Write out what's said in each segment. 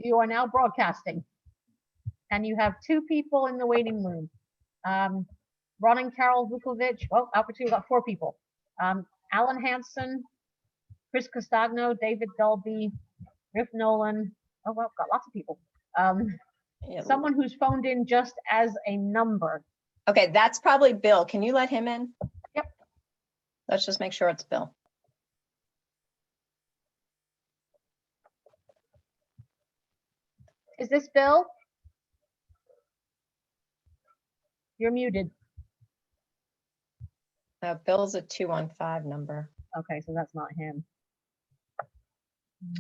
You are now broadcasting. And you have 2 people in the waiting room. Ron and Carol Vukovic. Oh, Albert, we've got 4 people. Alan Hansen, Chris Costagno, David Dolby, Riff Nolan. Oh, well, got lots of people. Someone who's phoned in just as a number. Okay, that's probably Bill. Can you let him in? Yep. Let's just make sure it's Bill. Is this Bill? You're muted. Bill's a 215 number. Okay, so that's not him.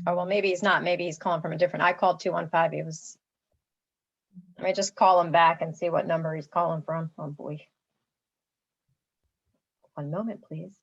Oh, well, maybe he's not. Maybe he's calling from a different. I called 215. He was. Let me just call him back and see what number he's calling from. Oh, boy. One moment, please.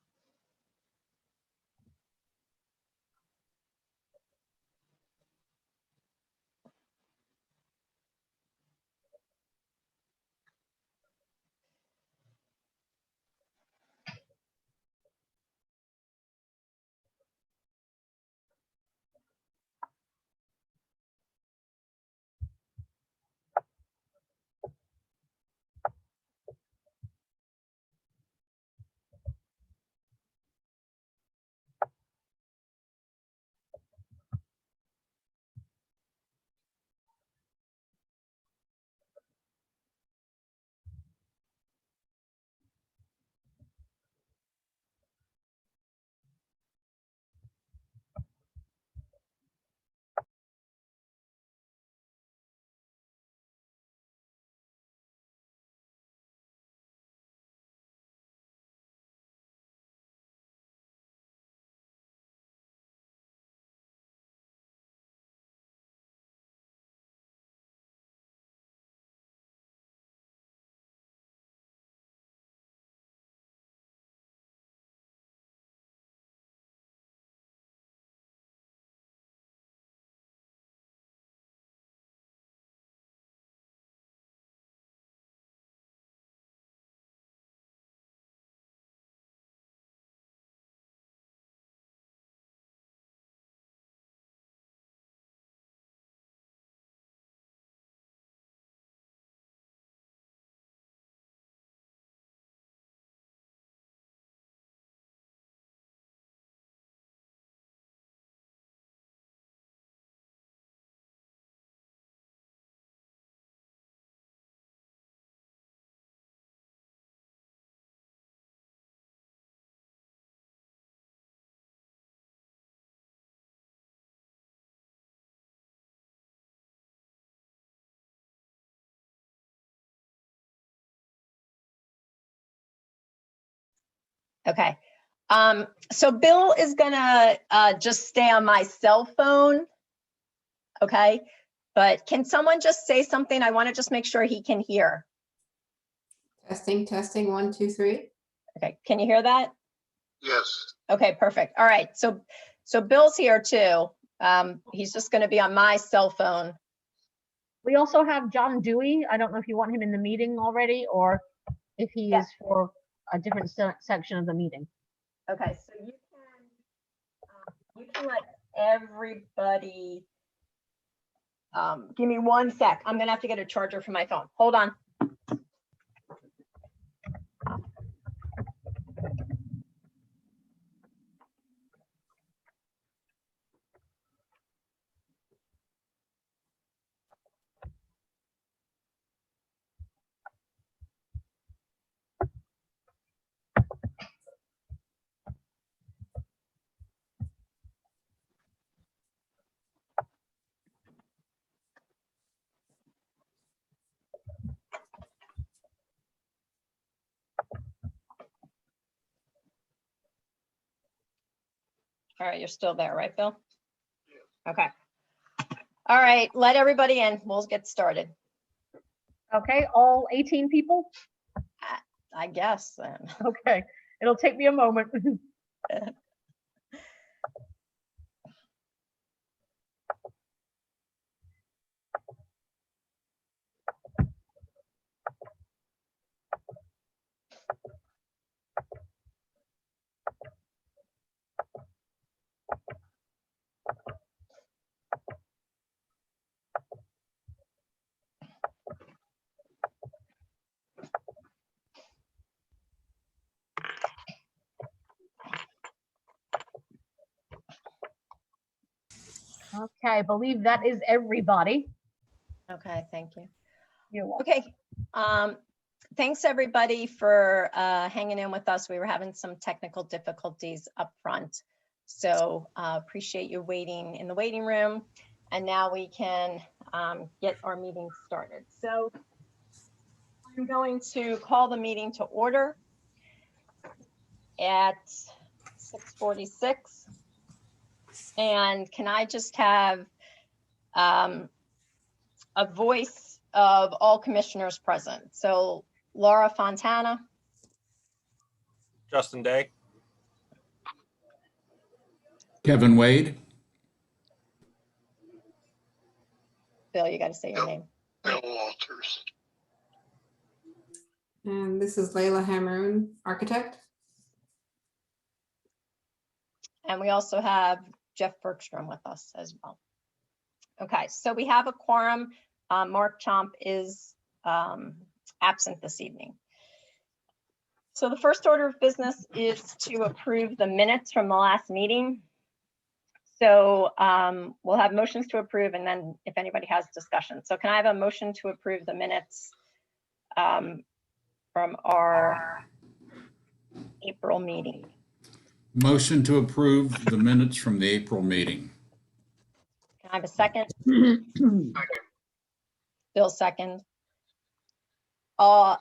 Okay. So Bill is gonna just stay on my cell phone. Okay. But can someone just say something? I want to just make sure he can hear. Testing, testing, 1, 2, 3. Okay. Can you hear that? Yes. Okay, perfect. All right. So Bill's here too. He's just going to be on my cell phone. We also have John Dewey. I don't know if you want him in the meeting already or if he is for a different section of the meeting. Okay, so you can let everybody. Give me 1 sec. I'm gonna have to get a charger for my phone. Hold on. All right, you're still there, right, Bill? Yeah. Okay. All right, let everybody in. We'll get started. Okay, all 18 people? I guess then. Okay, it'll take me a moment. Okay, I believe that is everybody. Okay, thank you. You're welcome. Okay, thanks everybody for hanging in with us. We were having some technical difficulties up front. So appreciate you waiting in the waiting room. And now we can get our meeting started. So I'm going to call the meeting to order at 6:46. And can I just have a voice of all commissioners present? So Laura Fontana, Justin Day. Kevin Wade. Bill, you got to say your name. Bill Walters. And this is Layla Hamroon, architect. And we also have Jeff Bergstrom with us as well. Okay, so we have a quorum. Mark Chomp is absent this evening. So the first order of business is to approve the minutes from the last meeting. So we'll have motions to approve, and then if anybody has discussion. So can I have a motion to approve the minutes from our April meeting? Motion to approve the minutes from the April meeting. Can I have a second? Second. Bill, second.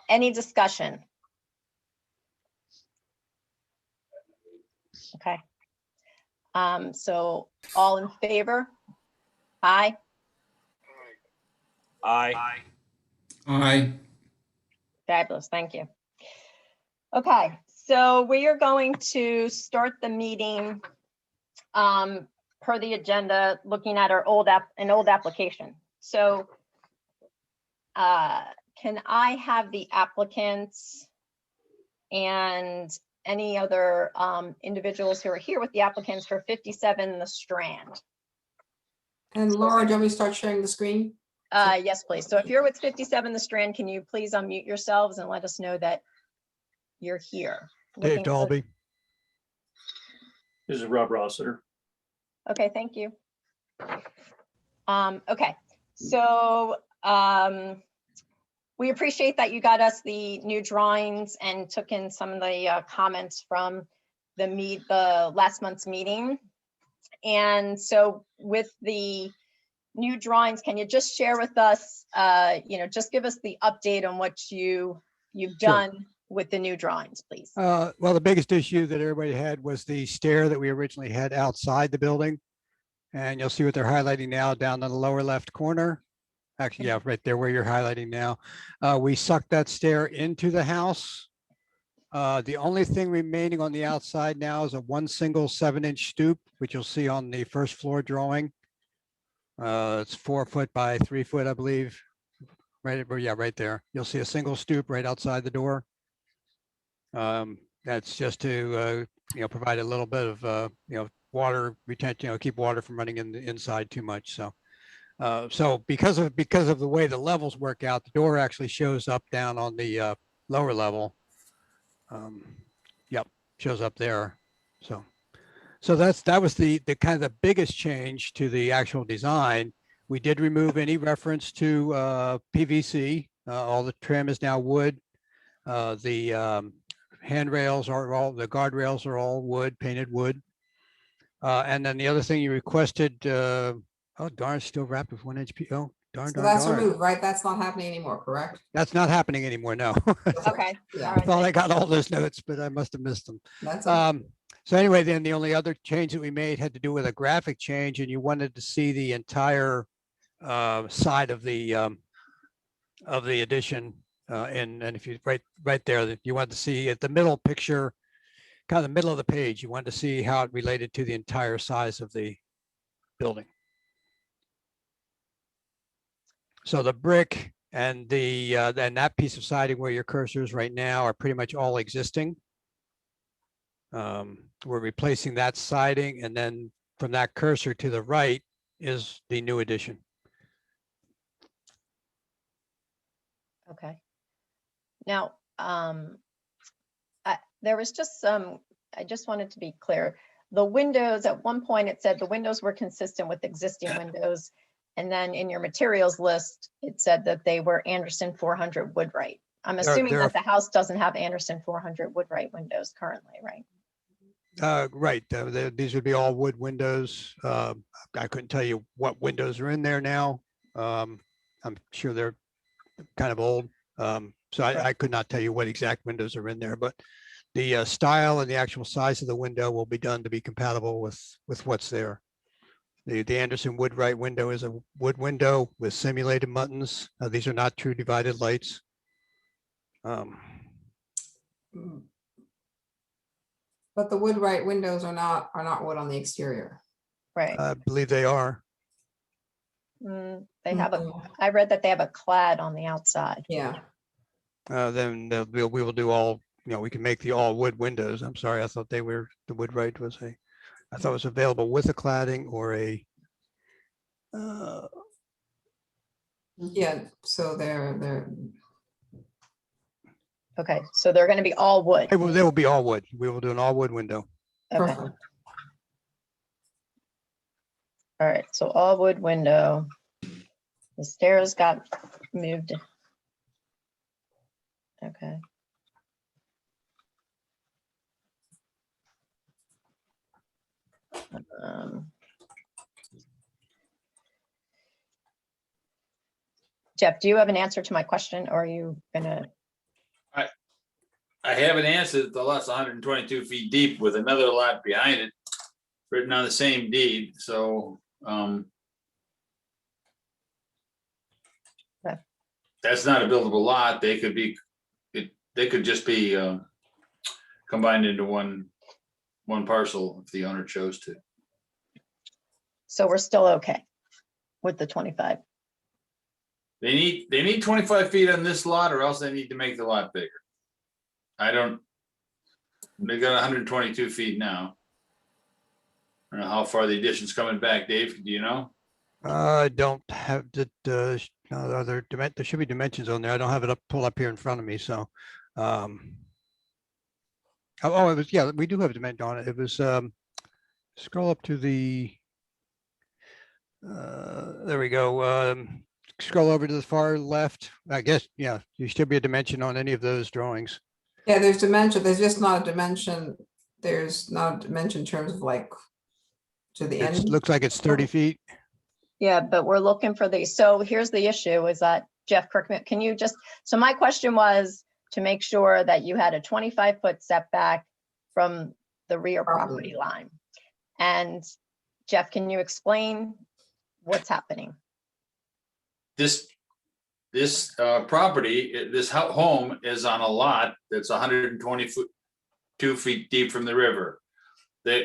Any discussion? Okay. So all in favor? Aye. Aye. Aye. Fabulous, thank you. Okay, so we are going to start the meeting per the agenda, looking at our old application. So can I have the applicants and any other individuals who are here with the applicants for 57 The Strand? And Laura, do you want me to start sharing the screen? Yes, please. So if you're with 57 The Strand, can you please unmute yourselves and let us know that you're here? Dave Looking for- Dalby. This is Rob Rossiter. Okay, thank you. Okay, so we appreciate that you got us the new drawings and took in some of the comments from the last month's meeting. And so with the new drawings, can you just share with us, just give us the update on what you've done with the new drawings, please? Well, the biggest issue that everybody had was the stair that we originally had outside the building. And you'll see what they're highlighting now down in the lower left corner. Actually, yeah, right there where you're highlighting now. We sucked that stair into the house. The only thing remaining on the outside now is one single 7-inch stoop, which you'll see on the first floor drawing. It's 4 foot by 3 foot, I believe. Right, yeah, right there. You'll see a single stoop right outside the door. That's just to provide a little bit of water retention, keep water from running in the inside too much. So because of the way the levels work out, the door actually shows up down on the lower level. Yep, shows up there. So that was the kind of the biggest change to the actual design. We did remove any reference to PVC. All the trim is now wood. The handrails are all, the guardrails are all wood, painted wood. And then the other thing you requested, oh darn, still wrapped with 1-inch PO. Darn. So that's removed, right? That's not happening anymore, correct? That's not happening anymore, no. Okay. Yeah. all I right, thought I thank got all those notes, but I must have missed them. That's okay. So anyway, then the only other change that we made had to do with a graphic change, and you wanted to see the entire side of the addition. And if you right there, that you wanted to see at the middle picture, kind of the middle of the page, you wanted to see how it related to the entire size of the building. So the brick and and that piece of siding where your cursor is right now are pretty much all existing. We're replacing that siding, and then from that cursor to the right is the new addition. Okay. Now, there was just some, I just wanted to be clear. the windows, at one point it said the windows were consistent with existing windows. And then in your materials list, it said that they were Anderson 400 Woodwright. I'm assuming they're- that the house doesn't have Anderson 400 Woodwright windows currently, right? Right, these would be all wood windows. I couldn't tell you what windows are in there now. I'm sure they're kind of old. So I could not tell you what exact windows are in there, but the style and the actual size of the window will be done to be compatible with what's there. The Anderson Woodwright window is a wood window with simulated muttons. These are not true divided lights. But the Woodwright windows are not wood on the exterior. Right. I believe they are. They have I read that they have a clad on the outside. Yeah. Then we will do all, we can make the all wood windows. I'm sorry, I thought the Woodwright was I thought it was available with a cladding or a. Yeah, so they're Okay, so they're going to be all wood. They will be all wood. We will do an all wood window. Okay. perfect. All right, so all wood window. The stairs got moved. Okay. Jeff, do you have an answer to my question, or are you gonna? I have an answer that the lot's 122 feet deep with another lot behind it, written on the same deed, so, Okay. that's not a buildable lot. They could be, they could just be, combined into one parcel if the owner chose to. So we're still okay with the 25. They need 25 feet on this lot, or else they need to make the lot bigger. They got 122 feet now. I don't know how far the addition's coming back, Dave, do you know? I don't have there should be dimensions on there. I don't have it pull up here in front of me, so. Oh, it was, yeah, we do have a dimension on it. It was, scroll up to the, there we go. Scroll over to the far left. I guess, yeah, there should be a dimension on any of those drawings. Yeah, there's dimension, there's just not a dimension, there's not a dimension in terms of like to the It end. looks like it's 30 feet. Yeah, but we're looking for these. So here's the issue is that, Jeff Kirkman, can you just, so my question was to make sure that you had a 25-foot setback from the rear property line. And Jeff, can you explain what's happening? This property, this home is on a lot that's 122 feet deep from the river. That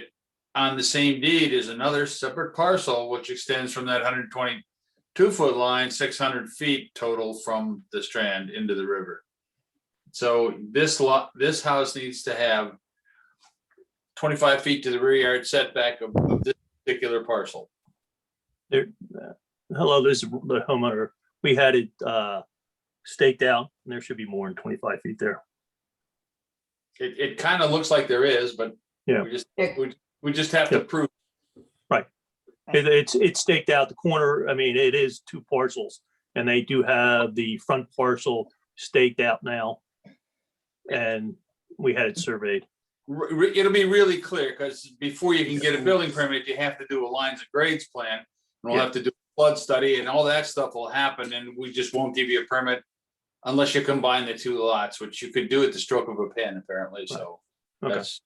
on the same deed is another separate parcel which extends from that 122-foot line 600 feet total from the strand into the river. So this house needs to have 25 feet to the rear yard setback of this particular parcel. Hello, this is the homeowner. We had it staked out, and there should be more than 25 feet there. It kind of looks like there is, but Yeah. we just have to prove. It's staked out the corner. I mean, it is two parcels, and they do have the front parcel staked out now. And we had it surveyed. It'll be really clear, because before you can get a building permit, you have to do a lines and grades plan. And we'll have to do a flood study, and all that stuff will happen, and we just won't give you a permit unless you combine the two lots, which you could do at the stroke of a pen, apparently, so. Okay. That's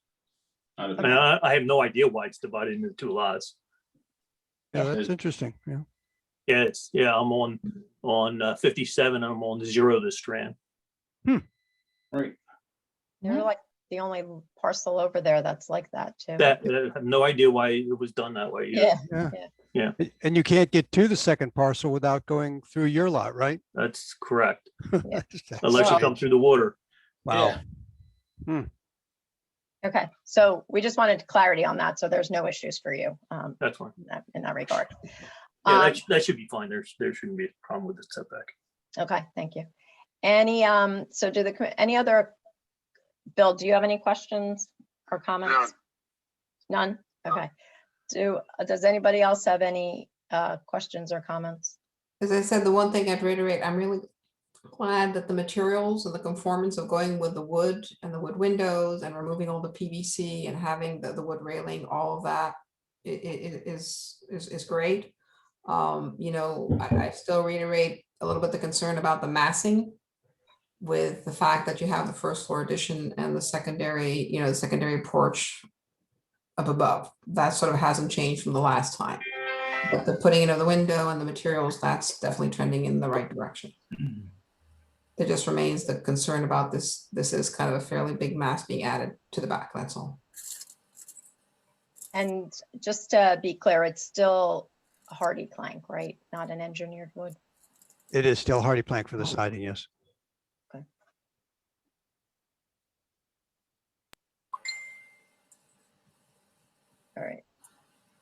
not a I mean, I have no idea why it's divided into two lots. Yeah, that's interesting. Yeah. Yeah, I'm on 57, I'm on 0 this strand. Right. You're like the only parcel over there that's like that too. I have no idea why it was done that way. either. Yeah. And you can't get to the second parcel without going through your lot, right? That's correct. That's Unless you come through the water. Wow. Okay, so we just wanted clarity on that, so there's no issues for you That's fine. in that regard. Yeah, that should be fine. There shouldn't be a problem with the setback. Okay, thank you. Any any other, Bill, do you have any questions or comments? None? Okay. Does anybody else have any questions or comments? As I said, the one thing I'd reiterate, I'm really glad that the materials and the conformance of going with the wood and the wood windows and removing all the PVC and having the wood railing, all of that is great. You know, I still reiterate a little bit the concern about the massing with the fact that you have the first floor addition and the secondary, you know, the secondary porch up above. That sort of hasn't changed from the last time. But the putting in of the window and the materials, that's definitely trending in the right direction. There just remains the concern about this. This is kind of a fairly big mass being added to the back, that's all. And just to be clear, it's still a hardy plank, right? Not an engineered wood. It is still hardy plank for the siding, yes. All right.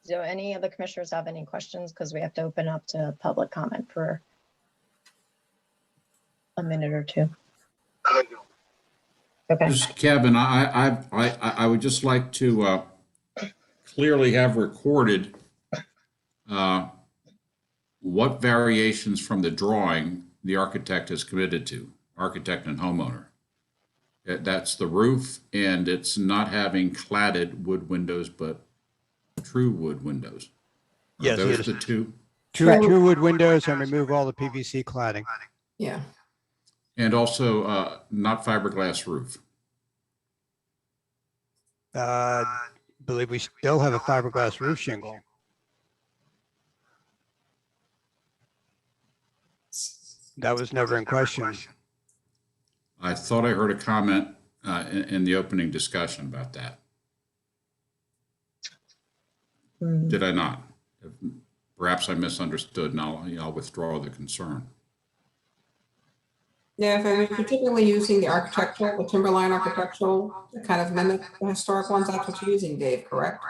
Do any of the commissioners have any questions? Because we have to open up to public comment for a minute or two. I know. Okay. Just Kevin, I would just like to clearly have recorded what variations from the drawing the architect has committed to, architect and homeowner. That's the roof, and it's not having cladded wood windows, but true wood windows. Are Yes, those it the is. two? True wood windows and remove all the PVC cladding. Yeah. And also not fiberglass roof. Believe we still have a fiberglass roof shingle. That was never in question. I thought I heard a comment in the opening discussion about that. Did I not? Perhaps I misunderstood, and I'll withdraw the concern. Yeah, if I was particularly using the architectural, the timberline architectural, to kind of mimic the historic ones, that's what you're using, Dave, correct?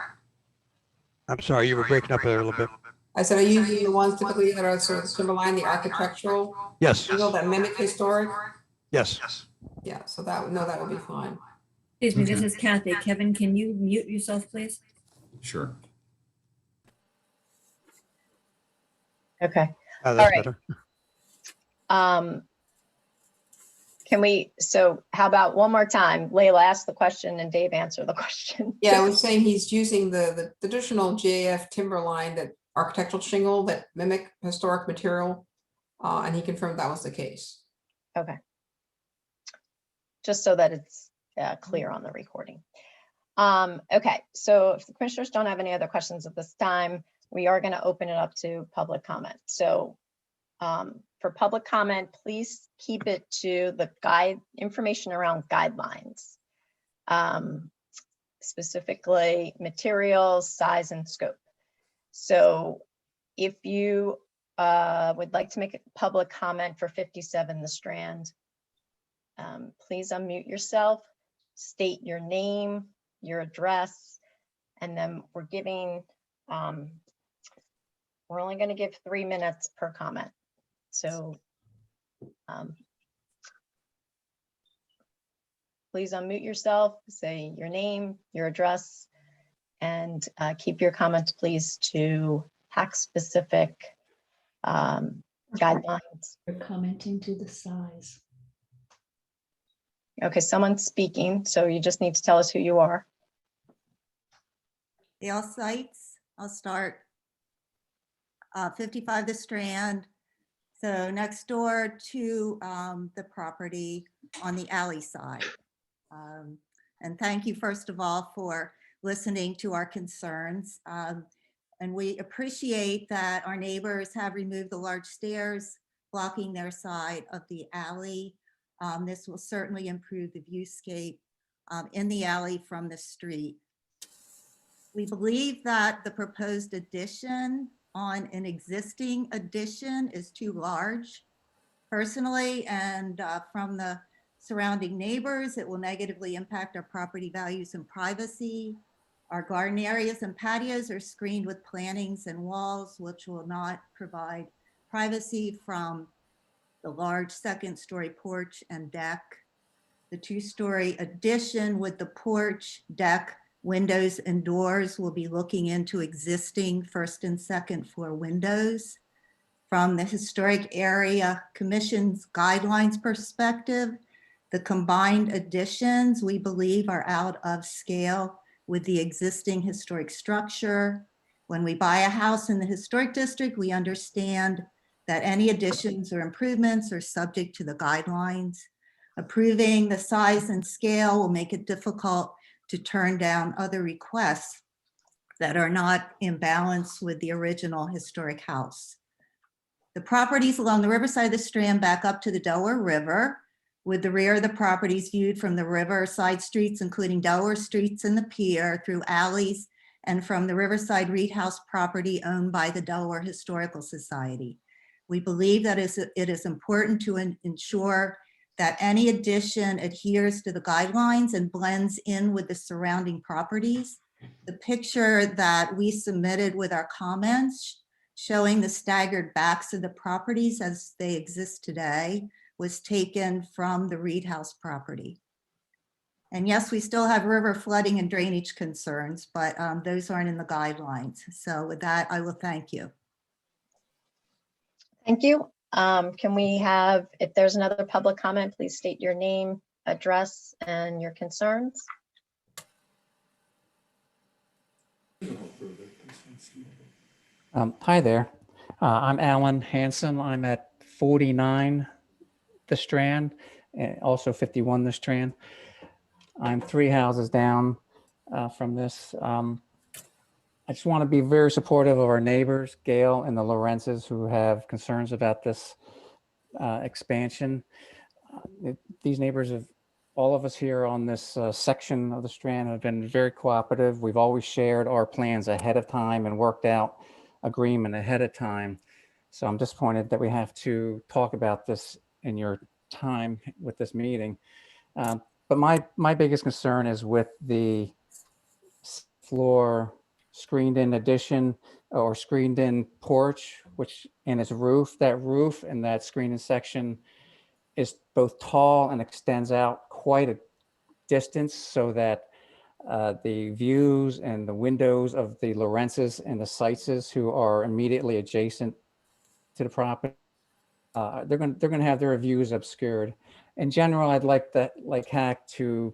I'm sorry, you were breaking up a little bit. I said, are you using the ones typically that are sort of timberline, the architectural, Yes, you know, that mimic historic? yes. Yeah, so that would be fine. Excuse me, this Okay. is Kathy. Kevin, can you mute yourself, please? Sure. Okay. Oh, that's right. better. Can we, so how about one more time? Layla ask the question and Dave answer the question. Yeah, I was saying he's using the traditional GAF timberline, that architectural shingle that mimic historic material, and he confirmed that was the case. Okay. Just so that it's clear on the recording. Okay, so if the commissioners don't have any other questions at this time, we are going to open it up to public comment. So for public comment, please keep it to the information around guidelines, specifically materials, size, and scope. So if you would like to make a public comment for 57 The Strand, please unmute yourself, state your name, your address, and then we're only going to give 3 minutes per comment. So please unmute yourself, say your name, your address, and keep your comments, please, to tax-specific guidelines. You're commenting to the size. Okay, someone's speaking, so you just need to tell us who you are. Dale Sites, I'll start. 55 The Strand. So next door to the property on the alley side. And thank you, first of all, for listening to our concerns. And we appreciate that our neighbors have removed the large stairs blocking their side of the alley. This will certainly improve the viewscape in the alley from the street. We believe that the proposed addition on an existing addition is too large. Personally, and from the surrounding neighbors, it will negatively impact our property values and privacy. Our garden areas and patios are screened with plantings and walls, which will not provide privacy from the large second-story porch and deck. The two-story addition with the porch, deck, Windows and doors will be looking into existing first and second floor windows. From the Historic Area Commission's guidelines perspective, the combined additions, we believe, are out of scale with the existing historic structure. When we buy a house in the historic district, we understand that any additions or improvements are subject to the guidelines. Approving the size and scale will make it difficult to turn down other requests that are not in balance with the original historic house. The properties along the riverside of the Strand back up to the Delaware River, with the rear of the properties viewed from the river side streets, including Delaware Streets and the pier, through alleys, and from the Riverside Reed House property owned by the Delaware Historical Society. We believe that it is important to ensure that any addition adheres to the guidelines and blends in with the surrounding properties. The picture that we submitted with our comments showing the staggered backs of the properties as they exist today was taken from the Reed House property. And yes, we still have river flooding and drainage concerns, but those aren't in the guidelines. So with that, I will thank you. Thank you. Can we have, if there's another public comment, please state your name, address, and your concerns. Hi there. I'm Alan Hansen. I'm at 49 The Strand, and also 51 The Strand. I'm 3 houses down from this. I just want to be very supportive of our neighbors, Gail and the Lorenzes, who have concerns about this expansion. These neighbors have, all of us here on this section of the Strand have been very cooperative. We've always shared our plans ahead of time and worked out agreement ahead of time. So I'm disappointed that we have to talk about this in your time with this meeting. But my biggest concern is with the floor screened in addition or screened in porch, which in its roof, that roof and that screened in section is both tall and extends out quite a distance, so that the views and the windows of the Lorenzes and the Seitzes, who are immediately adjacent to the property, they're going to have their views obscured. In general, I'd like HAC to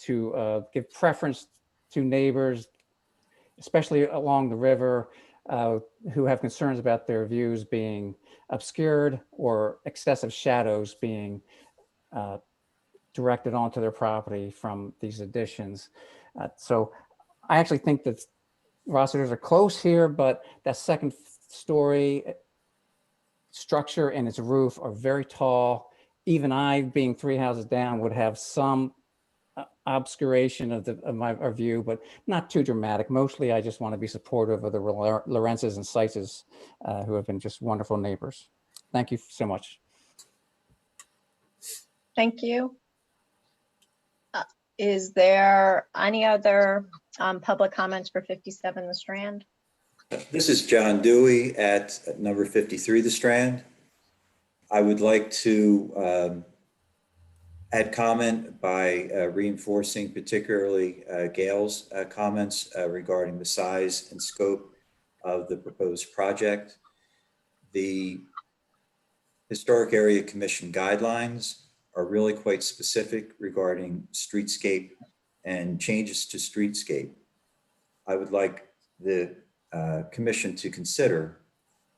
give preference to neighbors, especially along the river, who have concerns about their views being obscured or excessive shadows being directed onto their property from these additions. So I actually think that Rossiter's are close here, but that second story structure and its roof are very tall. Even I, being 3 houses down, would have some obscuration of our view, but not too dramatic. Mostly, I just want to be supportive of the Lorenzes and Seitzes, who have been just wonderful neighbors. Thank you so much. Thank you. Is there any other public comments for 57 The Strand? This is John Dewey at number 53 The Strand. I would like to add comment by reinforcing particularly Gail's comments regarding the size and scope of the proposed project. The Historic Area Commission guidelines are really quite specific regarding streetscape and changes to streetscape. I would like the commission to consider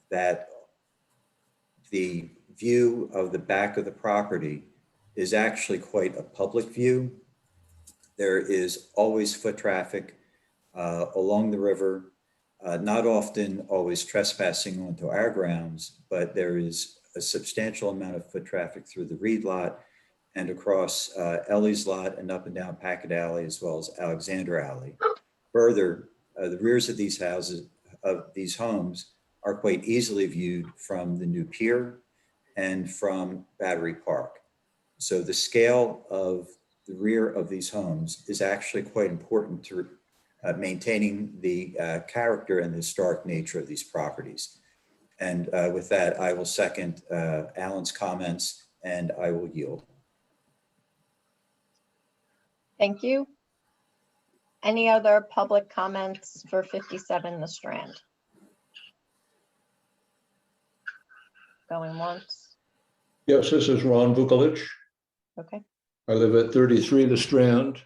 that the view of the back of the property is actually quite a public view. There is always foot traffic along the river, not often always trespassing onto our grounds, but there is a substantial amount of foot traffic through the Reed lot and across Ellie's lot and up and down Packet Alley, as well as Alexander Alley. Further, the rears of these houses, of these homes, are quite easily viewed from the new pier and from Battery Park. So the scale of the rear of these homes is actually quite important to maintaining the character and the historic nature of these properties. And with that, I will second Alan's comments and I will yield. Thank you. Any other public comments for 57 The Strand? Going once, Yes, this is Ron Bucklich. okay. I live at 33 The Strand.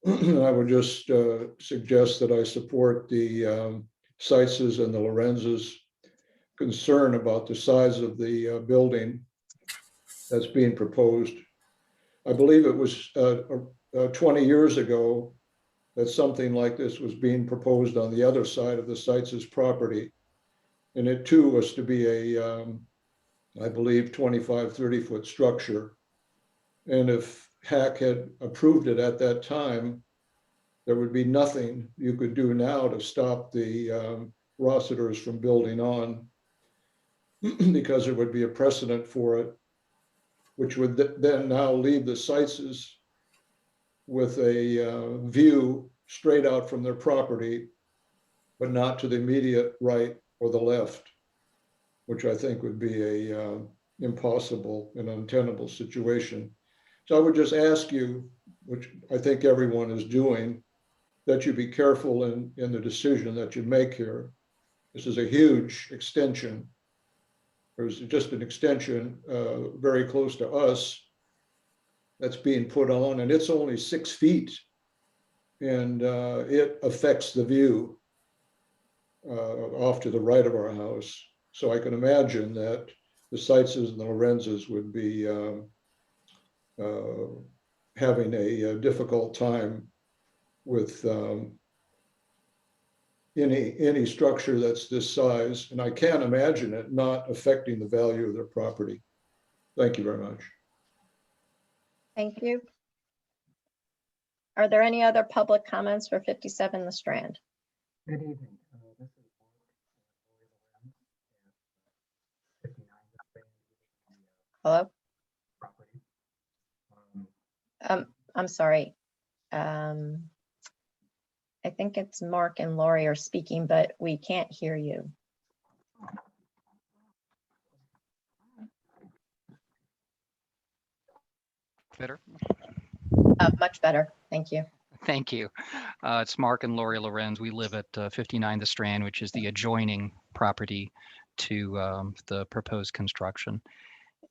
I would just suggest that I support the Seitz's and the Lorenz's concern about the size of the building that's being proposed. I believe it was 20 years ago that something like this was being proposed on the other side of the Seitz's property. And it too was to be a, I believe, 25, 30-foot structure. And if Hack had approved it at that time, there would be nothing you could do now to stop the Rossiters from building on because there would be a precedent for it, which would then now leave the Seitz's with a view straight out from their property, but not to the immediate right or the left, which I think would be a impossible and untenable situation. So I would just ask you, which I think everyone is doing, that you be careful in the decision that you make here. This is a huge extension. There's just an extension very close to us that's being put on, and it's only 6 feet. And it affects the view off to the right of our house. So I can imagine that the Seitz's and the Lorenz's would be having a difficult time with any structure that's this size. And I can't imagine it not affecting the value of their property. Thank you very much. Thank you. Are there any other public comments for 57 The Strand? Good evening. This is Hello? property. I'm sorry. I think it's Mark and Lori are speaking, but we can't hear you. Better? Much better. Thank you. Thank you. It's Mark and Lori Lorenz. We live at 59 The Strand, which is the adjoining property to the proposed construction.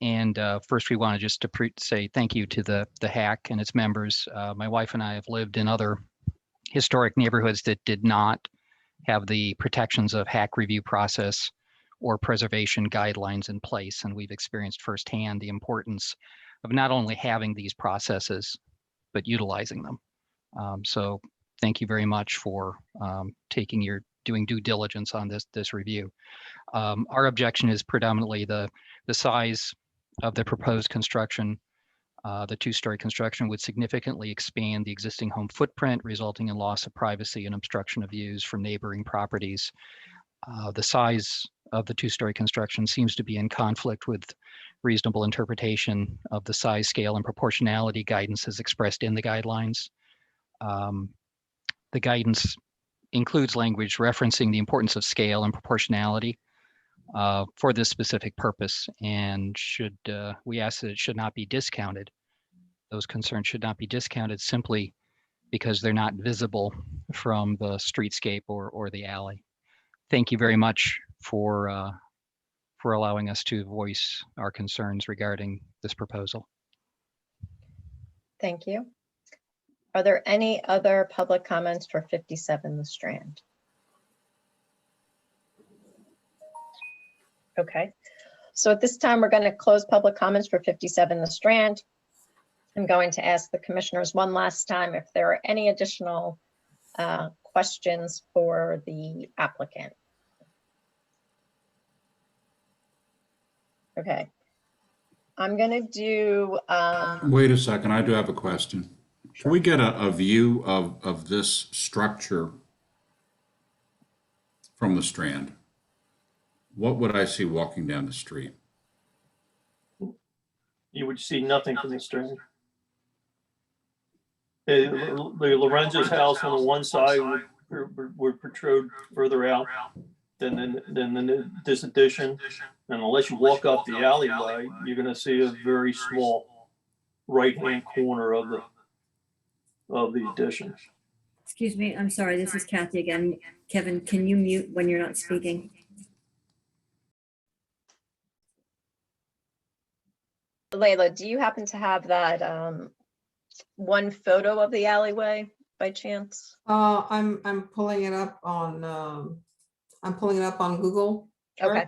And first, we want to just to say thank you to the HAC and its members. My wife and I have lived in other historic neighborhoods that did not have the protections of HAC review process or preservation guidelines in place. And we've experienced firsthand the importance of not only having these processes, but utilizing them. So thank you very much for doing due diligence on this review. Our objection is predominantly the size of the proposed construction. The 2-story construction would significantly expand the existing home footprint, resulting in loss of privacy and obstruction of views from neighboring properties. The size of the 2-story construction seems to be in conflict with reasonable interpretation of the size, scale, and proportionality guidance as expressed in the guidelines. The guidance includes language referencing the importance of scale and proportionality for this specific purpose, and we ask that it should not be discounted. Those concerns should not be discounted simply because they're not visible from the streetscape or the alley. Thank you very much for allowing us to voice our concerns regarding this proposal. Thank you. Are there any other public comments for 57 The Strand? Okay, so at this time, we're going to close public comments for 57 The Strand. I'm going to ask the commissioners one last time if there are any additional questions for the applicant. Okay, I'm going to do. Wait a second, I do have a question. Can we get a view of this structure from the Strand? What would I see walking down the street? You would see nothing from the Strand. The Lorenz's house on the one side would protrude further out than this addition. And unless you walk up the alleyway, you're going to see a very small right-hand corner of the addition. Excuse me, I'm sorry, this is Kathy again. Kevin, can you mute when you're not speaking? Layla, do you happen to have that one photo of the alleyway by chance? I'm pulling it up on, Google. Okay,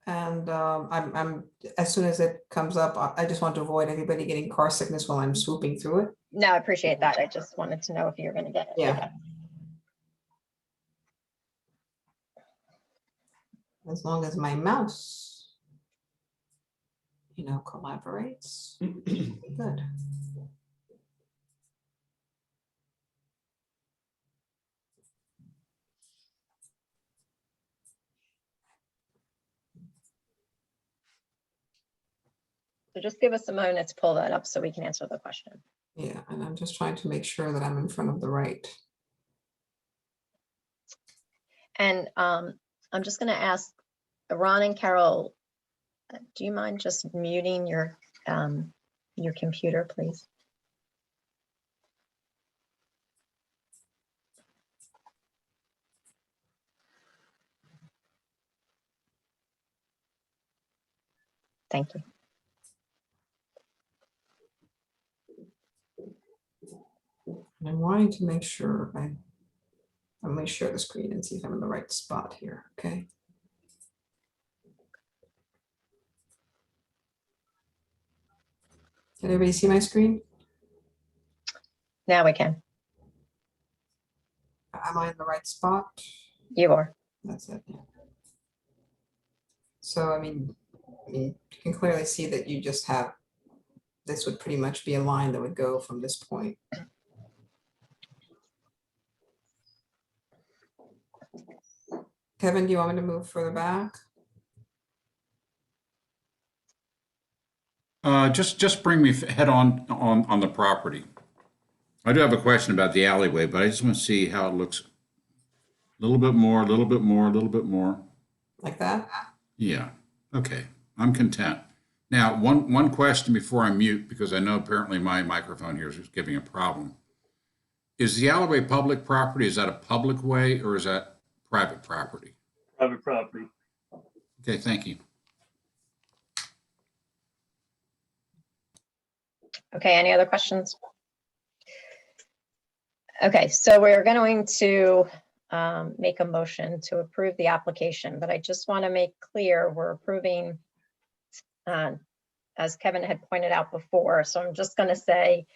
And I'm, as soon as it comes up, I just want to avoid anybody getting car sickness while I'm swooping through it. no, I appreciate that. I just wanted to know if you're gonna get it. Yeah. Okay. As long as my mouse, collaborates. Good. So just give us a moment to pull that up so we can answer the question. Yeah, and I'm just trying to make sure that I'm in front of the right. And I'm just gonna ask Ron and Carol, do you mind just muting your computer, please? Thank you. And I'm wanting to make sure I'm going to share the screen and see if I'm in the right spot here. Okay. Can everybody see my screen? Now we can. Am I in the right spot? You are. That's it. Yeah. So, I mean, you can clearly see that you just have, this would pretty much be a line that would go from this point. Kevin, do you want me to move further back? Just bring me head on the property. I do have a question about the alleyway, but I just want to see how it looks. A little bit more, a little bit more, a little bit more. Like that? Yeah. Okay. I'm content. Now, one question before I mute, because I know apparently my microphone here is giving a problem. Is the alleyway public property? Is that a public way or is that private property? Private property. Okay, thank you. Okay, any other questions? Okay, so we're going to make a motion to approve the application, but I just want to make clear we're approving, as Kevin had pointed out before, so I'm just going to say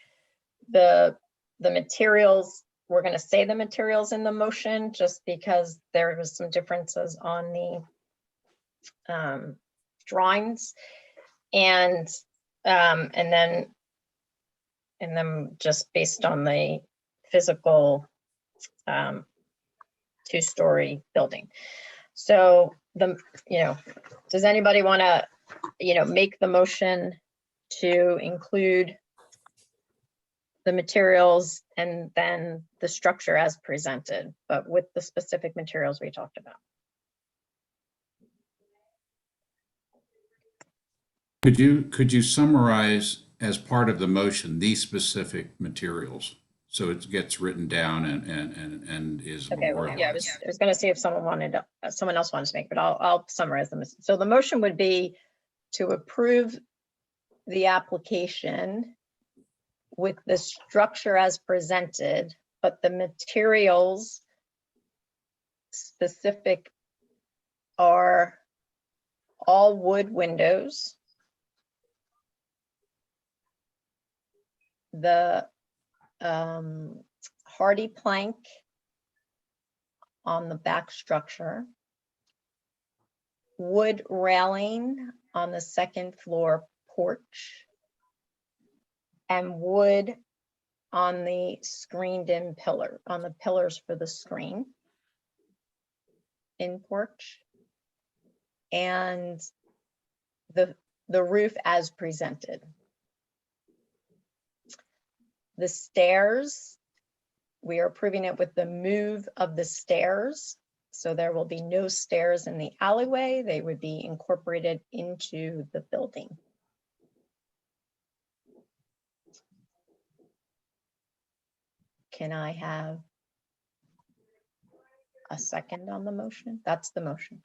the materials, we're going to say the materials in the motion just because there was some differences on the drawings, and then just based on the physical two-story building. So does anybody want to, make the motion to include the materials and then the structure as presented, but with the specific materials we talked about? Could you summarize as part of the motion these specific materials so it gets written down and is Okay, well, memorialized? yeah, I was going to see if someone else wanted to make, but I'll summarize them. So the motion would be to approve the application with the structure as presented, but the materials specific are all wood windows, the hardy plank on the back structure, wood railing on the second floor porch, and wood on the screened-in pillar, on the pillars for the screen in porch, and the roof as presented. The stairs, we are approving it with the move of the stairs. So there will be no stairs in the alleyway. They would be incorporated into the building. Can I have a second on the motion? That's the motion.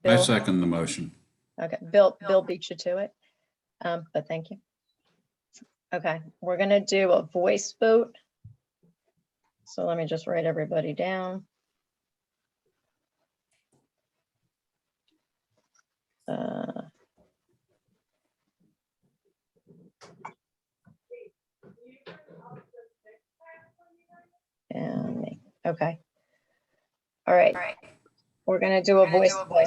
I Bill? second the motion. Okay, Bill beat you to it, but thank you. Okay, we're gonna do a voice vote. So let me just write everybody down. And me, okay. All right, we're gonna do a voice vote.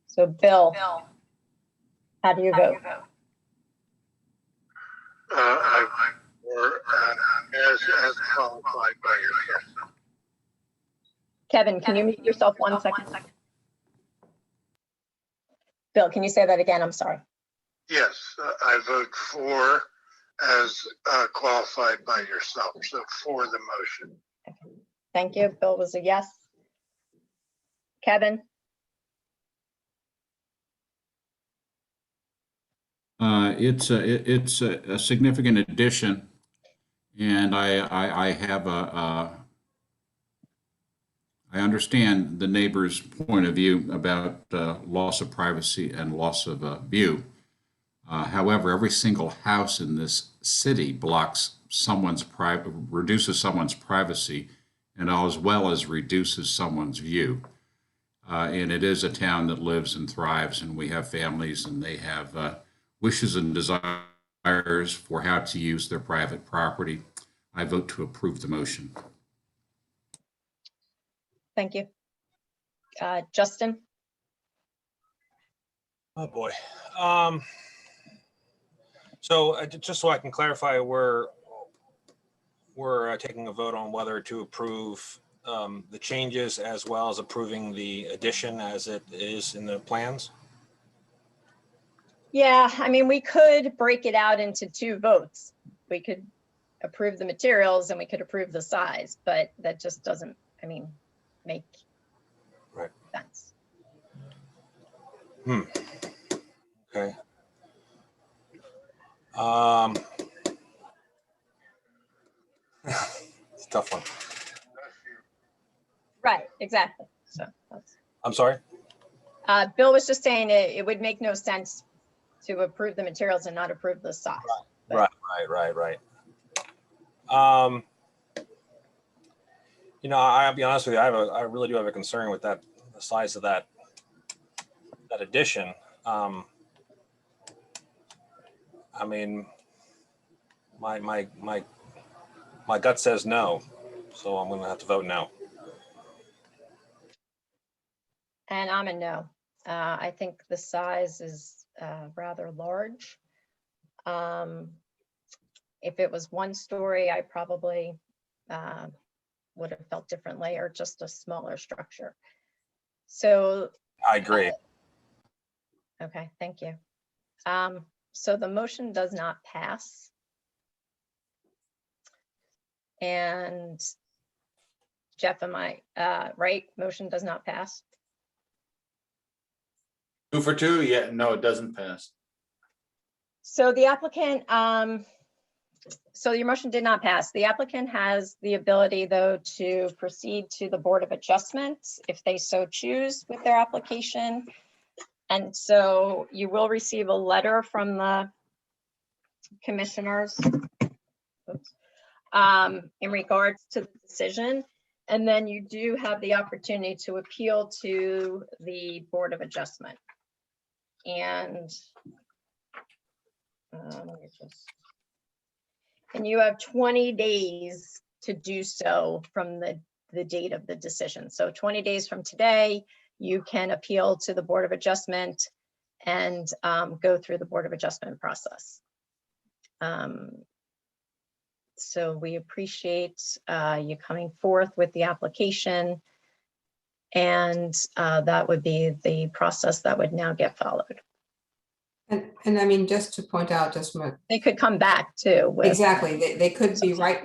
So Bill, how do you vote? I or as qualified by yourself. Kevin, can you mute yourself 1 second? Bill, can you say that again? I'm sorry. Yes, I vote for as qualified by yourself. So for the motion. Thank you. Bill was a yes. Kevin? It's a significant addition, and I have I understand the neighbor's point of view about loss of privacy and loss of view. However, every single house in this city blocks reduces someone's privacy, and as well as reduces someone's view. And it is a town that lives and thrives, and we have families, and they have wishes and desires for how to use their private property. I vote to approve the motion. Thank you. Justin? Oh, boy. So just so I can clarify, we're taking a vote on whether to approve the changes as well as approving the addition as it is in the plans? Yeah, I mean, we could break it out into 2 votes. We could approve the materials and we could approve the size, but that just doesn't, I mean, make sense. Okay. It's a tough one. Right, exactly. So that's. I'm sorry? Bill was just saying it would make no sense to approve the materials and not approve the size. Right. You know, I'll be honest with you, I really do have a concern with that, the size of that addition. I mean, my gut says no, so I'm gonna have to vote no. And I'm a no. I think the size is rather large. If it was 1 story, I probably would have felt differently, or just a smaller structure. So I agree. okay, thank you. So the motion does not pass. And Jeff, am I right? Motion does not pass. 2 for 2? Yeah, no, it doesn't pass. So the applicant, so your motion did not pass. The applicant has the ability, though, to proceed to the Board of Adjustments if they so choose with their application. And so you will receive a letter from the commissioners in regards to the decision. And then you do have the opportunity to appeal to the Board of Adjustment. And let me just, and you have 20 days to do so from the date of the decision. So 20 days from today, you can appeal to the Board of Adjustment and go through the Board of Adjustment process. So we appreciate you coming forth with the application, and that would be the process that would now get followed. And I mean, just to point out, just from a, They could come back too. With, exactly, they could be right,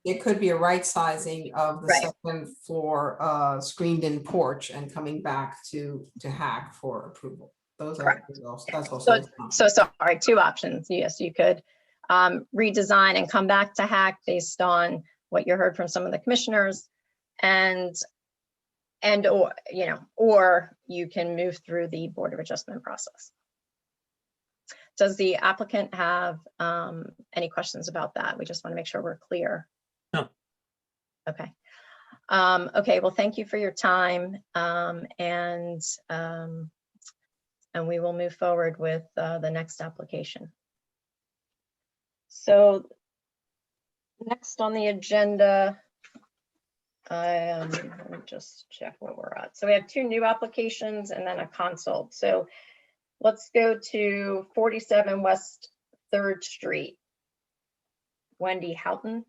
it could be a right sizing of the second floor screened-in porch and coming back to hack for approval. Those are, that's also. So sorry, 2 options. Yes, you could redesign and come back to hack based on what you heard from some of the commissioners, and or, you know, or you can move through the Board of Adjustment process. Does the applicant have any questions about that? We just want to make sure we're clear. No. Okay. Okay, well, thank you for your time. And we will move forward with the next application. So next on the agenda, let me just check where we're at. So we have 2 new applications and then a consult. So let's go to 47 West 3rd Street. Wendy Houghton.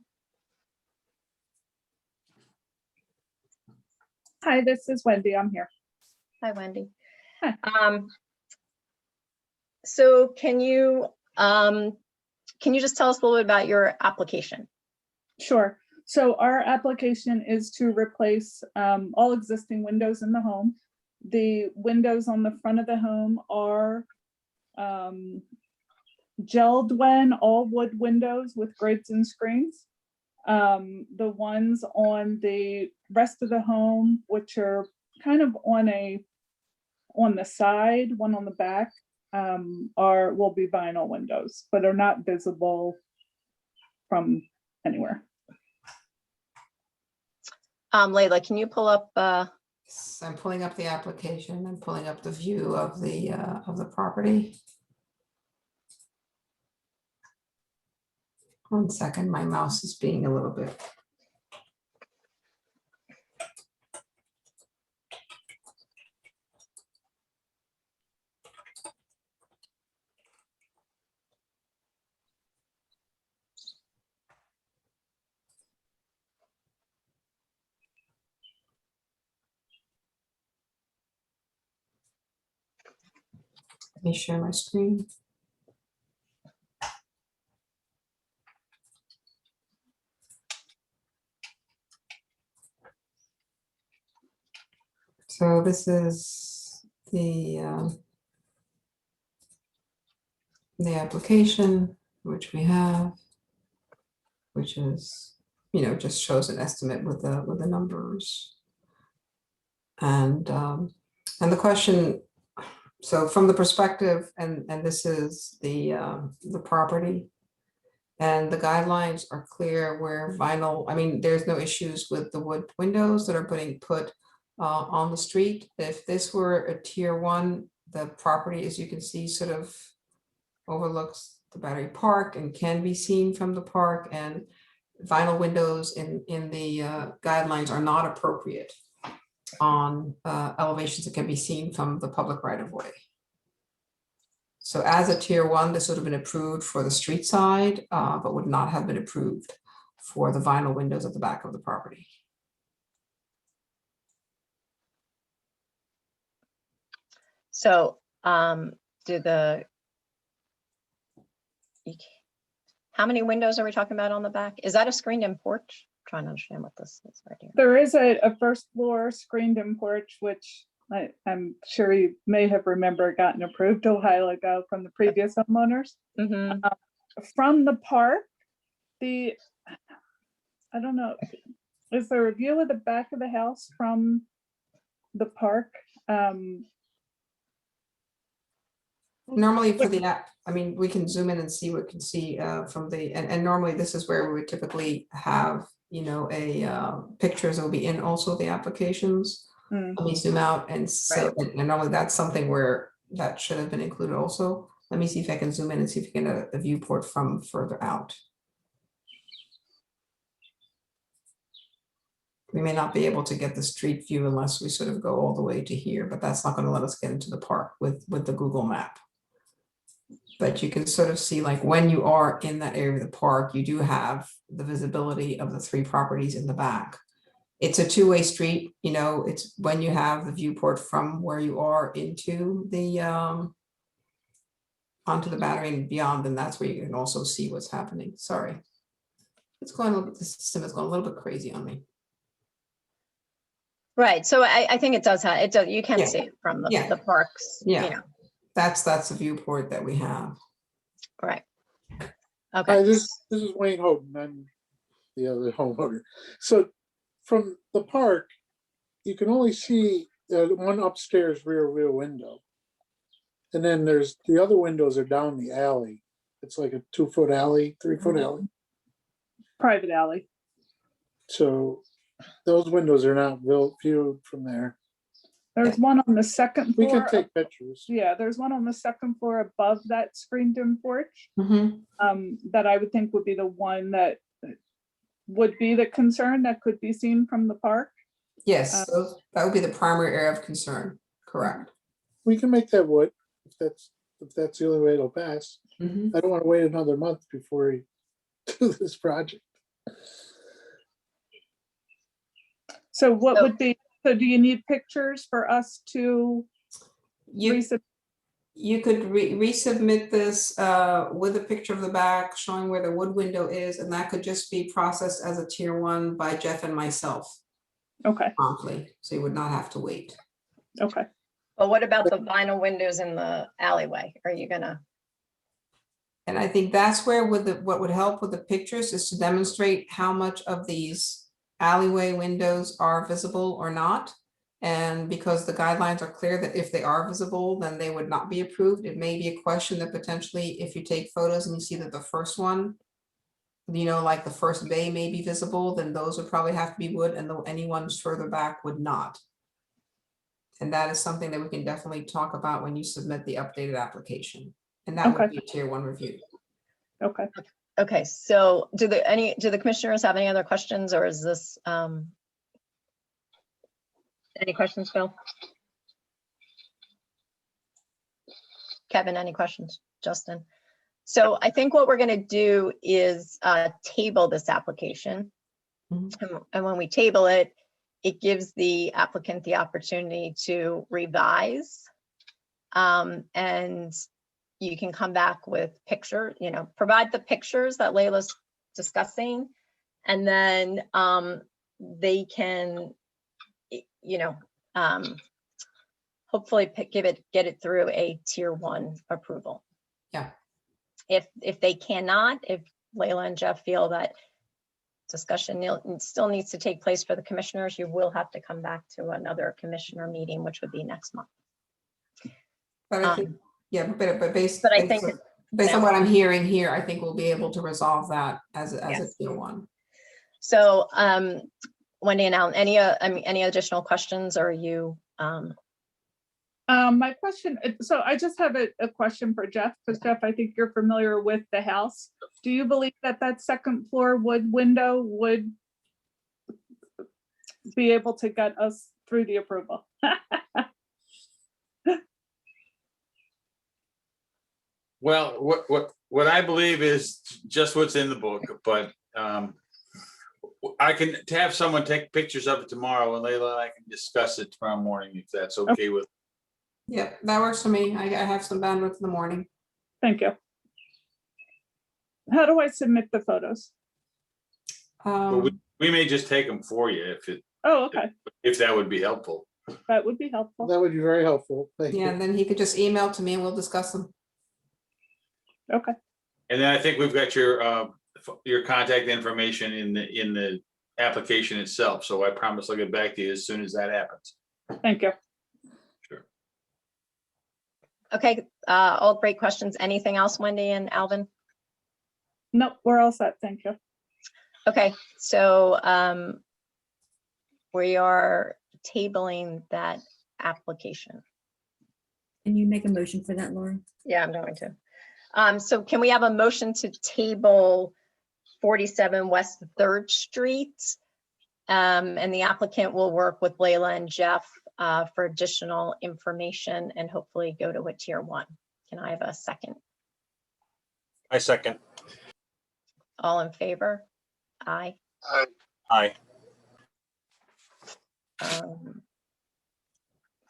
Hi, this is Wendy. I'm here. Hi, Wendy. Hi. So can you just tell us a little bit about your application? Sure. So our application is to replace all existing windows in the home. The windows on the front of the home are gel Dwen all wood windows with grids and screens. The ones on the rest of the home, which are kind of on the side, one on the back, will be vinyl windows, but are not visible from anywhere. Layla, can you pull up? So I'm pulling up the application and pulling up the view of the property. 1 second, my mouse is being a little bit. Let me share my screen. So this is the application, which we have, which is, you know, just shows an estimate with the numbers. And the question, so from the perspective, and this is the property, and the guidelines are clear where vinyl, I mean, there's no issues with the wood windows that are being put on the street. If this were a tier 1, the property, as you can see, sort of overlooks the Battery Park and can be seen from the park, and vinyl windows in the guidelines are not appropriate on elevations that can be seen from the public right of way. So as a tier 1, this would have been approved for the street side, but would not have been approved for the vinyl windows at the back of the property. So how many windows are we talking about on the back? Is that a screened-in porch? I'm trying to understand what this is right here. There is a first floor screened-in porch, which I'm sure you may have remembered gotten approved a while ago from the previous homeowners. Mm-hmm. From the park, I don't know, is there a view of the back of the house from the park? Normally for the app, I mean, we can zoom in and see what we can see from the, and normally this is where we would typically have, you know, pictures that will be in also the applications. Let me zoom out, and so, and normally that's something where that should have been included also. Let me see if I can zoom in and see if we can get a viewport from further out. We may not be able to get the street view unless we sort of go all the way to here, but that's not going to let us get into the park with the Google map. But you can sort of see, like, when you are in that area of the park, you do have the visibility of the 3 properties in the back. It's a 2-way street, you know, it's when you have the viewport from where you are into the onto the Battery and beyond, then that's where you can also see what's happening. Sorry. It's going a little bit, the system is going a little bit crazy on me. Right. So I think it does have, you can see it from the, the parks. Yeah. You know. That's the viewport that we have. Right. Okay. Hi, this is Wayne Houghton. I'm the other homeowner. So from the park, you can only see one upstairs rear view window. And then there's, the other windows are down the alley. It's like a 2-foot alley, 3-foot alley. Private alley. So those windows are not viewed from there. There's one on the second We floor. can take pictures. Yeah, there's one on the second floor above that screened-in porch. Mm-hmm. That I would think would be the one that would be the concern that could be seen from the park. Yes, that would be the primary area of concern, correct. We can make that wood if that's the only way it'll pass. Mhm. I don't want to wait another month before we do this project. So what would be, so do you need pictures for us to resubmit? You could resubmit this with a picture of the back showing where the wood window is, and that could just be processed as a tier 1 by Jeff and myself. Okay. Promptly, so you would not have to wait. Okay. But what about the vinyl windows in the alleyway? Are you gonna? And I think that's where what would help with the pictures is to demonstrate how much of these alleyway windows are visible or not. And because the guidelines are clear that if they are visible, then they would not be approved. It may be a question that potentially if you take photos and you see that the first one, like the first bay may be visible, then those would probably have to be wood, and any ones further back would not. And that is something that we can definitely talk about when you submit the updated application. And that would be a tier 1 review. Okay. Okay, so do the commissioners have any other questions, or is this any questions, Phil? Kevin, any questions? Justin? So I think what we're going to do is table this application. And when we table it, it gives the applicant the opportunity to revise. And you can come back with picture, provide the pictures that Layla's discussing, and then they can, hopefully get it through a tier 1 approval. Yeah. If they cannot, if Layla and Jeff feel that discussion still needs to take place for the commissioners, you will have to come back to another commissioner meeting, which would be next month. But I think, but based I think on what I'm hearing here, I think we'll be able to resolve that as a tier 1. So, Wendy and Alan, any additional questions, or are you? My question, so I just have a question for Jeff, because Jeff, I think you're familiar with the house. Do you believe that second floor wood window would be able to get us through the approval? Well, what I believe is just what's in the book, but I can have someone take pictures of it tomorrow, and Layla and I can discuss it tomorrow morning if that's okay with. Yeah, that works for me. I have some bandwidth in the morning. Thank you. How do I submit the photos? Well, we may just take them for you Oh, okay. If that would be helpful. That would be helpful. That would be very helpful. Thank you. And then he could just email to me and we'll discuss them. Okay. And then I think we've got your contact information in the application itself. So I promise I'll get back to you as soon as that happens. Thank you. Sure. Okay, all great questions. Anything else, Wendy and Alvin? Nope, we're all set. Thank you. Okay, so we are tabling that application. Can you make a motion for that, Laura? Yeah, I'm going to. So can we have a motion to table 47 West 3rd Street? And the applicant will work with Layla and Jeff for additional information and hopefully go to a tier 1. Can I have a second? I second. All in favor? Aye. Aye.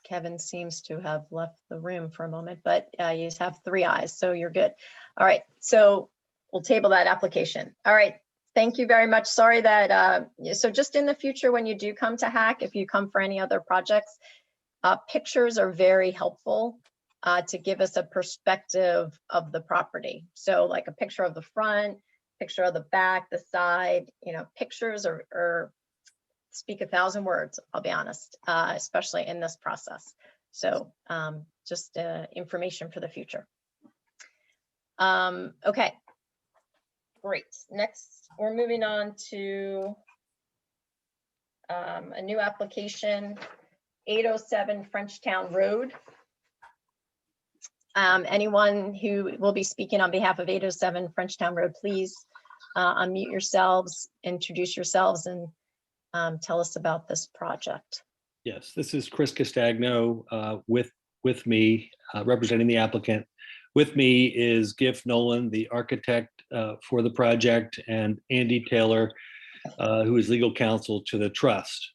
Kevin seems to have left the room for a moment, but you just have 3 ayes, so you're good. All right, so we'll table that application. All right, thank you very much. Sorry that, so just in the future, when you do come to HAC, if you come for any other projects, pictures are very helpful to give us a perspective of the property. So like a picture of the front, picture of the back, the side, pictures or speak 1,000 words, I'll be honest, especially in this process. So just information for the future. Okay, great. Next, we're moving on to a new application, 807 Frenchtown Road. Anyone who will be speaking on behalf of 807 Frenchtown Road, please unmute yourselves, introduce yourselves, and tell us about this project. Yes, this is Chris Castagno with me, representing the applicant. With me is Giff Nolan, the architect for the project, and Andy Taylor, who is legal counsel to the trust.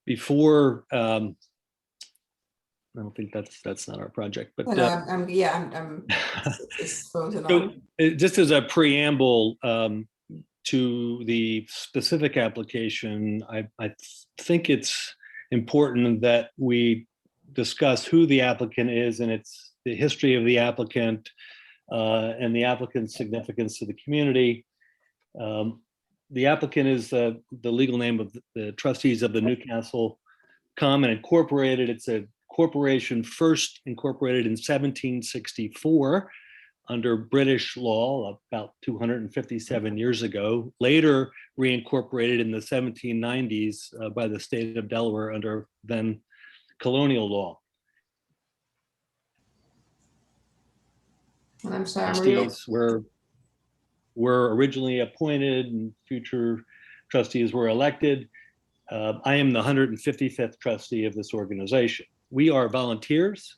Before, I don't think that's not our project, but so, just as a preamble to the specific application, I think it's important that we discuss who the applicant is and the history of the applicant and the applicant's significance to the community. The applicant is the legal name of the trustees of the Newcastle Common Incorporated. It's a corporation first incorporated in 1764 under British law about 257 years ago, later reincorporated in the 1790s by the state of Delaware under then colonial law. And I'm sorry, Trustees were originally appointed and future trustees were elected. I am the 155th trustee of this organization. We are volunteers.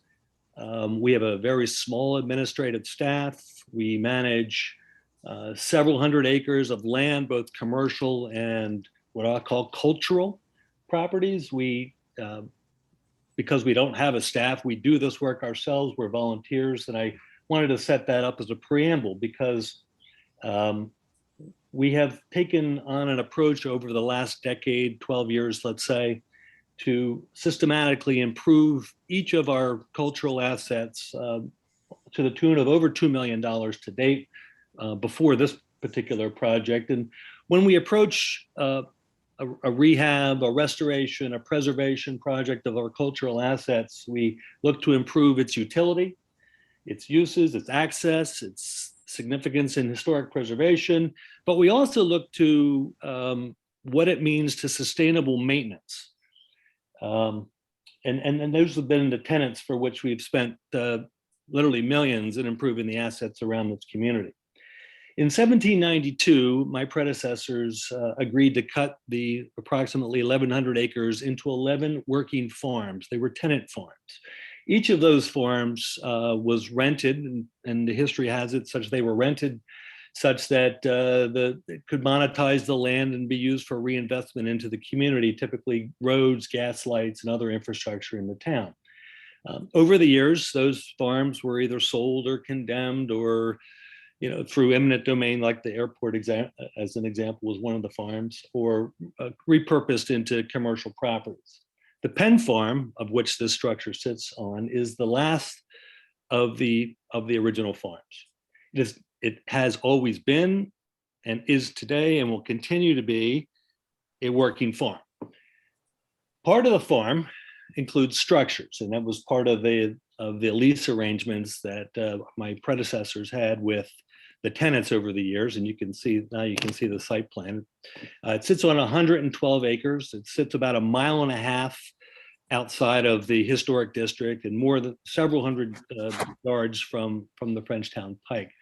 We have a very small administrative staff. We manage several hundred acres of land, both commercial and what I call cultural properties. Because we don't have a staff, we do this work ourselves. We're volunteers, and I wanted to set that up as a preamble because we have taken on an approach over the last decade, 12 years, let's say, to systematically improve each of our cultural assets to the tune of over $2 million to date before this particular project. And when we approach a rehab, a restoration, a preservation project of our cultural assets, we look to improve its utility, its uses, its access, its significance in historic preservation, but we also look to what it means to sustainable maintenance. And those have been the tenets for which we've spent literally millions in improving the assets around this community. In 1792, my predecessors agreed to cut the approximately 1,100 acres into 11 working farms. They were tenant farms. Each of those farms was rented, and the history has it such they were rented such that it could monetize the land and be used for reinvestment into the community, typically roads, gas lights, and other infrastructure in the town. Over the years, those farms were either sold or condemned or through eminent domain, like the airport as an example was one of the farms, or repurposed into commercial properties. The Penn Farm, of which this structure sits on, is the last of the original farms. It has always been and is today and will continue to be a working farm. Part of the farm includes structures, and that was part of the lease arrangements that my predecessors had with the tenants over the years. And you can see the site plan. It sits on 112 acres. It sits about 1.5 miles outside of the historic district and more than several hundred yards from the Frenchtown Pike.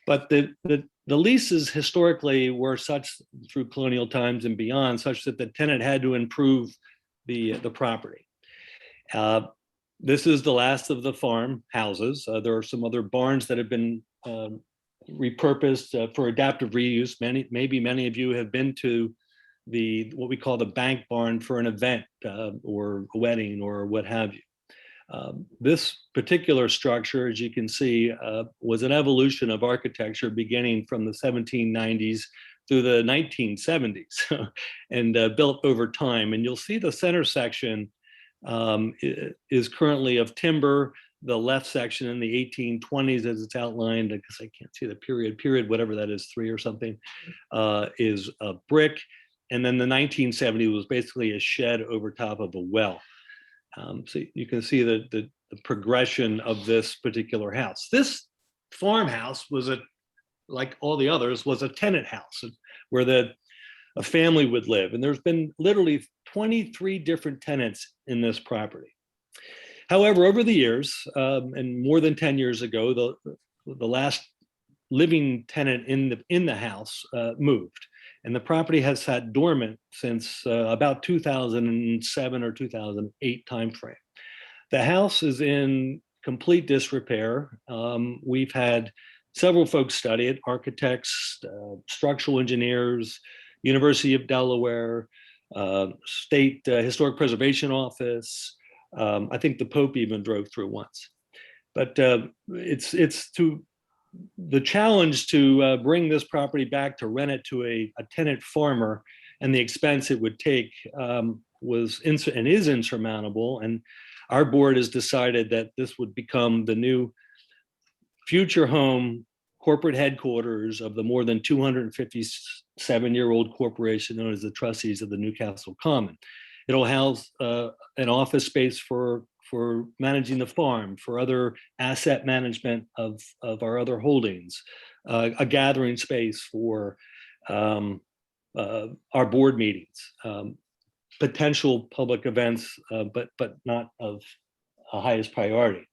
But the leases historically were such through colonial times and beyond, such that the tenant had to improve the property. This is the last of the farm houses. There are some other barns that have been repurposed for adaptive reuse. Maybe many of you have been to what we call the bank barn for an event or a wedding or what have you. This particular structure, as you can see, was an evolution of architecture beginning from the 1790s through the 1970s and built over time. And you'll see the center section is currently of timber. the left section in the 1820s as it's outlined, because I can't see the period, whatever that is, 3 or something, is a brick. And then the 1970s was basically a shed over top of a well. So you can see the progression of this particular house. This farmhouse was like all the others, was a tenant house where a family would live. And there's been literally 23 different tenants in this property. However, over the years, and more than 10 years ago, the last living tenant in the house moved. And the property has sat dormant since about 2007 or 2008 timeframe. The house is in complete disrepair. We've had several folks study it, architects, structural engineers, University of Delaware, State Historic Preservation Office. I think the Pope even drove through once. But it's to the challenge to bring this property back to rent it to a tenant farmer, and the expense it would take was and is insurmountable. And our board has decided that this would become the new future home corporate headquarters of the more than 257-year-old corporation known as the Trustees of the Newcastle Common. It'll house an office space for managing the farm, for other asset management of our other holdings, a gathering space for our board meetings, potential public events, but not of highest priority.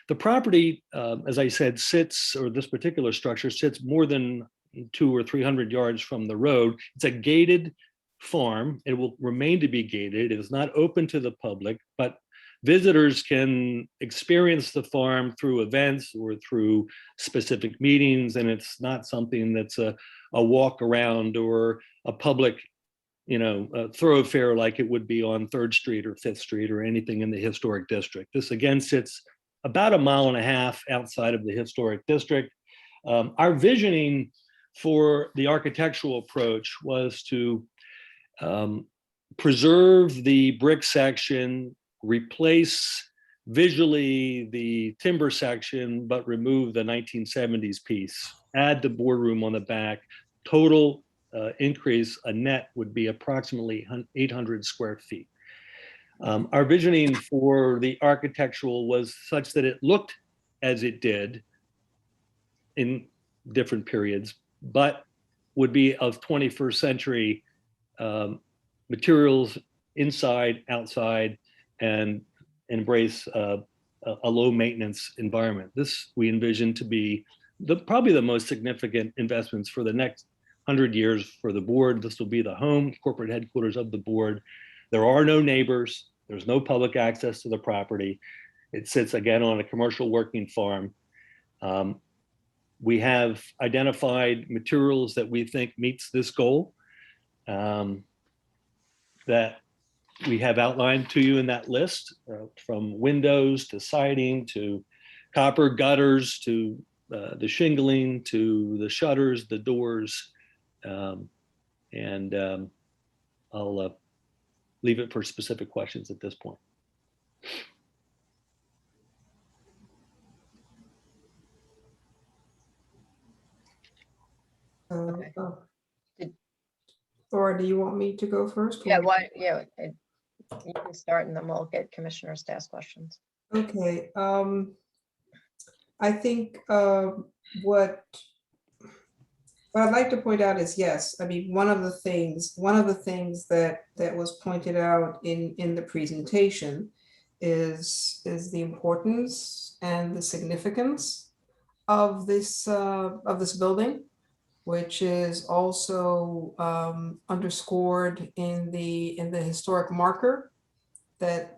The property, as I said, this particular structure sits more than 200 or 300 yards from the road. It's a gated farm. It will remain to be gated. It is not open to the public, but visitors can experience the farm through events or through specific meetings, and it's not something that's a walk around or a public, a thoroughfare like it would be on 3rd Street or 5th Street or anything in the historic district. This again sits about 1.5 miles outside of the historic district. Our visioning for the architectural approach was to preserve the brick section, replace visually the timber section, but remove the 1970s piece, add the boardroom on the back. Total increase, a net, would be approximately 800 square feet. Our visioning for the architectural was such that it looked as it did in different periods, but would be of 21st century materials inside, outside, and embrace a low maintenance environment. This we envision to be probably the most significant investments for the next 100 years for the board. This will be the home corporate headquarters of the board. There are no neighbors. There's no public access to the property. It sits again on a commercial working farm. We have identified materials that we think meets this goal, that we have outlined to you in that list, from windows to siding to copper gutters to the shingling to the shutters, the doors, and I'll leave it for specific questions at this point. Or do you want me to go first? Yeah, you can start and then we'll get commissioners to ask questions. Okay. I think what I'd like to point out is, yes, I mean, one of the things that was pointed out in the presentation is the importance and the significance of this building, which is also underscored in the historic marker that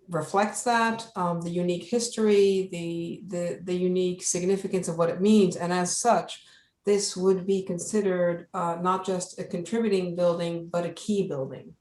reflects that, the unique history, the unique significance of what it means. And as such, this would be considered not just a contributing building, but a key building,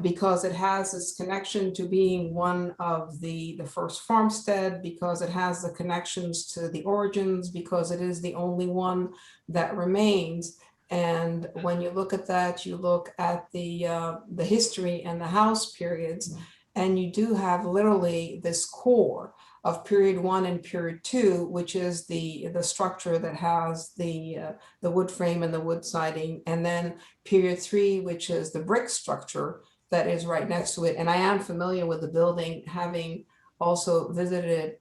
because it has this connection to being one of the first farmstead, because it has the connections to the origins, because it is the only one that remains. And when you look at that, you look at the history and the house periods, and you do have literally this core of period 1 and period 2, which is the structure that has the wood frame and the wood siding, and then period 3, which is the brick structure that is right next to it. And I am familiar with the building, having also visited,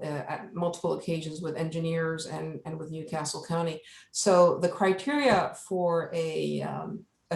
at multiple occasions with engineers and with Newcastle County. So the criteria for a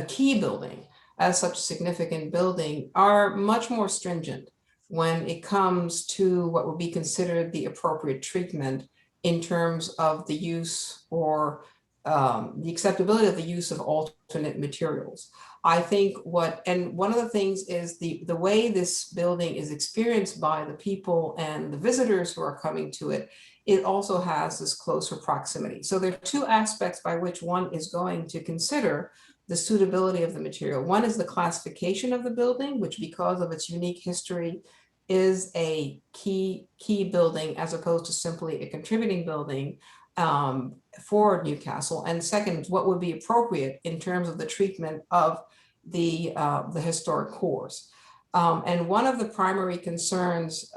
key building as such a significant building are much more stringent when it comes to what would be considered the appropriate treatment in terms of the use or the acceptability of the use of alternate materials. I think one of the things is the way this building is experienced by the people and the visitors who are coming to it, it also has this closer proximity. So there are two aspects by which one is going to consider the suitability of the material. One is the classification of the building, which because of its unique history is a key building as opposed to simply a contributing building for Newcastle. And second, what would be appropriate in terms of the treatment of the historic cores. And one of the primary concerns,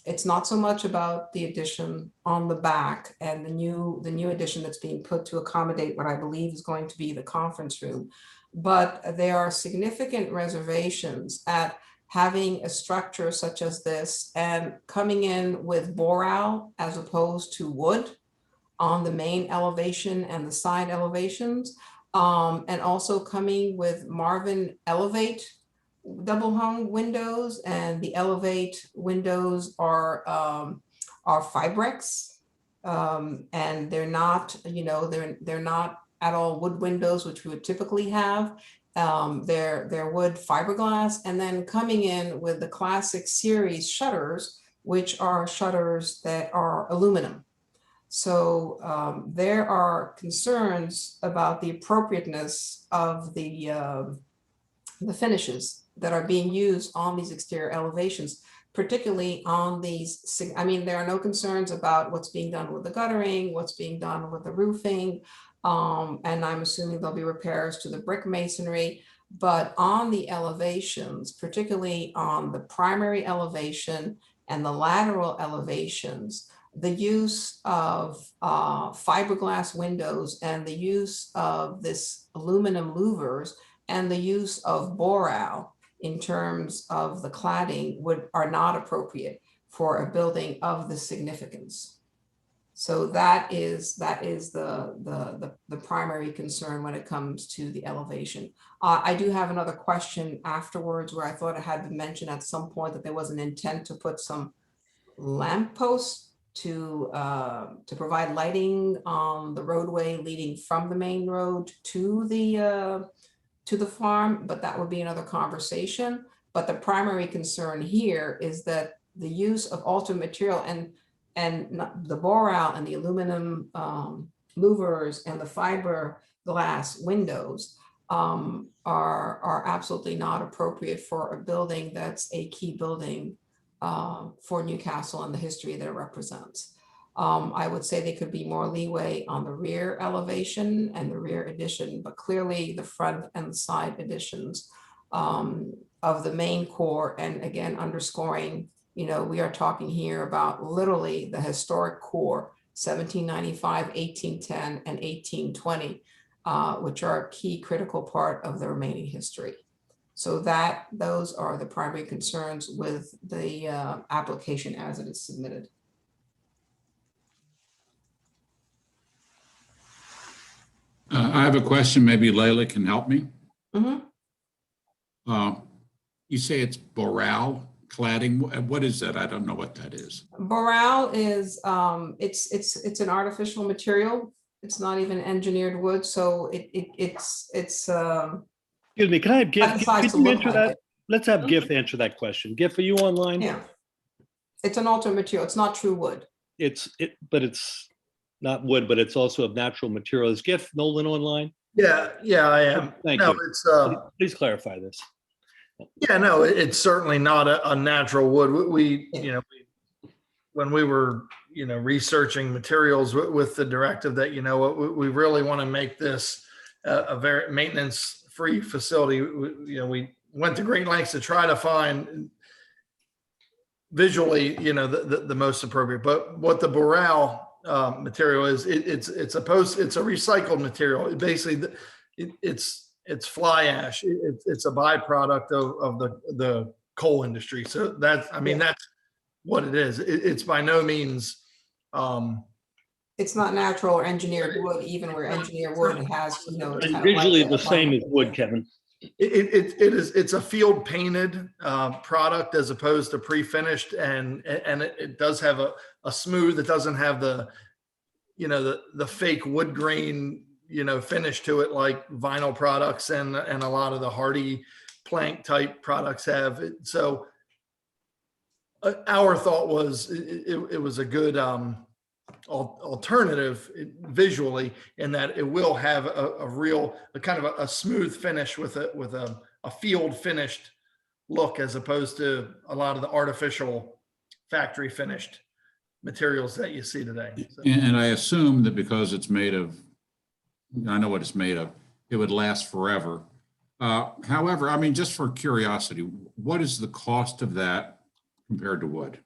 it's not so much about the addition on the back and the new addition that's being put to accommodate what I believe is going to be the conference room, but there are significant reservations at having a structure such as this and coming in with boral as opposed to wood on the main elevation and the side elevations, and also coming with Marvin Elevate double hung windows, and the Elevate windows are Fibrex, and they're not, they're not at all wood windows, which we would typically have. They're wood fiberglass, and then coming in with the classic series shutters, which are shutters that are aluminum. So there are concerns about the appropriateness of the finishes that are being used on these exterior elevations, particularly on these. I mean, there are no concerns about what's being done with the guttering, what's being done with the roofing, and I'm assuming there'll be repairs to the brick masonry. But on the elevations, particularly on the primary elevation and the lateral elevations, the use of fiberglass windows and the use of this aluminum louvers and the use of boral in terms of the cladding are not appropriate for a building of this significance. So that is the primary concern when it comes to the elevation. I do have another question afterwards where I thought I had to mention at some point that there was an intent to put some lampposts to provide lighting on the roadway leading from the main road to the farm, but that would be another conversation. But the primary concern here is that the use of alternate material and the boral and the aluminum louvers and the fiberglass windows are absolutely not appropriate for a building that's a key building for Newcastle and the history that it represents. I would say there could be more leeway on the rear elevation and the rear addition, but clearly the front and the side additions of the main core, and again, underscoring, we are talking here about literally the historic core, 1795, 1810, and 1820, which are a key critical part of the remaining history. So those are the primary concerns with the application as it is submitted. I have a question, maybe Layla can help me. Mm-hmm. You say it's boral cladding. What is that? I don't know what that is. Boral is, it's an artificial material. It's not even engineered wood. So it's Excuse me, can I have GIF? Can you answer that? Let's have GIF answer that question. GIF, are you online? Yeah. It's an alternate material. It's not true wood. But it's not wood, but it's also of natural material. Is GIF Nolan online? Yeah, I am. Thank no, you. It's please clarify this. Yeah, no, it's certainly not a natural wood. We when we were researching materials with the directive that we really want to make this a very maintenance-free facility. We went to great lengths to try to find visually, the most appropriate. But what the Boral material is, it's a recycled material. It basically, it's fly ash. It's a byproduct of the coal industry. So that's what it is. It's by no means. It's not natural or engineered wood, even where engineered wood has, it's kind of Visually like the same as wood, Kevin. It's a field painted product as opposed to pre-finished, and it does have a smooth. It doesn't have the fake wood grain finish to it like vinyl products and a lot of the hardy plank type products have. So our thought was it was a good alternative visually, in that it will have a real kind of a smooth finish with a field finished look, as opposed to a lot of the artificial factory finished materials that you see today. So. And I assume that because it's made of, I know what it's made of, it would last forever. However, I mean, just for curiosity, what is the cost of that compared to wood?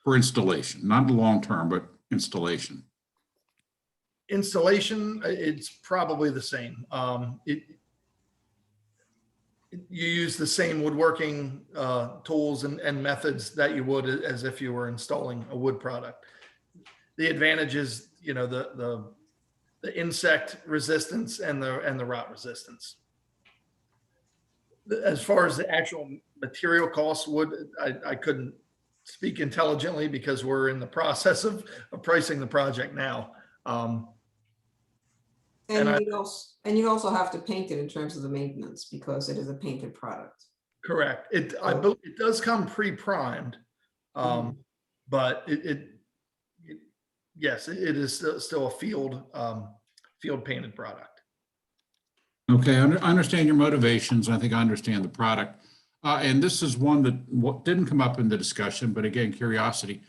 For installation, not long-term, but installation. Installation, it's probably the same. You use the same woodworking tools and methods that you would as if you were installing a wood product. The advantage is, the insect resistance and the rot resistance. As far as the actual material costs, I couldn't speak intelligently because we're in the process of pricing the project now. And you also have to paint it in terms of the maintenance, because it is a painted product. Correct. I believe it does come pre-primed, but yes, it is still a field painted product. Okay, I understand your motivations. I think I understand the product. And this is one that didn't come up in the discussion, but again, curiosity.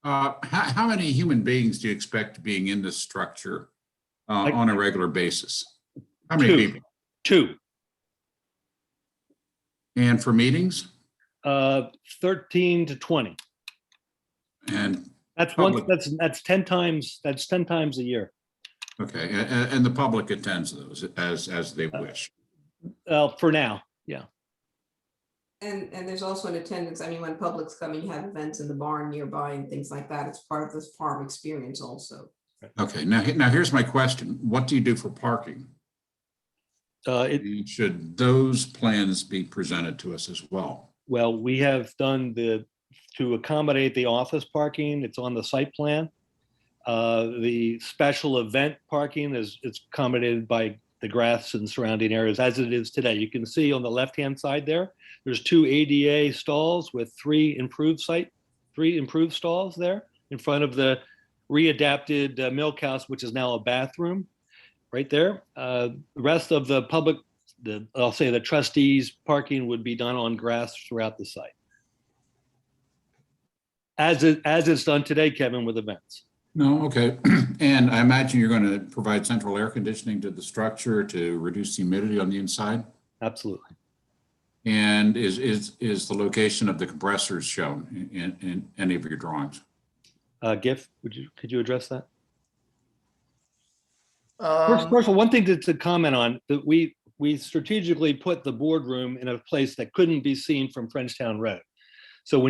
How many human beings do you expect being in this structure on a regular basis? How many people? 2. And for meetings? 13 to 20. And that's that's 10 times. That's 10 times a year. Okay, and the public attends those as they wish. For now, yeah. And there's also an attendance. I mean, when public's coming, you have events in the barn nearby and things like that. It's part of this farm experience also. Okay, now here's my question. What do you do for parking? Should those plans be presented to us as well? Well, we have done to accommodate the office parking, it's on the site plan. The special event parking is accommodated by the grass and surrounding areas as it is today. You can see on the left-hand side there's 2 ADA stalls with 3 improved stalls there in front of the readapted milk house, which is now a bathroom right there. The rest of the public, I'll say the trustees parking would be done on grass throughout the site. As it's done today, Kevin, with events. No, okay. And I imagine you're going to provide central air conditioning to the structure to reduce humidity on the inside? Absolutely. And is the location of the compressors shown in any of your drawings? Giff, could you address that? First of all, one thing to comment on, that we strategically put the boardroom in a place that couldn't be seen from Frenchtown Road. So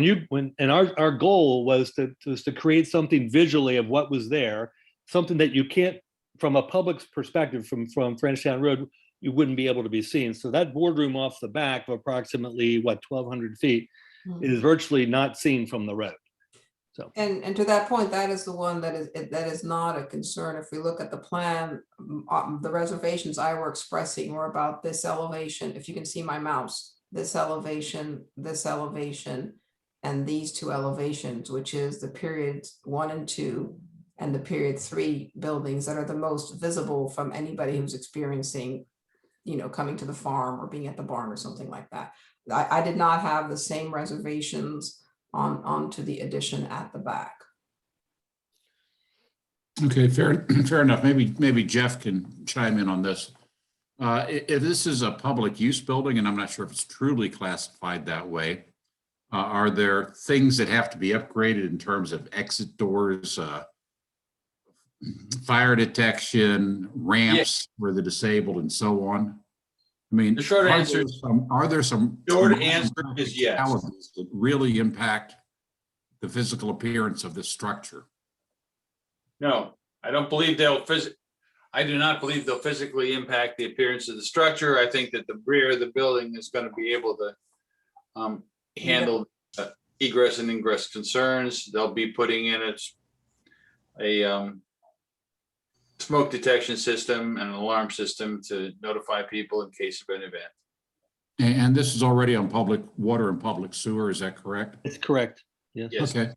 our goal was to create something visually of what was there, something that you can't, from a public's perspective, from Frenchtown Road, you wouldn't be able to be seen. So that boardroom off the back of approximately 1,200 feet is virtually not seen from the road. So and to that point, that is the one that is not a concern. If we look at the plan, the reservations I were expressing were about this elevation. If you can see my mouse, this elevation, and these 2 elevations, which is the period 1 and 2 and the period 3 buildings that are the most visible from anybody who's experiencing, coming to the farm or being at the barn or something like that. I did not have the same reservations onto the addition at the back. Okay, fair enough. Maybe Jeff can chime in on this. If this is a public use building, and I'm not sure if it's truly classified that way, are there things that have to be upgraded in terms of exit doors, fire detection, ramps for the disabled, and so on? I mean, The short answer are there some short answer is yes. practicalities that really impact the physical appearance of this structure? No, I don't believe I do not believe they'll physically impact the appearance of the structure. I think that the rear of the building is going to be able to handle egress and ingress concerns. They'll be putting in a smoke detection system and an alarm system to notify people in case of an event. And this is already on public water and public sewer, is that correct? It's correct. Yes. Okay,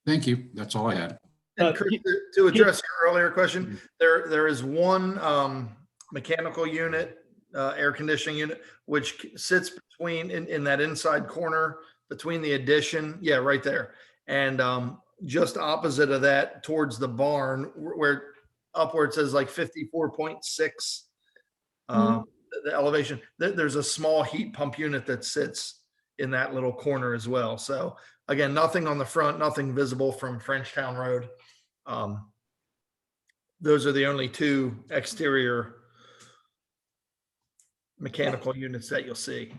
thank you. That's all I had. And Chris, to address your earlier question, there is one mechanical unit, air conditioning unit, which sits between in that inside corner between the addition. Yeah, right there. And just opposite of that towards the barn where upward says like 54.6 the elevation, there's a small heat pump unit that sits in that little corner as well. So again, nothing on the front, nothing visible from Frenchtown Road. Those are the only two exterior mechanical units that you'll see.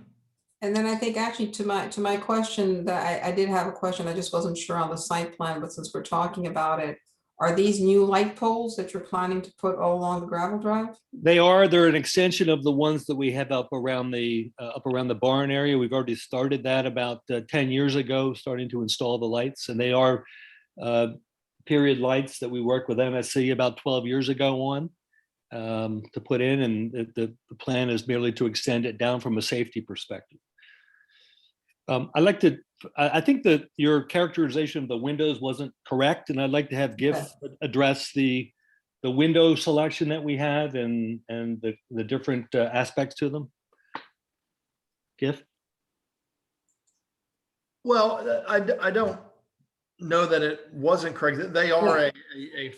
And then I think actually to my question that I did have a question, I just wasn't sure on the site plan, but since we're talking about it, are these new light poles that you're planning to put all along the gravel drive? They're an extension of the ones that we have up around the barn area. We've already started that about 10 years ago, starting to install the lights, and they are period lights that we worked with MSC about 12 years ago on to put in, and the plan is merely to extend it down from a safety perspective. I think that your characterization of the windows wasn't correct, and I'd like to have GIF address the window selection that we have and the different aspects to them. GIF? Well, I don't know that it wasn't correct. They are a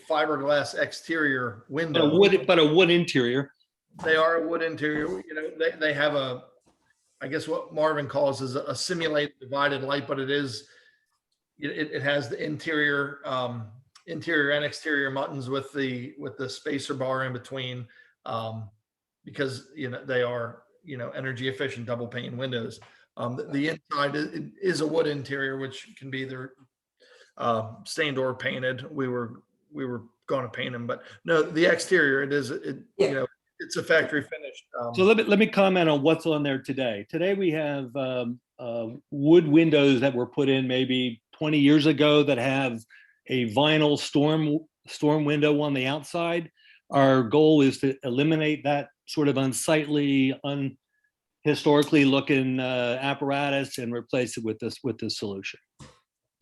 fiberglass exterior window. But a wood interior. They are a wood interior. You know, they have I guess what Marvin calls is a simulated divided light, but it has the interior and exterior buttons with the spacer bar in between, because they are energy efficient double pane windows. The inside is a wood interior, which can be either stained or painted. We were going to paint them, but no, the exterior it's a factory finished. So let me comment on what's on there today. Today we have wood windows that were put in maybe 20 years ago that have a vinyl storm window on the outside. Our goal is to eliminate that sort of unsightly, historically looking apparatus and replace it with this solution.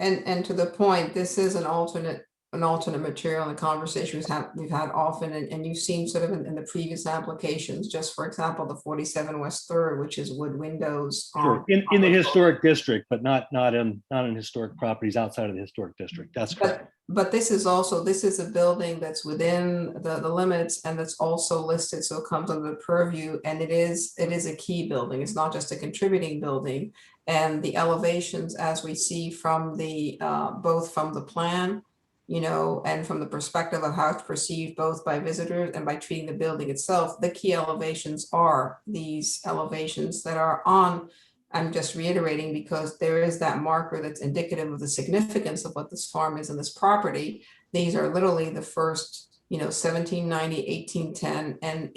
And to the point, this is an alternate material in the conversation we've had often, and you've seen sort of in the previous applications, just for example, the 47 West 3rd, which is wood windows. Sure. In the historic district, but not in historic properties outside of the historic district. That's correct. But this is a building that's within the limits, and that's also listed, so it comes under the purview, and it is a key building. It's not just a contributing building, and the elevations, as we see from the both from the plan, and from the perspective of how it's perceived both by visitors and by treating the building itself, the key elevations are these elevations that are on. I'm just reiterating because there is that marker that's indicative of the significance of what this farm is in this property. These are literally the first, 1790, 1810, and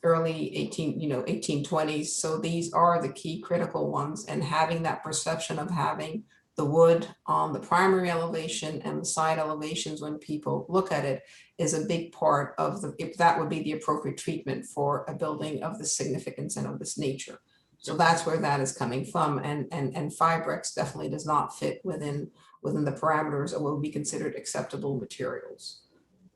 early 1820s. So these are the key critical ones, and having that perception of having the wood on the primary elevation and the side elevations when people look at it is a big part of if that would be the appropriate treatment for a building of this significance and of this nature. So that's where that is coming from, and Fibrex definitely does not fit within the parameters of what would be considered acceptable materials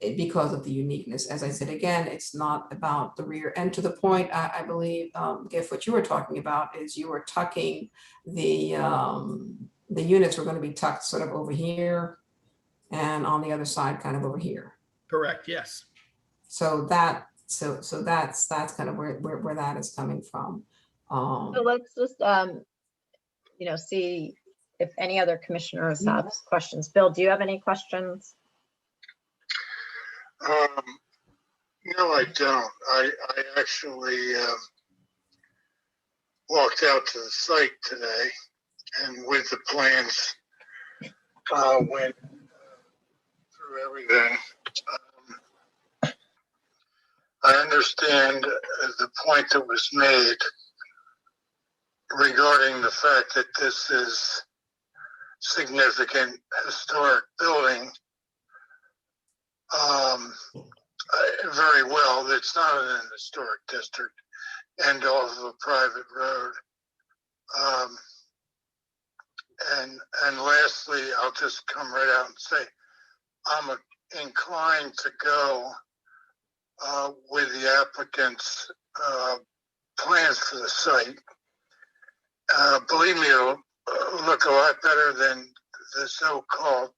because of the uniqueness. As I said, again, it's not about the rear. And to the point, I believe, Giff, what you were talking about is you were tucking the units were going to be tucked sort of over here and on the other side, kind of over here. Correct, yes. So that's kind of where that is coming from. So let's just, see if any other commissioners have questions. Bill, do you have any questions? No, I don't. I actually walked out to the site today, and with the plans, went through everything. I understand the point that was made regarding the fact that this is significant historic building. Very well, it's not in an historic district and off of a private road. And lastly, I'll just come right out and say, I'm inclined to go with the applicant's plans for the site. Believe me, it'll look a lot better than the so-called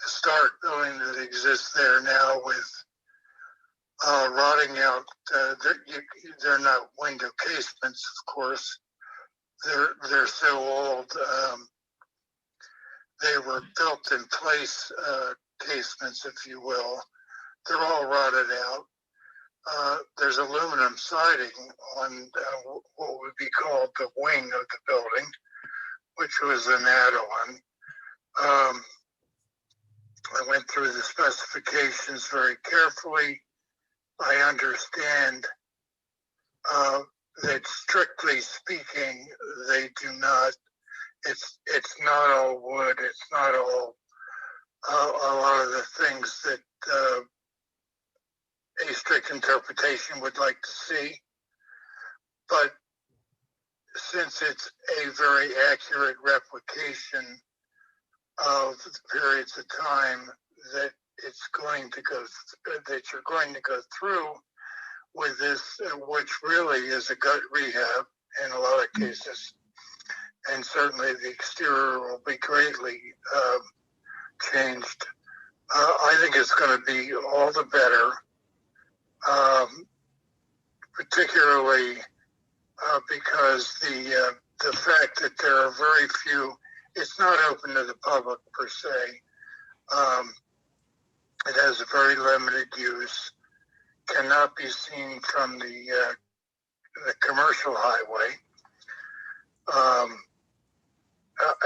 historic building that exists there now with rotting out. They're not window casements, of course. They're so old. They were built in place casements, if you will. They're all rotted out. There's aluminum siding on what would be called the wing of the building, which was an add-on. I went through the specifications very carefully. I understand that strictly speaking, they do not, it's not all wood, it's not all a lot of the things that a strict interpretation would like to see. But since it's a very accurate replication of the periods of time that it's going to go, that you're going to go through with this, which really is a gut rehab in a lot of cases, and certainly the exterior will be greatly changed. I think it's going to be all the better, particularly because the fact that there are very few. It's not open to the public per se. It has a very limited use, cannot be seen from the commercial highway.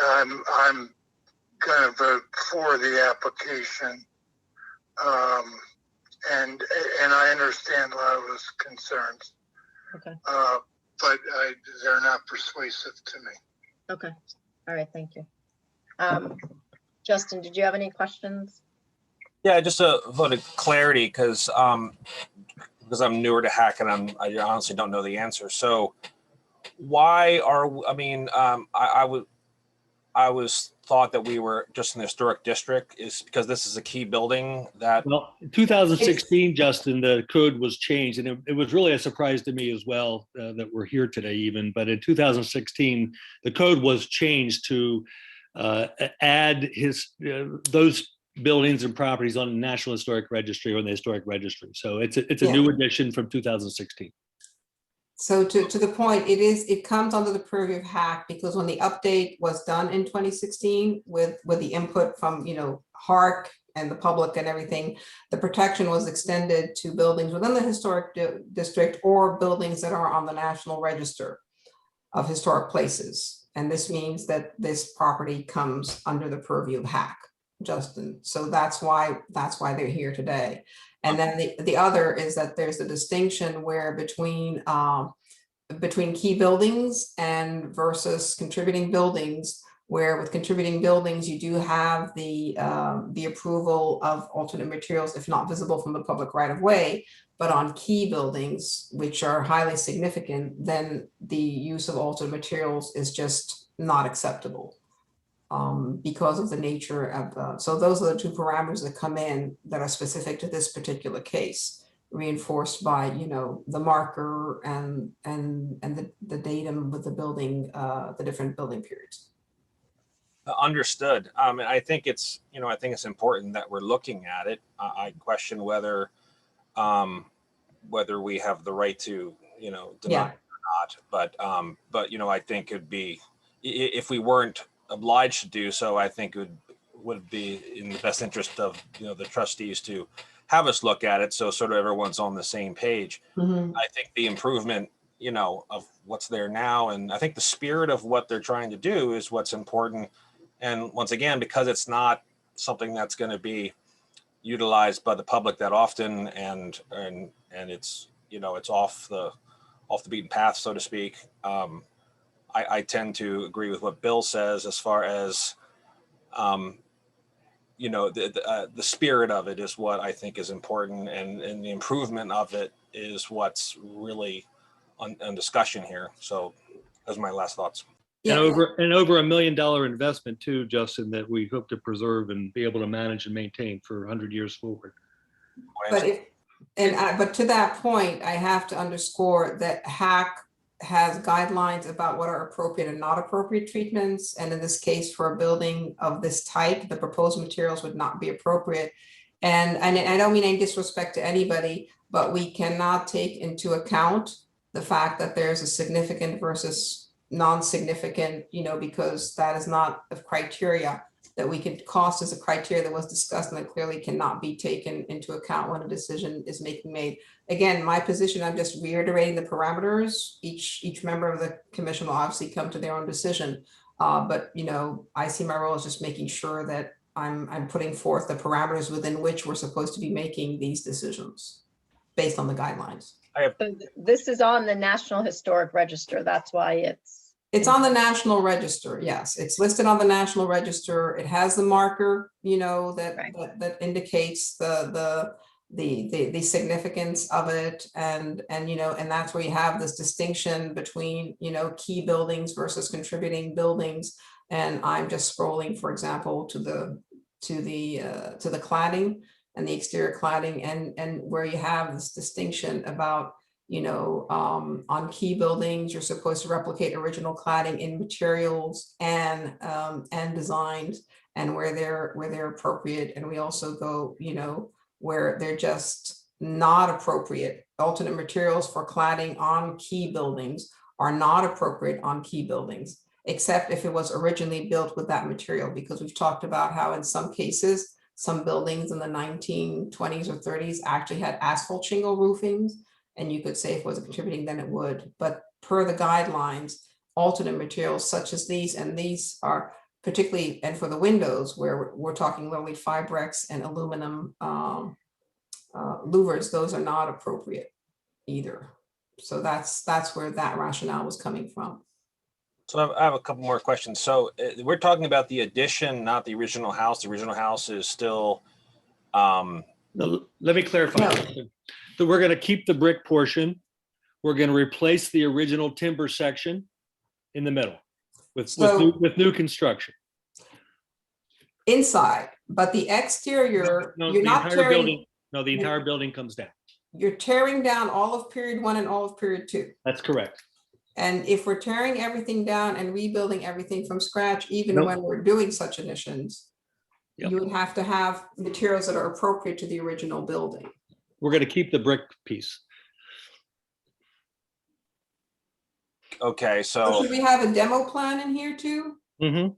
I'm going to vote for the application, and I understand a lot of those concerns. Okay. But they're not persuasive to me. Okay. All right. Thank you. Justin, did you have any questions? Yeah, just a vote of clarity because I'm newer to hack and I honestly don't know the answer. So why are I was thought that we were just in the historic district is because this is a key building that. Well, in 2016, Justin, the code was changed, and it was really a surprise to me as well that we're here today even. But in 2016, the code was changed to add those buildings and properties on the National Historic Registry or the Historic Registry. So it's a new addition from 2016. So to the point, it comes under the purview of HAC because when the update was done in 2016 with the input from, HARC and the public and everything, the protection was extended to buildings within the historic district or buildings that are on the National Register of Historic Places. And this means that this property comes under the purview of HAC, Justin. So that's why they're here today. And then the other is that there's a distinction where between key buildings and versus contributing buildings, where with contributing buildings, you do have the approval of alternate materials, if not visible from the public right of way, but on key buildings, which are highly significant, then the use of alternate materials is just not acceptable. Because of the nature of, so those are the two parameters that come in that are specific to this particular case, reinforced by, the marker and the datum with the building, the different building periods. Understood. And I think it's, I think it's important that we're looking at it. I question whether we have the right to, deny it or not. But I think it'd be, if we weren't obliged to do so, I think it would be in the best interest of, the trustees to have us look at it. So sort of everyone's on the same page. I think the improvement, of what's there now. And I think the spirit of what they're trying to do is what's important. And once again, because it's not something that's going to be utilized by the public that often, and it's, it's off the beaten path, so to speak. I tend to agree with what Bill says as far as, the spirit of it is what I think is important, and the improvement of it is what's really on discussion here. So those are my last thoughts. And over $1 million investment too, Justin, that we hope to preserve and be able to manage and maintain for 100 years forward. But to that point, I have to underscore that HAC has guidelines about what are appropriate and not appropriate treatments. And in this case, for a building of this type, the proposed materials would not be appropriate. And I don't mean any disrespect to anybody, but we cannot take into account the fact that there's a significant versus non-significant, because that is not a criteria that we could cost as a criteria that was discussed, and that clearly cannot be taken into account when a decision is made. Again, my position, I'm just reiterating the parameters. Each member of the commission will obviously come to their own decision. But I see my role as just making sure that I'm putting forth the parameters within which we're supposed to be making these decisions based on the guidelines. This is on the National Historic Register. That's why it's on the National Register. Yes, it's listed on the National Register. It has the marker, that indicates the significance of it, and that's where you have this distinction between key buildings versus contributing buildings. And I'm just scrolling, for example, to the cladding and the exterior cladding, and where you have this distinction about on key buildings, you're supposed to replicate original cladding in materials and designs, and where they're appropriate. And we also go, where they're just not appropriate. Alternate materials for cladding on key buildings are not appropriate on key buildings, except if it was originally built with that material, because we've talked about how in some cases, some buildings in the 1920s or 30s actually had asphalt shingle roofings. And you could say if it was contributing, then it would. But per the guidelines, alternate materials such as these, and these are particularly, and for the windows, where we're talking literally Fibrex and aluminum louvers, those are not appropriate either. So that's where that rationale was coming from. So I have a couple more questions. So we're talking about the addition, not the original house. The original house is still. No, let me clarify. So we're going to keep the brick portion. We're going to replace the original timber section in the middle with new construction. Inside, but the exterior, you're not tearing. No, the entire building comes down. You're tearing down all of period 1 and all of period 2. That's correct. And if we're tearing everything down and rebuilding everything from scratch, even when we're doing such additions, you would have to have materials that are appropriate to the original building. We're going to keep the brick piece. Okay, so should we have a demo plan in here too? Mm-hmm.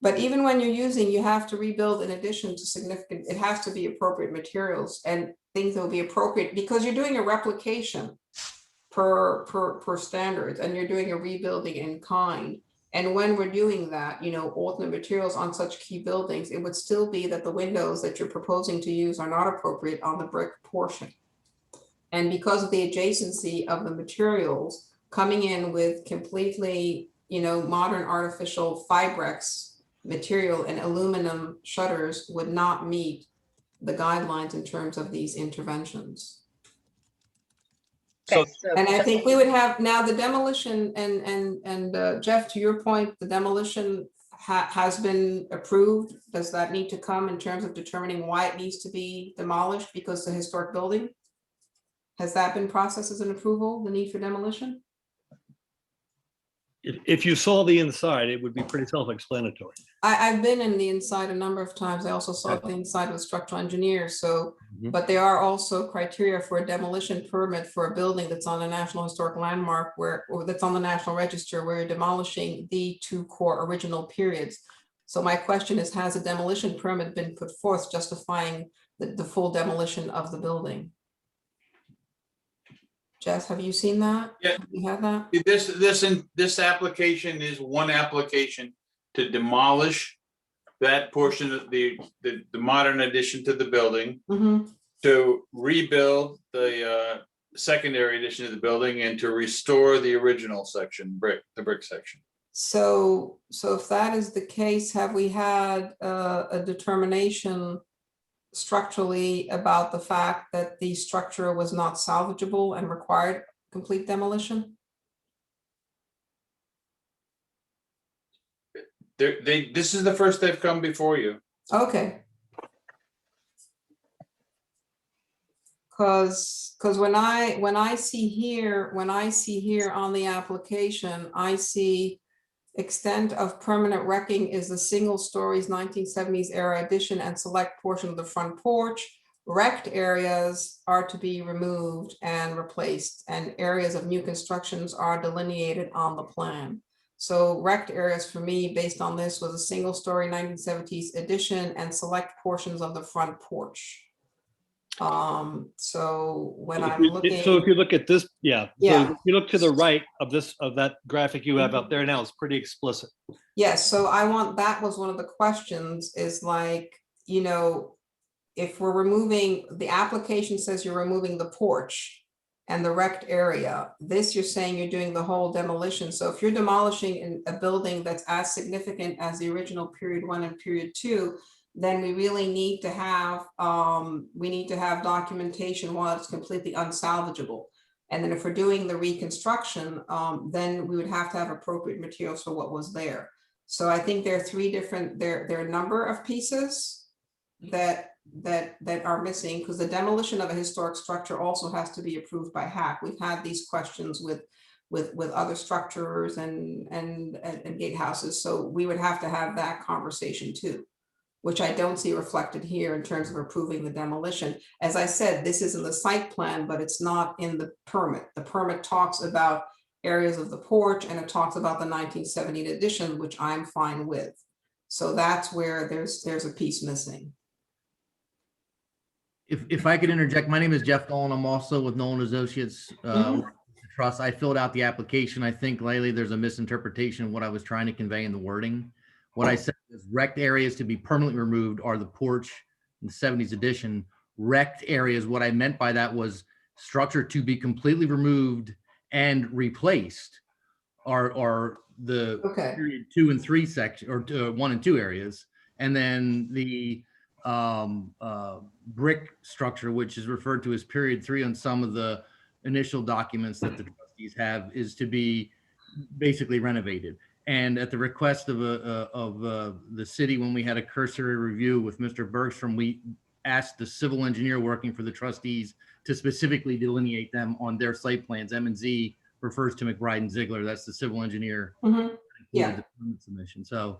But even when you're using, you have to rebuild in addition to significant, it has to be appropriate materials and things that will be appropriate, because you're doing a replication per standards, and you're doing a rebuilding in kind. And when we're doing that, alternate materials on such key buildings, it would still be that the windows that you're proposing to use are not appropriate on the brick portion. And because of the adjacency of the materials coming in with completely, modern artificial Fibrex material and aluminum shutters would not meet the guidelines in terms of these interventions. Okay, and I think we would have now the demolition, and Jeff, to your point, the demolition has been approved. Does that need to come in terms of determining why it needs to be demolished because the historic building? Has that been processed as an approval, the need for demolition? If you saw the inside, it would be pretty self-explanatory. I've been in the inside a number of times. I also saw the inside with structural engineers. So, but there are also criteria for a demolition permit for a building that's on a National Historic Landmark or that's on the National Register where you're demolishing the two core original periods. So my question is, has a demolition permit been put forth justifying the full demolition of the building? Jess, have you seen that? Yeah. Have you had that? This application is one application to demolish that portion of the modern addition to the building, to rebuild the secondary addition to the building, and to restore the original section, the brick section. So if that is the case, have we had a determination structurally about the fact that the structure was not salvageable and required complete demolition? This is the first they've come before you. Okay. Because when I see here on the application, I see extent of permanent wrecking is the single stories 1970s era addition and select portion of the front porch. Wrecked areas are to be removed and replaced, and areas of new constructions are delineated on the plan. So wrecked areas for me, based on this, was a single story 1970s addition and select portions of the front porch. So when I'm looking, So if you look at this, Yeah. So if you look to the right of that graphic you have up there now, it's pretty explicit. yes, so that was one of the questions, is like, you know, if we're removing, the application says you're removing the porch and the wrecked area, this you're saying you're doing the whole demolition. So if you're demolishing in a building that's as significant as the original period 1 and period 2, then we really need to have documentation while it's completely unsalvageable. And then if we're doing the reconstruction, then we would have to have appropriate materials for what was there. So I think there are three different, there are a number of pieces that are missing, because the demolition of a historic structure also has to be approved by HAC. We've had these questions with other structures and gatehouses. So we would have to have that conversation too, which I don't see reflected here in terms of approving the demolition. As I said, this is in the site plan, but it's not in the permit. The permit talks about areas of the porch, and it talks about the 1970 addition, which I'm fine with. So that's where there's a piece missing. If I could interject, my name is Jeff Dolan. I'm also with Nolan Associates Trust. I filled out the application. I think lately there's a misinterpretation of what I was trying to convey in the wording. What I said is wrecked areas to be permanently removed are the porch in the 70s edition. Wrecked areas, what I meant by that was structure to be completely removed and replaced are the period 2 and 3 section, or 1 and 2 areas. And then the brick structure, which is referred to as period 3 on some of the initial documents that the trustees have, is to be basically renovated. And at the request of the city, when we had a cursory review with Mr. Bergstrom, we asked the civil engineer working for the trustees to specifically delineate them on their site plans. M&Z refers to McBride and Ziegler. That's the civil engineer. Yeah. The permit submission. So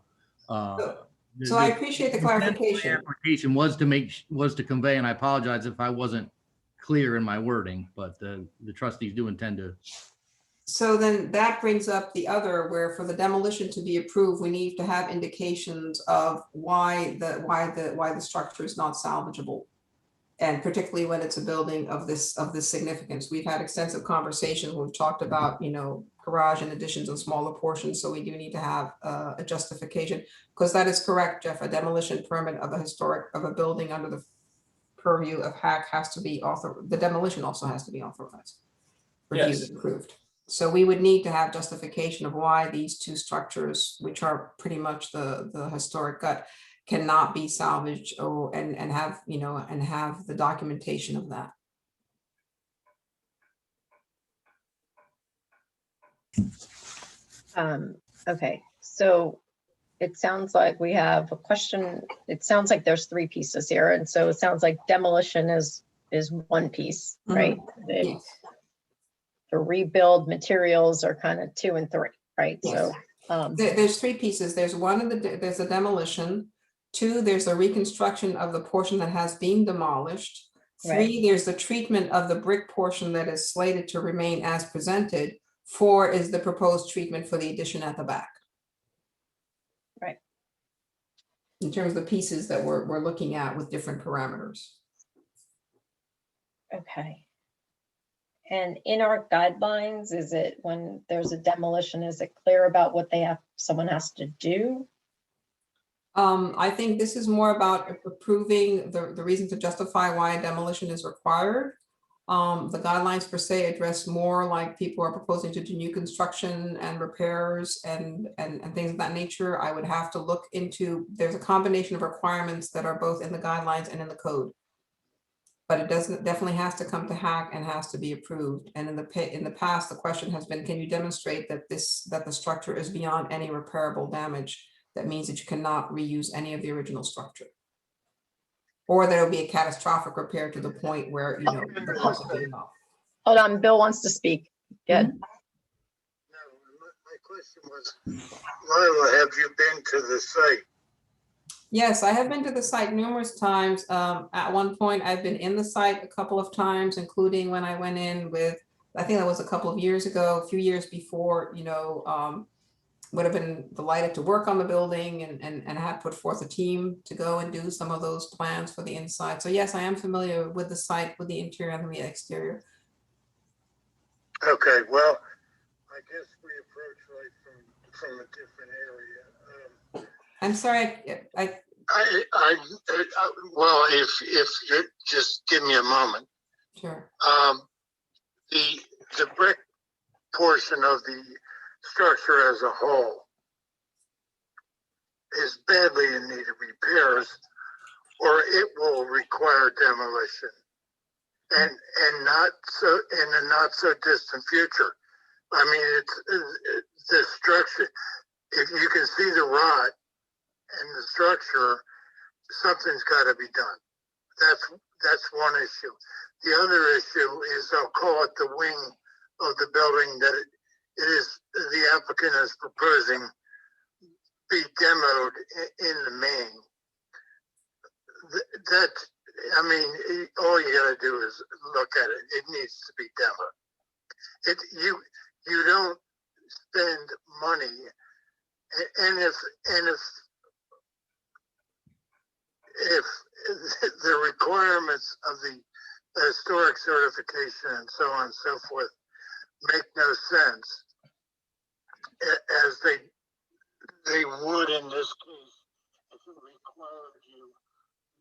I appreciate the clarification. The application was to convey, and I apologize if I wasn't clear in my wording, but the trustees do intend to. So then that brings up the other, where for the demolition to be approved, we need to have indications of why the structure is not salvageable. And particularly when it's a building of this significance. We've had extensive conversations. We've talked about, you know, garage and additions and smaller portions. So we do need to have a justification, because that is correct, Jeff. A demolition permit of a building under the purview of HAC has to be authorized. The demolition also has to be authorized, reviewed and approved. So we would need to have justification of why these two structures, which are pretty much the historic gut, cannot be salvaged, and have the documentation of that. Okay, so it sounds like we have a question. It sounds like there's 3 pieces here. And so it sounds like demolition is one piece, right? The rebuild materials are kind of 2 and 3. right? So, There's three pieces. There's there's a demolition. 2, there's a reconstruction of the portion that has been demolished. 3, there's the treatment of the brick portion that is slated to remain as presented. 4 is the proposed treatment for the addition at the back. Right. In terms of the pieces that we're looking at with different parameters. Okay. And in our guidelines, is it when there's a demolition, is it clear about what someone has to do? I think this is more about approving the reason to justify why a demolition is required. The guidelines per se address more like people are proposing to do new construction and repairs and things of that nature. I would have to look into, there's a combination of requirements that are both in the guidelines and in the code. But it definitely has to come to HAC and has to be approved. And in the past, the question has been, can you demonstrate that the structure is beyond any repairable damage? That means that you cannot reuse any of the original structure. Or there will be a catastrophic repair to the point where, you know, the cost will be enough. Hold on, Bill wants to speak. Good. My question was, Lila, have you been to the site? Yes, I have been to the site numerous times. At one point, I've been in the site a couple of times, including when I went in with, I think that was a couple of years ago, a few years before, you know, would have been delighted to work on the building and had put forth a team to go and do some of those plans for the inside. So yes, I am familiar with the site, with the interior and the exterior. Okay, well, I guess we approach right from a different area. I'm sorry, well, if you just give me a moment. Sure. The brick portion of the structure as a whole is badly in need of repairs, or it will require demolition, and not so in a not so distant future. I mean, it's the structure. If you can see the rot and the structure, something's got to be done. That's one issue. The other issue is, I'll call it the wing of the building that it is the applicant is proposing be demoed in the main. That, I mean, all you got to do is look at it. It needs to be demoed. You don't spend money, and if the requirements of the historic certification and so on and so forth make no sense, as they would in this case if it required you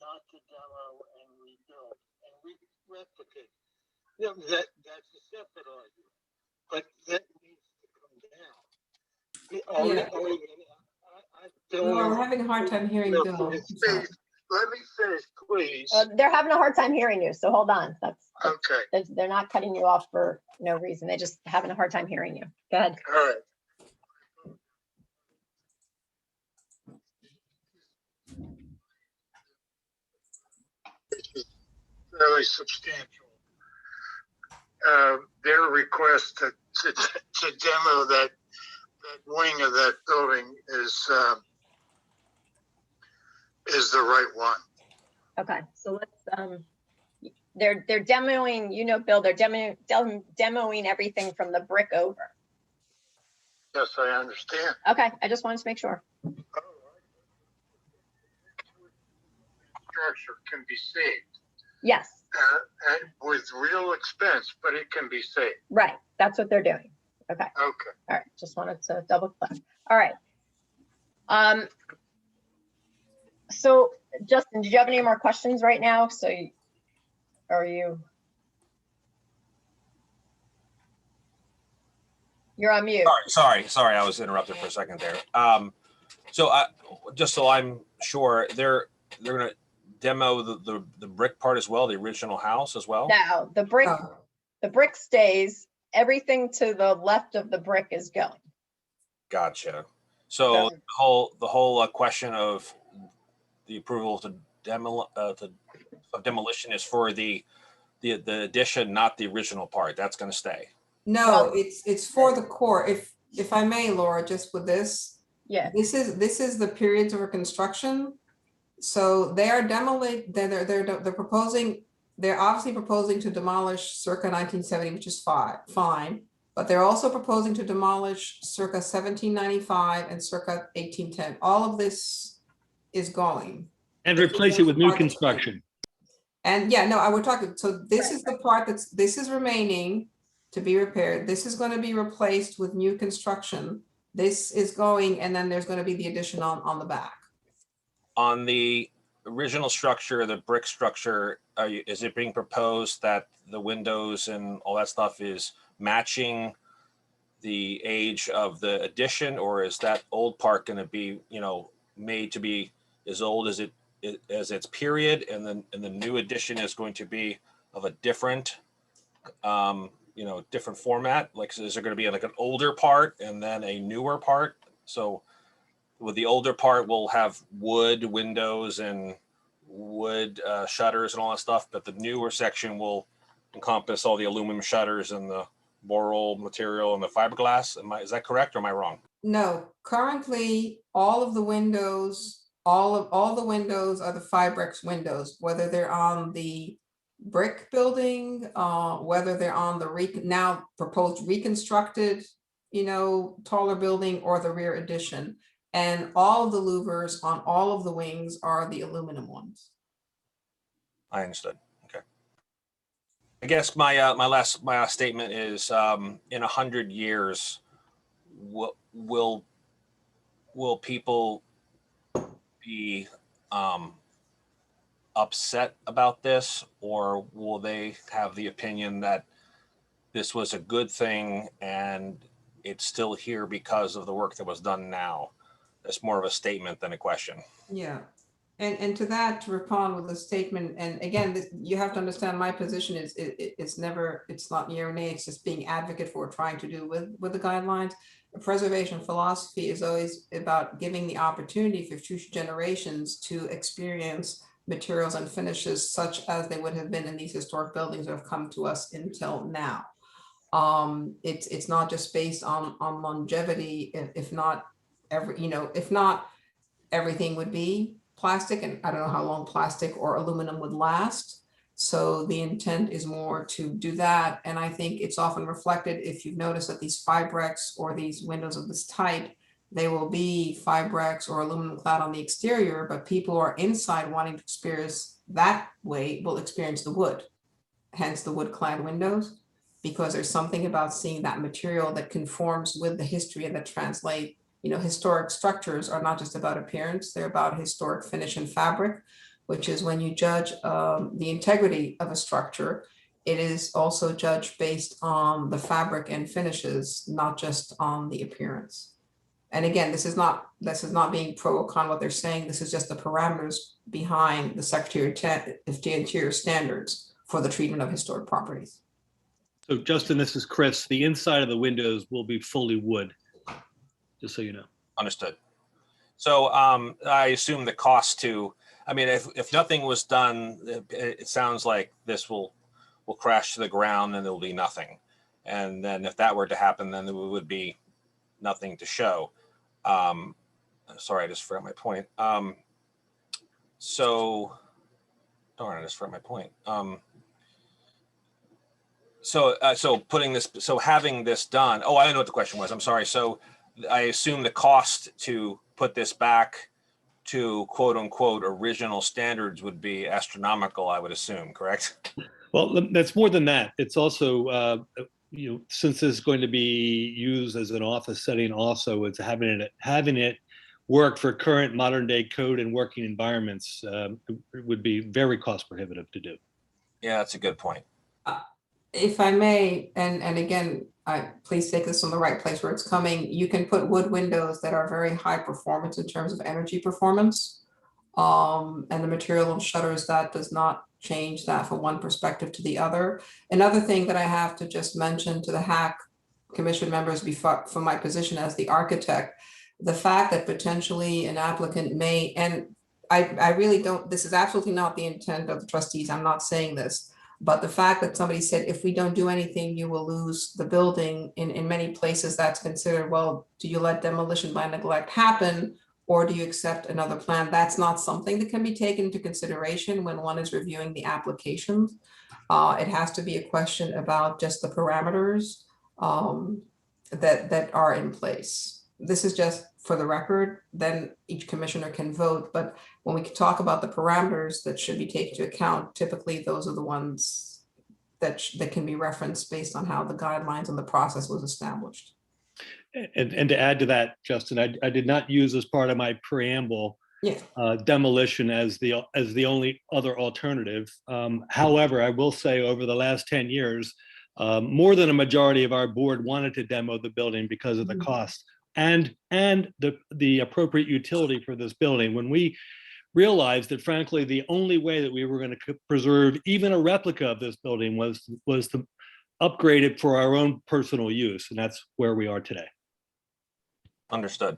not to demo and rebuild and replicate. That's a separate argument, but that needs to come down. Well, I'm having a hard time hearing Bill. Let me finish, please. They're having a hard time hearing you, so hold on. That's okay. They're not cutting you off for no reason. They're just having a hard time hearing you. Go ahead. All right. It's fairly substantial. Their request to demo that wing of that building is the right one. Okay, so let's they're demoing, you know, Bill, they're demoing everything from the brick over. Yes, I understand. Okay, I just wanted to make sure. Structure can be saved. Yes. With real expense, but it can be saved. Right, that's what they're doing. Okay. Okay. All right, just wanted to double check. All right. So Justin, did you have any more questions right now? So are you're on mute. Sorry, I was interrupted for a second there. So just so I'm sure, they're gonna demo the brick part as well, the original house as well? No, the brick stays. Everything to the left of the brick is going. Gotcha. So the whole question of the approval to demolition is for the addition, not the original part. That's going to stay. No, it's for the core. If I may, Laura, just with this, Yeah. this is the periods of construction. So they are they're proposing, they're obviously proposing to demolish circa 1970, which is fine. But they're also proposing to demolish circa 1795 and circa 1810. All of this is going. And replace it with new construction. And yeah, no, I would talk, so this is the part this is remaining to be repaired. This is going to be replaced with new construction. This is going, and then there's going to be the addition on the back. On the original structure, the brick structure, is it being proposed that the windows and all that stuff is matching the age of the addition, or is that old part going to be, made to be as old as its period, and then the new addition is going to be of a different, different format? Like, is there going to be like an older part and then a newer part? So with the older part, we'll have wood windows and wood shutters and all that stuff, but the newer section will encompass all the aluminum shutters and the boral material and the fiberglass. Is that correct, or am I wrong? No, currently all of the windows, all the windows are the Fibrex windows, whether they're on the brick building, whether they're on the now proposed reconstructed, taller building, or the rear addition. And all of the louvers on all of the wings are the aluminum ones. I understood. Okay. I guess my last statement is, in 100 years, will people be upset about this, or will they have the opinion that this was a good thing and it's still here because of the work that was done now? That's more of a statement than a question. Yeah. And to that, to respond with a statement, and again, you have to understand my position is it's not near and it's just being advocate for trying to do with the guidelines. The preservation philosophy is always about giving the opportunity for future generations to experience materials and finishes such as they would have been in these historic buildings that have come to us until now. It's not just based on longevity. If not everything would be plastic, and I don't know how long plastic or aluminum would last. So the intent is more to do that. And I think it's often reflected, if you've noticed, that these Fibrex or these windows of this type, they will be Fibrex or aluminum clad on the exterior, but people who are inside wanting to experience that way will experience the wood, hence the wood clad windows, because there's something about seeing that material that conforms with the history and that translate. Historic structures are not just about appearance, they're about historic finish and fabric, which is when you judge the integrity of a structure, it is also judged based on the fabric and finishes, not just on the appearance. And again, this is not being pro or con what they're saying. This is just the parameters behind the Secretary of the Interior standards for the treatment of historic properties. So Justin, this is Chris. The inside of the windows will be fully wood, just so you know. Understood. So I assume the cost to, if nothing was done, it sounds like this will crash to the ground and there will be nothing. And then if that were to happen, then there would be nothing to show. Sorry, I just forgot my point. Darn, I just forgot my point. Having this done, I don't know what the question was. I'm sorry. So I assume the cost to put this back to quote unquote original standards would be astronomical, I would assume, correct? Well, that's more than that. It's also, since it's going to be used as an office setting also, it's having it work for current modern day code and working environments would be very cost prohibitive to do. Yeah, that's a good point. If I may, and again, please take this from the right place where it's coming. You can put wood windows that are very high performance in terms of energy performance. And the material of shutters, that does not change that from one perspective to the other. Another thing that I have to just mention to the HAC commission members before, from my position as the architect, the fact that potentially an applicant may, and I really don't, this is absolutely not the intent of the trustees, I'm not saying this, But the fact that somebody said, if we don't do anything, you will lose the building, in many places that's considered, well, do you let demolition by neglect happen? Or do you accept another plan? That's not something that can be taken into consideration when one is reviewing the applications. It has to be a question about just the parameters that are in place. This is just for the record, then each commissioner can vote. But when we talk about the parameters that should be taken into account, typically those are the ones that can be referenced based on how the guidelines and the process was established. And to add to that, Justin, I did not use as part of my preamble demolition as the only other alternative. However, I will say over the last 10 years, more than a majority of our board wanted to demo the building because of the cost and the appropriate utility for this building. When we realized that, frankly, the only way that we were going to preserve even a replica of this building was to upgrade it for our own personal use, and that's where we are today. Understood.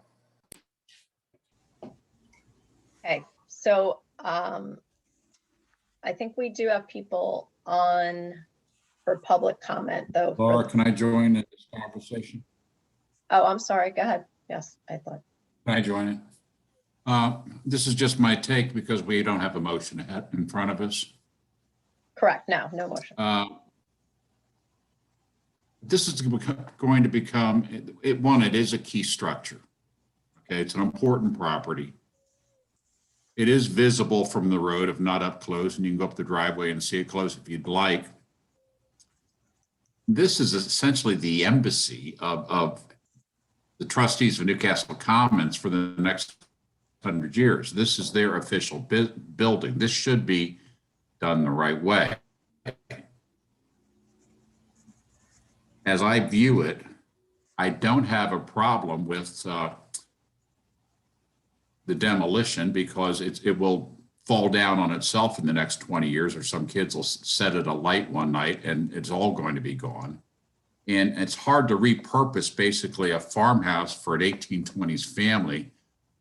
Okay, so I think we do have people on for public comment, though. Laura, can I join in this conversation? Oh, I'm sorry. Go ahead. Yes, I thought. Can I join in? This is just my take because we don't have a motion in front of us. Correct. No motion. This is going to become, it is a key structure. Okay, it's an important property. It is visible from the road, if not up close, and you can go up the driveway and see it close if you'd like. This is essentially the embassy of the trustees of Newcastle Commons for the next 100 years. This is their official building. This should be done the right way. As I view it, I don't have a problem with the demolition because it will fall down on itself in the next 20 years, or some kids will set it alight one night and it's all going to be gone. And it's hard to repurpose basically a farmhouse for an 1820s family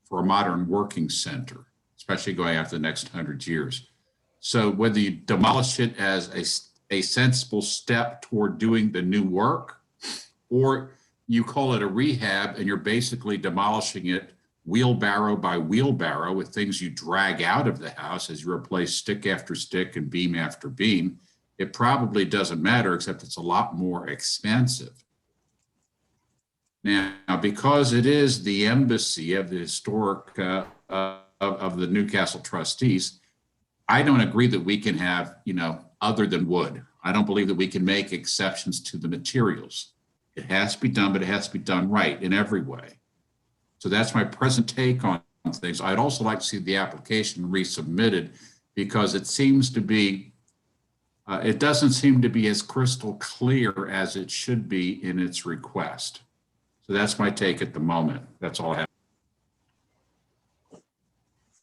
for a modern working center, especially going after the next 100 years. So whether you demolish it as a sensible step toward doing the new work, or you call it a rehab and you're basically demolishing it wheelbarrow by wheelbarrow with things you drag out of the house as you replace stick after stick and beam after beam, it probably doesn't matter, except it's a lot more expensive. Now, because it is the embassy of the historic of the Newcastle trustees, I don't agree that we can have, other than wood. I don't believe that we can make exceptions to the materials. It has to be done, but it has to be done right in every way. So that's my present take on things. I'd also like to see the application resubmitted because it seems to be, it doesn't seem to be as crystal clear as it should be in its request. So that's my take at the moment. That's all I have.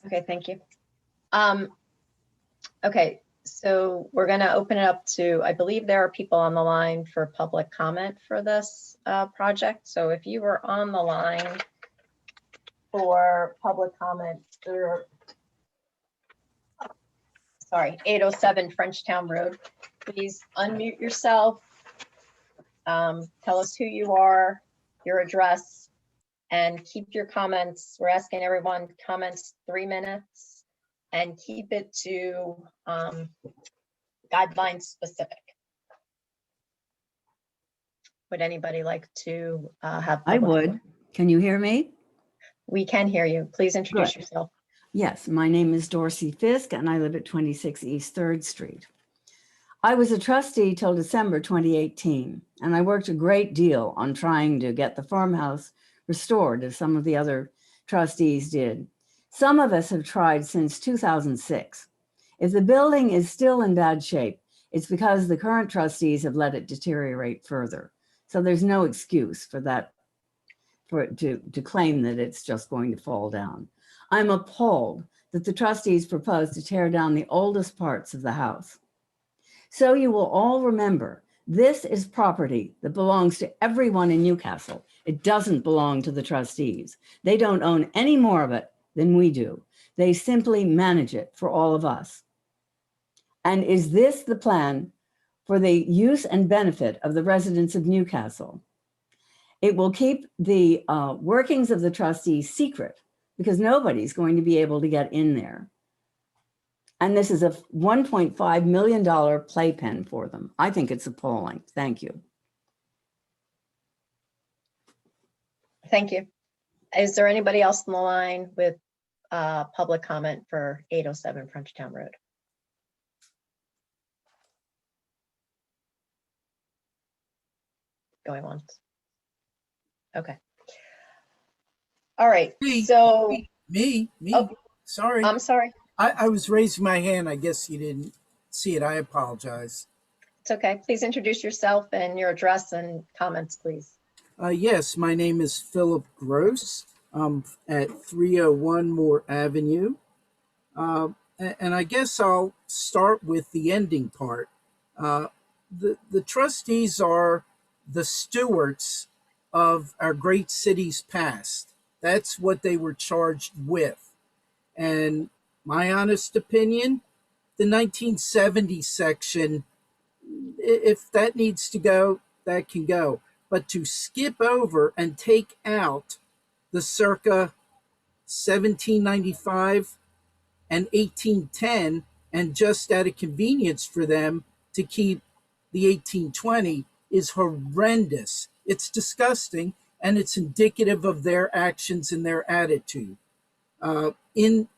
Okay, thank you. Okay, so we're going to open it up to, I believe there are people on the line for public comment for this project. So if you were on the line for public comment, sorry, 807 Frenchtown Road, please unmute yourself. Tell us who you are, your address, and keep your comments. We're asking everyone comments 3 minutes and keep it to guideline specific. Would anybody like to have? I would. Can you hear me? We can hear you. Please introduce Good. yourself. Yes, my name is Dorsey Fisk and I live at 26 East 3rd Street. I was a trustee till December 2018, and I worked a great deal on trying to get the farmhouse restored, as some of the other trustees did. Some of us have tried since 2006. If the building is still in bad shape, it's because the current trustees have let it deteriorate further. So there's no excuse for that, to claim that it's just going to fall down. I'm appalled that the trustees proposed to tear down the oldest parts of the house. So you will all remember, this is property that belongs to everyone in Newcastle. It doesn't belong to the trustees. They don't own any more of it than we do. They simply manage it for all of us. And is this the plan for the use and benefit of the residents of Newcastle? It will keep the workings of the trustees secret because nobody's going to be able to get in there. And this is a $1.5 million playpen for them. I think it's appalling. Thank you. Thank you. Is there anybody else on the line with public comment for 807 Frenchtown Road? Going once. Okay. All right. So me. Oh, Sorry. I'm sorry. I was raising my hand. I guess you didn't see it. I apologize. It's okay. Please introduce yourself and your address and comments, please. Yes, my name is Philip Gross. I'm at 301 Moore Avenue. And I guess I'll start with the ending part. The trustees are the stewards of our great city's past. That's what they were charged with. And my honest opinion, the 1970 section, if that needs to go, that can go. But to skip over and take out the circa 1795 and 1810, and just out of convenience for them to keep the 1820 is horrendous. It's disgusting, and it's indicative of their actions and their attitude. In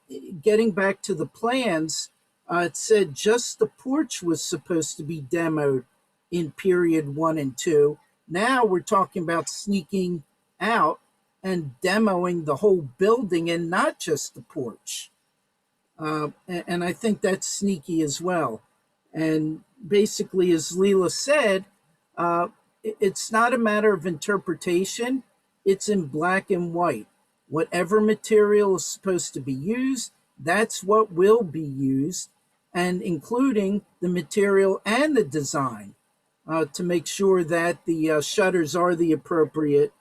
getting back to the plans, it said just the porch was supposed to be demoed in period 1 and 2. Now we're talking about sneaking out and demoing the whole building and not just the porch. And I think that's sneaky as well. And basically, as Leila said, it's not a matter of interpretation. It's in black and white. Whatever material is supposed to be used, that's what will be used, and including the material and the design to make sure that the shutters are the appropriate,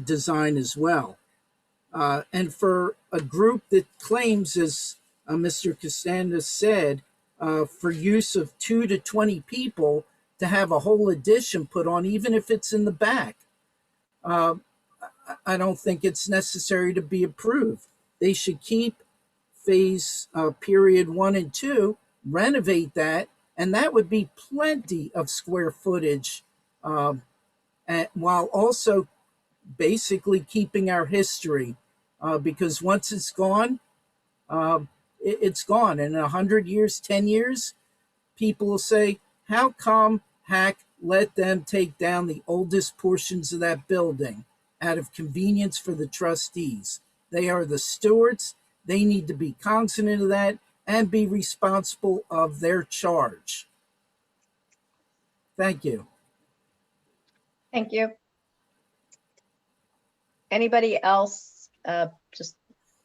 design as well. And for a group that claims, as Mr. Costanza said, for use of 2 to 20 people to have a whole addition put on, even if it's in the back, I don't think it's necessary to be approved. They should keep phase period 1 and 2, renovate that, and that would be plenty of square footage, while also basically keeping our history, because once it's gone, it's gone. And in 100 years, 10 years, people will say, how come Hack let them take down the oldest portions of that building out of convenience for the trustees? They are the stewards. They need to be cognizant of that and be responsible of their charge. Thank you. Thank you. Anybody else? Just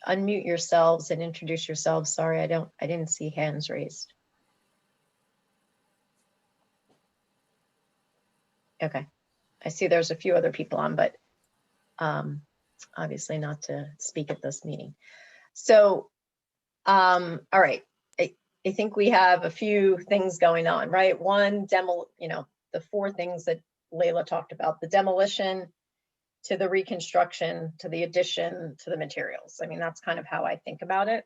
unmute yourselves and introduce yourselves. Sorry, I didn't see hands raised. Okay, I see there's a few other people on, but obviously not to speak at this meeting. So, all right, I think we have a few things going on, right? One, the 4 things that Layla talked about: the demolition, to the reconstruction, to the addition, to the materials. I mean, that's kind of how I think about it.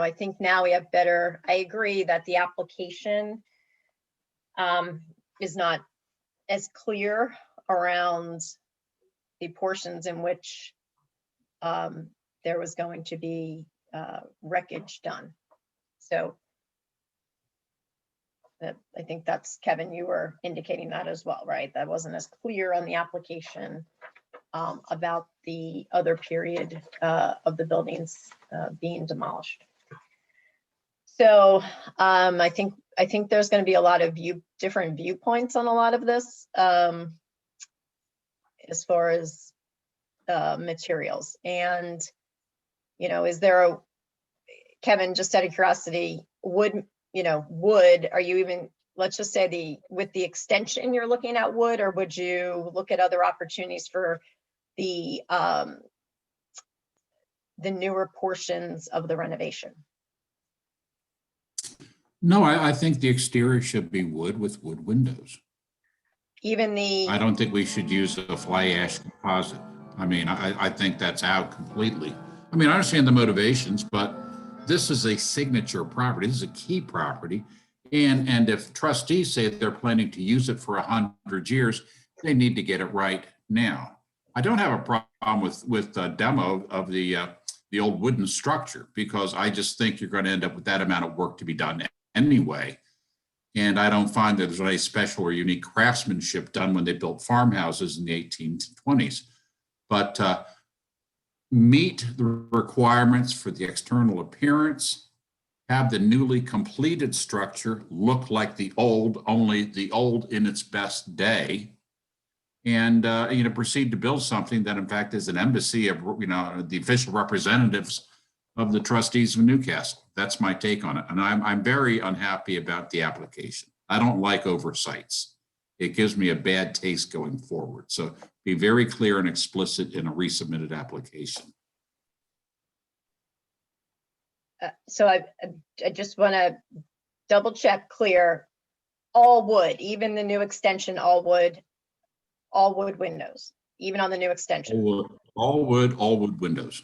I think now we have better, I agree that the application is not as clear around the portions in which there was going to be wreckage done. So I think that's, Kevin, you were indicating that as well, right? That wasn't as clear on the application about the other period of the buildings being demolished. So I think there's going to be a lot of different viewpoints on a lot of this as far as materials. And, is there Kevin, just out of curiosity, wood, are you even, let's just say with the extension you're looking at wood, or would you look at other opportunities for the newer portions of the renovation? No, I think the exterior should be wood with wood windows. Even the, I don't think we should use a fly ash composite. I mean, I think that's out completely. I mean, I understand the motivations, but this is a signature property. This is a key property. And if trustees say they're planning to use it for 100 years, they need to get it right now. I don't have a problem with the demo of the old wooden structure, because I just think you're going to end up with that amount of work to be done anyway. And I don't find that there's any special or unique craftsmanship done when they built farmhouses in the 1820s. But meet the requirements for the external appearance, have the newly completed structure look like the old, only the old in its best day, and proceed to build something that in fact is an embassy of the official representatives of the trustees of Newcastle. That's my take on it. And I'm very unhappy about the application. I don't like oversights. It gives me a bad taste going forward. So be very clear and explicit in a resubmitted application. so I just want to double check clear, all wood, even the new extension, all wood windows, even on the new extension. All wood windows.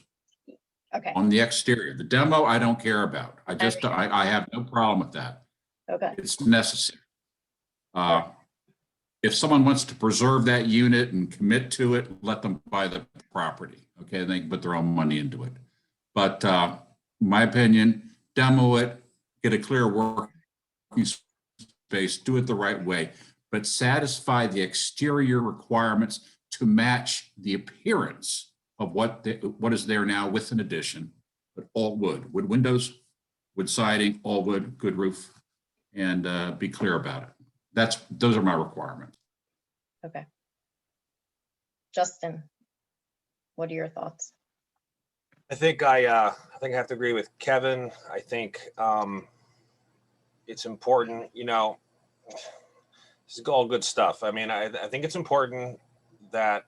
Okay. On the exterior. The demo, I don't care about. I have no problem with that. Okay. It's necessary. If someone wants to preserve that unit and commit to it, let them buy the property. Okay, they can put their own money into it. But my opinion, demo it, get a clear working space, do it the right way, but satisfy the exterior requirements to match the appearance of what is there now with an addition, but all wood windows, wood siding, all wood, good roof, and be clear about it. Those are my requirements. Okay. Justin, what are your thoughts? I think I have to agree with Kevin. I think it's important, this is all good stuff. I mean, I think it's important that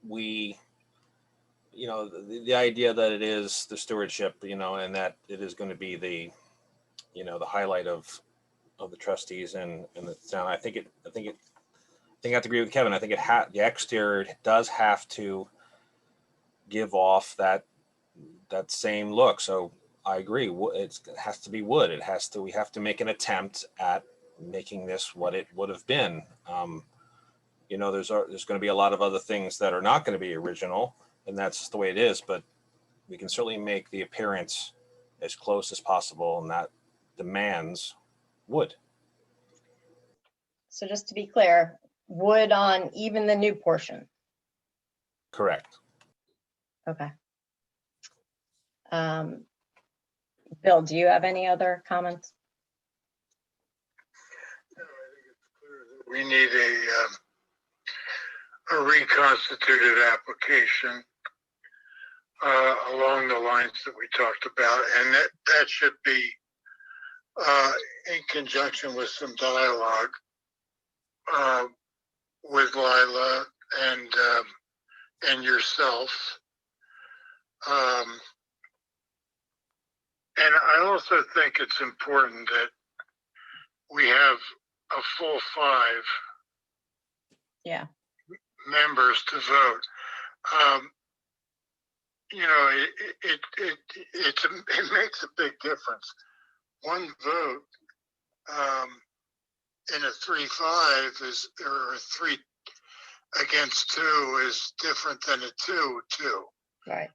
we, the idea that it is the stewardship, and that it is going to be the highlight of the trustees and the town. I have to agree with Kevin. I think the exterior does have to give off that same look. So I agree. It has to be wood. We have to make an attempt at making this what it would have been. There's going to be a lot of other things that are not going to be original, and that's just the way it is. But we can certainly make the appearance as close as possible, and that demands wood. So just to be clear, wood on even the new portion. Correct. Okay. Bill, do you have any other comments? We need a reconstituted application along the lines that we talked about, and that should be in conjunction with some dialogue with Lila and yourself. And I also think it's important that we have a full 5 members to vote. It makes a big difference. One vote in a 3-5 or 3 against 2 is different than a 2-2. Right.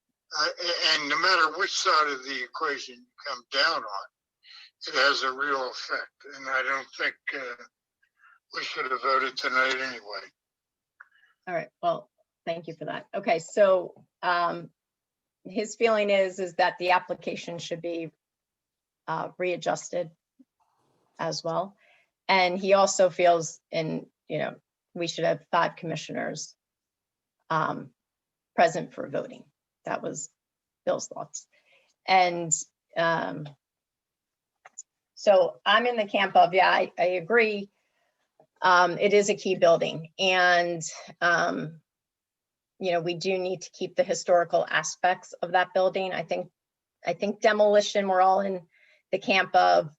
And no matter which side of the equation you come down on, it has a real effect. And I don't think we should have voted tonight anyway. All right. Well, thank you for that. Okay. So his feeling is that the application should be readjusted as well. And he also feels we should have 5 commissioners present for voting. That was Bill's thoughts. And so I'm in the camp of, I agree. It is a key building. And, you know, we do need to keep the historical aspects of that building. I think demolition, we're all in the camp of,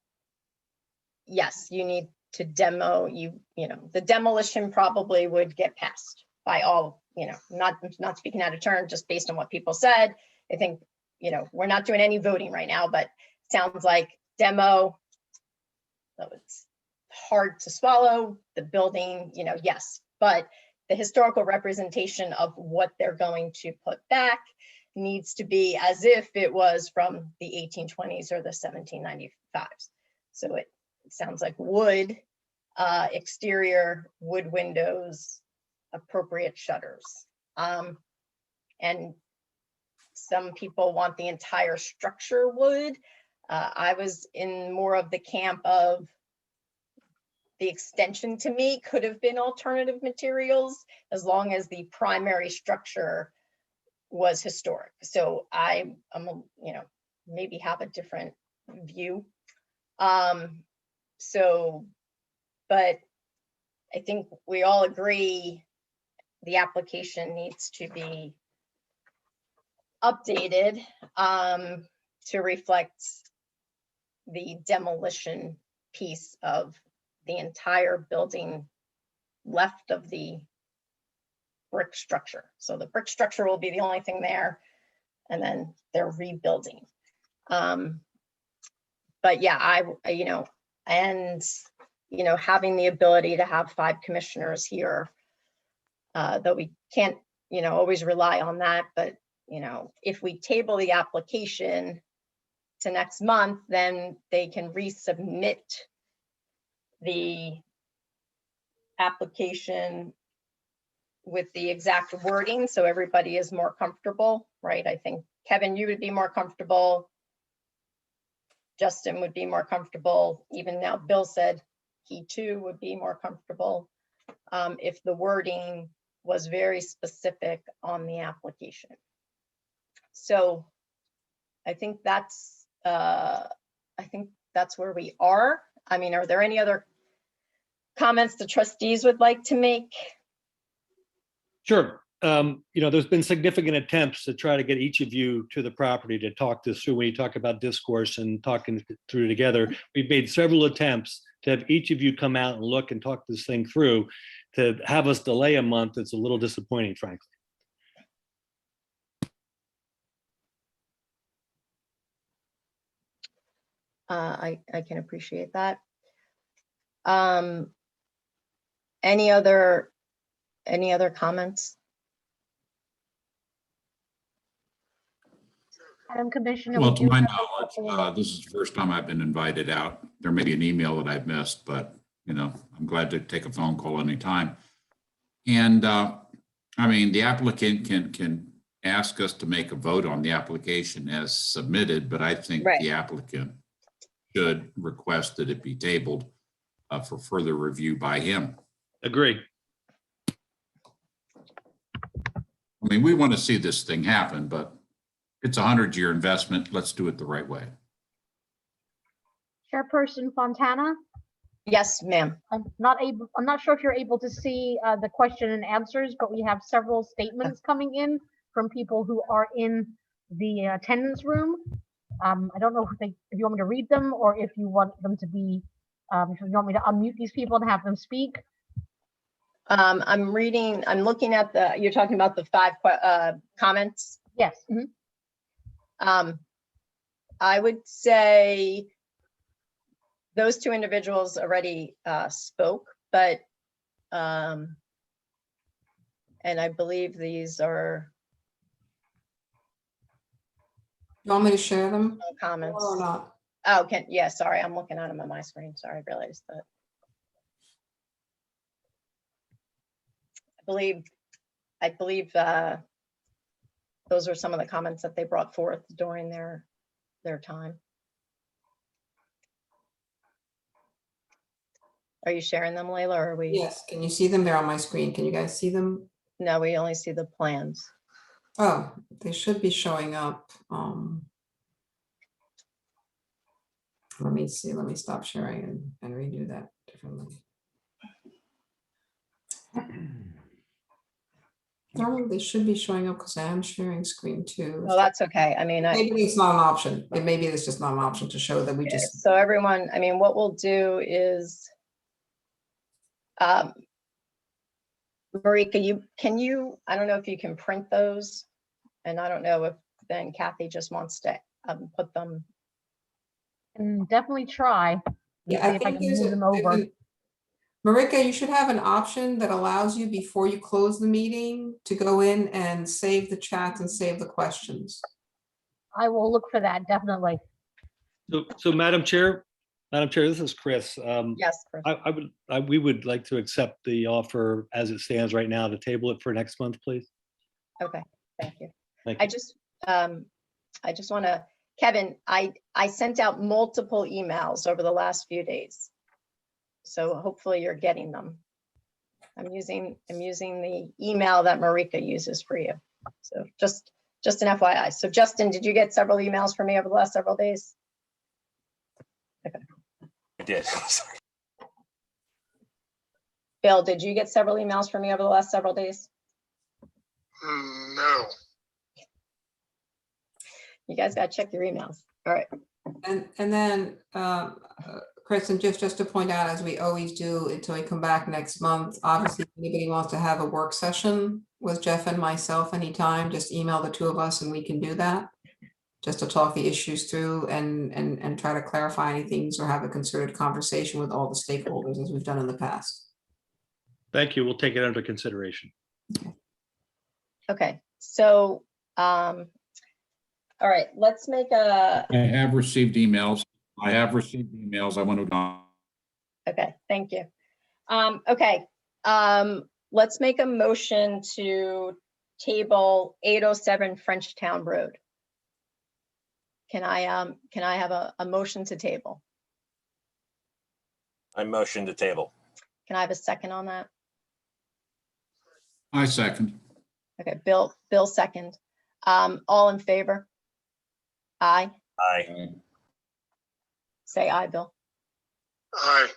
yes, you need to demo, you know, the demolition probably would get passed by all, you know, not speaking out of turn, just based on what people said. I think, you know, we're not doing any voting right now, but sounds like demo, so it's hard to swallow. The building, you know, yes, but the historical representation of what they're going to put back needs to be as if it was from the 1820s or the 1795s. So it sounds like wood, exterior wood windows, appropriate shutters. And some people want the entire structure wood. I was in more of the camp of the extension, to me, could have been alternative materials as long as the primary structure was historic. So I'm, you know, maybe have a different view. So, but I think we all agree the application needs to be updated to reflect the demolition piece of the entire building left of the brick structure. So the brick structure will be the only thing there, and then they're rebuilding. But yeah, you know, and, you know, having the ability to have 5 commissioners here, though we can't, you know, always rely on that, but, you know, if we table the application to next month, then they can resubmit the application with the exact wording, so everybody is more comfortable, right? I think, Kevin, you would be more comfortable. Justin would be more comfortable. Even now, Bill said he too would be more comfortable if the wording was very specific on the application. So I think that's where we are. I mean, are there any other comments the trustees would like to make? Sure. You know, there's been significant attempts to try to get each of you to the property to talk this through. When you talk about discourse and talking through together, we've made several attempts to have each of you come out and look and talk this thing through. To have us delay a month, it's a little disappointing, frankly. I can appreciate that. Any other comments? Commissioner. Well, to my knowledge, this is the first time I've been invited out. There may be an email that I've missed, but, you know, I'm glad to take a phone call anytime. And I mean, the applicant can ask us to make a vote on the application as submitted, but I think the applicant should request that it be tabled for further review by him. Agree. I mean, we want to see this thing happen, but it's a 100-year investment. Let's do it the right way. Chairperson Fontana? Yes, ma'am. I'm not sure if you're able to see the question and answers, but we have several statements coming in from people who are in the attendance room. I don't know if you want me to read them or if you want them to be, if you want me to unmute these people and have them speak. I'm looking at you're talking about the 5 comments? Yes. I would say those 2 individuals already spoke, but, and I believe these are. You want me to share them? No comments. Or not? Oh, yeah, sorry, I'm looking at them on my screen. Sorry, I realized that. I believe those are some of the comments that they brought forth during their time. Are you sharing them, Layla, or are we? Yes, can you see them? They're on my screen. Can you guys see them? No, we only see the plans. Oh, they should be showing up. Let me see, let me stop sharing and redo that differently. Normally they should be showing up because I am sharing screen too. Well, that's okay. I mean, Maybe it's not an option. Maybe it's just not an option to show that we just. so everyone, I mean, what we'll do is, Marika, I don't know if you can print those. And I don't know if then Kathy just wants to put them. And definitely try. Yeah, I See if I think can there's move them over. Marika, you should have an option that allows you before you close the meeting to go in and save the chats and save the questions. I will look for that, definitely. So Madam Chair, this is Chris. Yes, Chris. We would like to accept the offer as it stands right now to table it for next month, please. Okay, thank you. Thank I you. just want to, Kevin, I sent out multiple emails over the last few days. So hopefully you're getting them. I'm using the email that Marika uses for you. So just an FYI. So Justin, did you get several emails from me over the last several days? Okay. I did. Bill, did you get several emails from me over the last several days? No. You guys got to check your emails. All right. And then, Chris, and just to point out, as we always do until we come back next month, obviously, if anybody wants to have a work session with Jeff and myself anytime, just email the two of us and we can do that. Just to talk the issues through and try to clarify any things or have a concerted conversation with all the stakeholders as we've done in the past. Thank you. We'll take it under consideration. Okay. So, all right, let's make a. I have received emails. I want to. Okay, thank you. Okay, let's make a motion to table 807 Frenchtown Road. Can I have a motion to table? I motion to table. Can I have a second on that? I second. Okay, Bill second. All in favor? Aye. Aye. Say aye, Bill. Aye.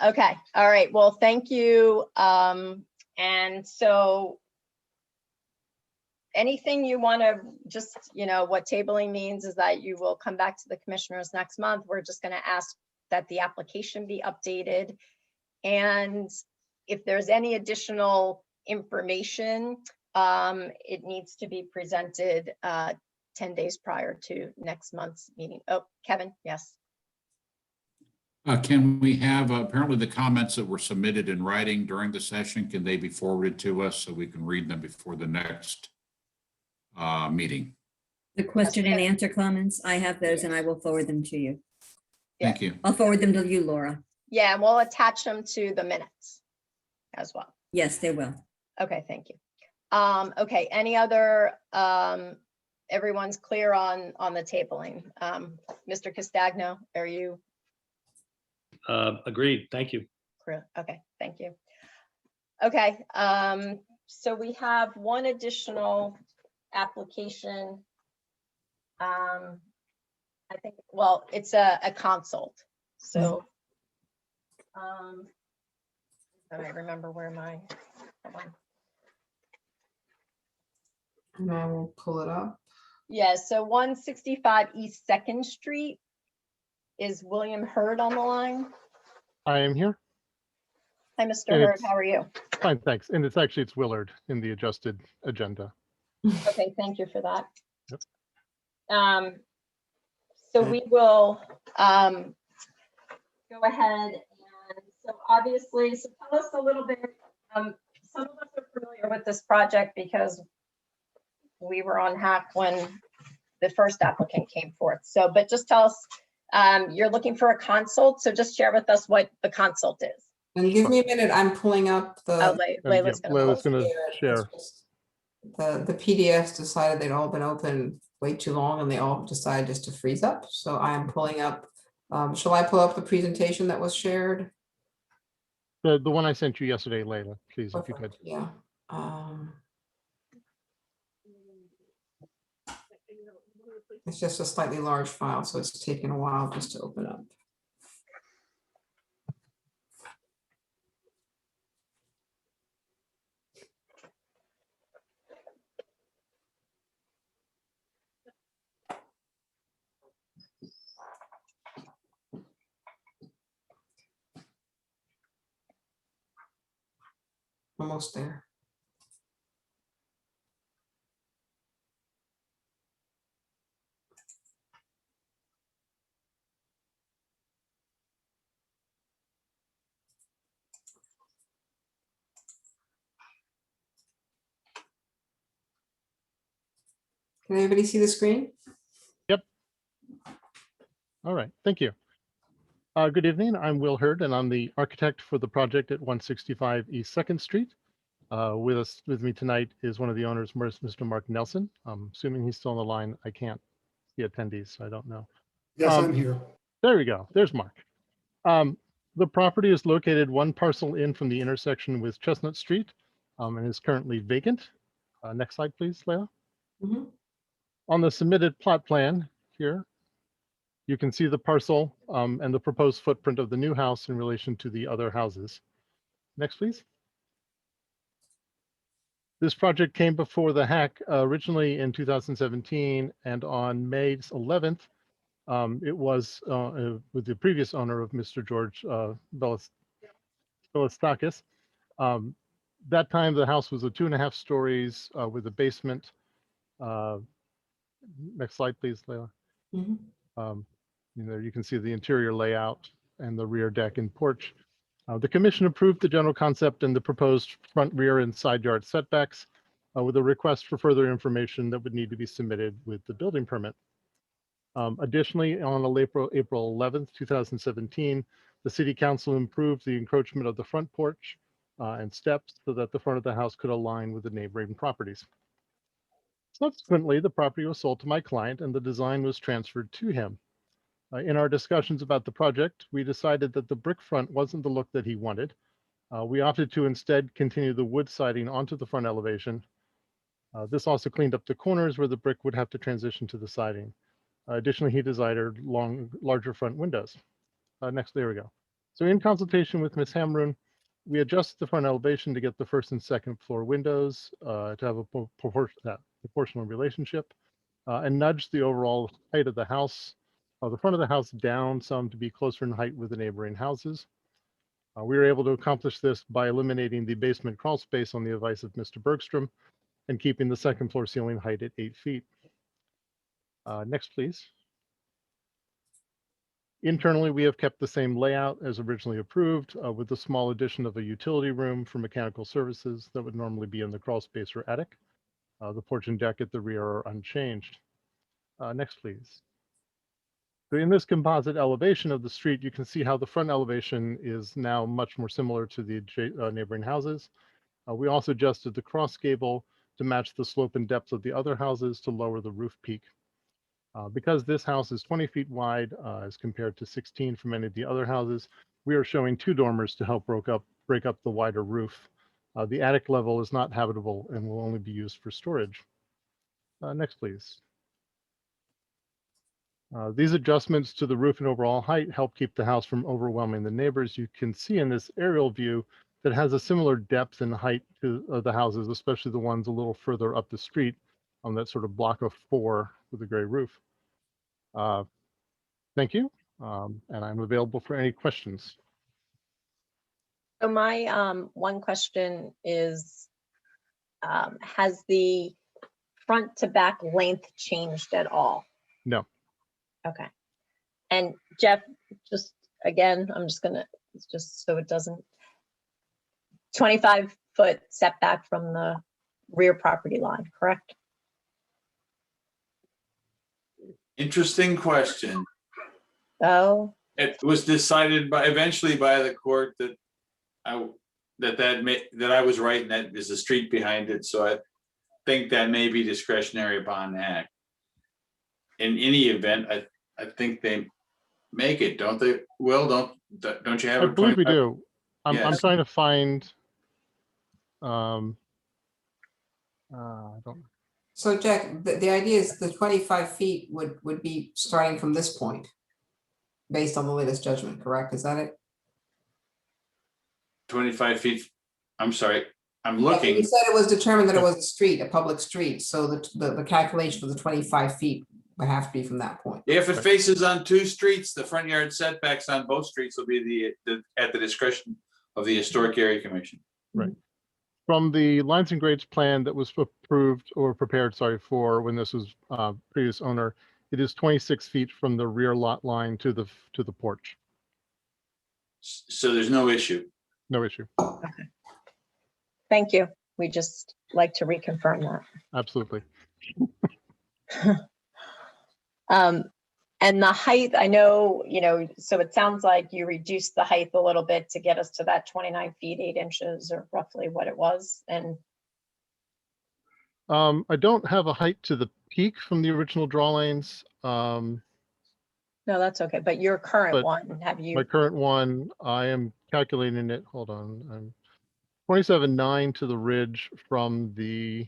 Okay, all right, well, thank you. And so anything you want to just, what tabling means is that you will come back to the commissioners next month. We're just going to ask that the application be updated. And if there's any additional information, it needs to be presented 10 days prior to next month's meeting. Oh, Kevin, yes. Can we have, apparently the comments that were submitted in writing during the session, can they be forwarded to us so we can read them before the next meeting? The question and answer comments, I have those and I will forward them to you. Thank you. I'll forward them to you, Laura. Yeah, and we'll attach them to the minutes as well. Yes, they will. Okay, thank you. Okay, any other, everyone's clear on the tabling. Mr. Castagno, are you? Agreed. Thank you. Okay, thank you. Okay, so we have one additional application. I think, well, it's a consult. So, I remember where my, hold on. And I will pull it up. Yeah, so 165 East 2nd Street. Is William Hurd on the line? I am here. Hi, Mr. And Hurd, how are you? Fine, thanks. And it's Willard in the adjusted agenda. Okay, thank you for that. Yep. So we will go ahead and so obviously, so tell us a little bit, some of us are familiar with this project because we were on HAC when the first applicant came forth. So, but just tell us, you're looking for a consult, so just share with us what the consult is. And give me a minute, I'm pulling up the. Layla's going to share. The PDFs decided they'd all been open way too long and they all decided just to freeze up. So I am pulling up, shall I pull up the presentation that was shared? The one I sent you yesterday, Layla, please, if you could. Yeah. It's just a slightly large file, so it's taking a while just to open up. Almost there. Can everybody see the screen? Yep. All right, thank you. Good evening, I'm Will Hurd, and I'm the architect for the project at 165 East 2nd Street. With me tonight is one of the owners, Mr. Mark Nelson. I'm assuming he's still on the line. I can't see attendees, so I don't know. Yes, I'm here. There we go. There's Mark. The property is located one parcel in from the intersection with Chestnut Street and is currently vacant. Next slide, please, Leila. Mhm. On the submitted plot plan here, you can see the parcel and the proposed footprint of the new house in relation to the other houses. Next, please. This project came before the HAC originally in 2017, and on May 11th, it was with the previous owner of Mr. George Velastakis. That time, the house was a 2.5 stories with a basement. Next slide, please, Leila. You can see the interior layout and the rear deck and porch. The commission approved the general concept and the proposed front, rear, and side yard setbacks with a request for further information that would need to be submitted with the building permit. Additionally, on April 11th, 2017, the city council improved the encroachment of the front porch and steps so that the front of the house could align with the neighboring properties. Subsequently, the property was sold to my client and the design was transferred to him. In our discussions about the project, we decided that the brick front wasn't the look that he wanted. We opted to instead continue the wood siding onto the front elevation. This also cleaned up the corners where the brick would have to transition to the siding. Additionally, he desired larger front windows. Next, there we go. So in consultation with Ms. Hamrun, we adjusted the front elevation to get the first and second floor windows to have a proportional relationship and nudged the overall height of the house, the front of the house down some to be closer in height with the neighboring houses. We were able to accomplish this by eliminating the basement crawl space on the advice of Mr. Bergstrom and keeping the second floor ceiling height at 8 feet. Next, please. Internally, we have kept the same layout as originally approved with the small addition of a utility room for mechanical services that would normally be in the crawl space or attic. The porch and deck at the rear are unchanged. Next, please. So in this composite elevation of the street, you can see how the front elevation is now much more similar to the neighboring houses. We also adjusted the cross gable to match the slope and depth of the other houses to lower the roof peak. Because this house is 20 feet wide as compared to 16 for many of the other houses, we are showing 2 dormers to help break up the wider roof. The attic level is not habitable and will only be used for storage. Next, please. These adjustments to the roof and overall height help keep the house from overwhelming the neighbors. You can see in this aerial view that has a similar depth and height to the houses, especially the ones a little further up the street on that sort of block of 4 with a gray roof. Thank you, and I'm available for any questions. So my one question is, has the front to back length changed at all? No. Okay. And Jeff, just again, I'm just gonna, just so it doesn't, 25-foot setback from the rear property line, correct? Interesting question. Oh. It was decided eventually by the court that I was right and that there's a street behind it. So I think that may be discretionary upon act. In any event, I think they make it, don't they? Will, don't you have? I believe we do. I'm Yes. trying to find. I don't. So Jack, the idea is the 25 feet would be starting from this point, based on the latest judgment, correct? Is that it? 25 feet. I'm sorry. I'm Yeah, looking. you said it was determined that it was a street, a public street. So the calculation for the 25 feet would have to be from that point. If it faces on 2 streets, the front yard setbacks on both streets will be at the discretion of the Historic Area Commission. Right. From the lines and grades plan that was approved or prepared, sorry, for when this was previous owner, it is 26 feet from the rear lot line to the porch. So there's no issue. No issue. Thank you. We just like to reconfirm that. Absolutely. And the height, I know, so it sounds like you reduced the height a little bit to get us to that 29 feet, 8 inches, or roughly what it was. And I don't have a height to the peak from the original drawings. no, that's okay. But your current But one, have you? My current one, I am calculating it, hold on. I'm 27.9 to the ridge from the,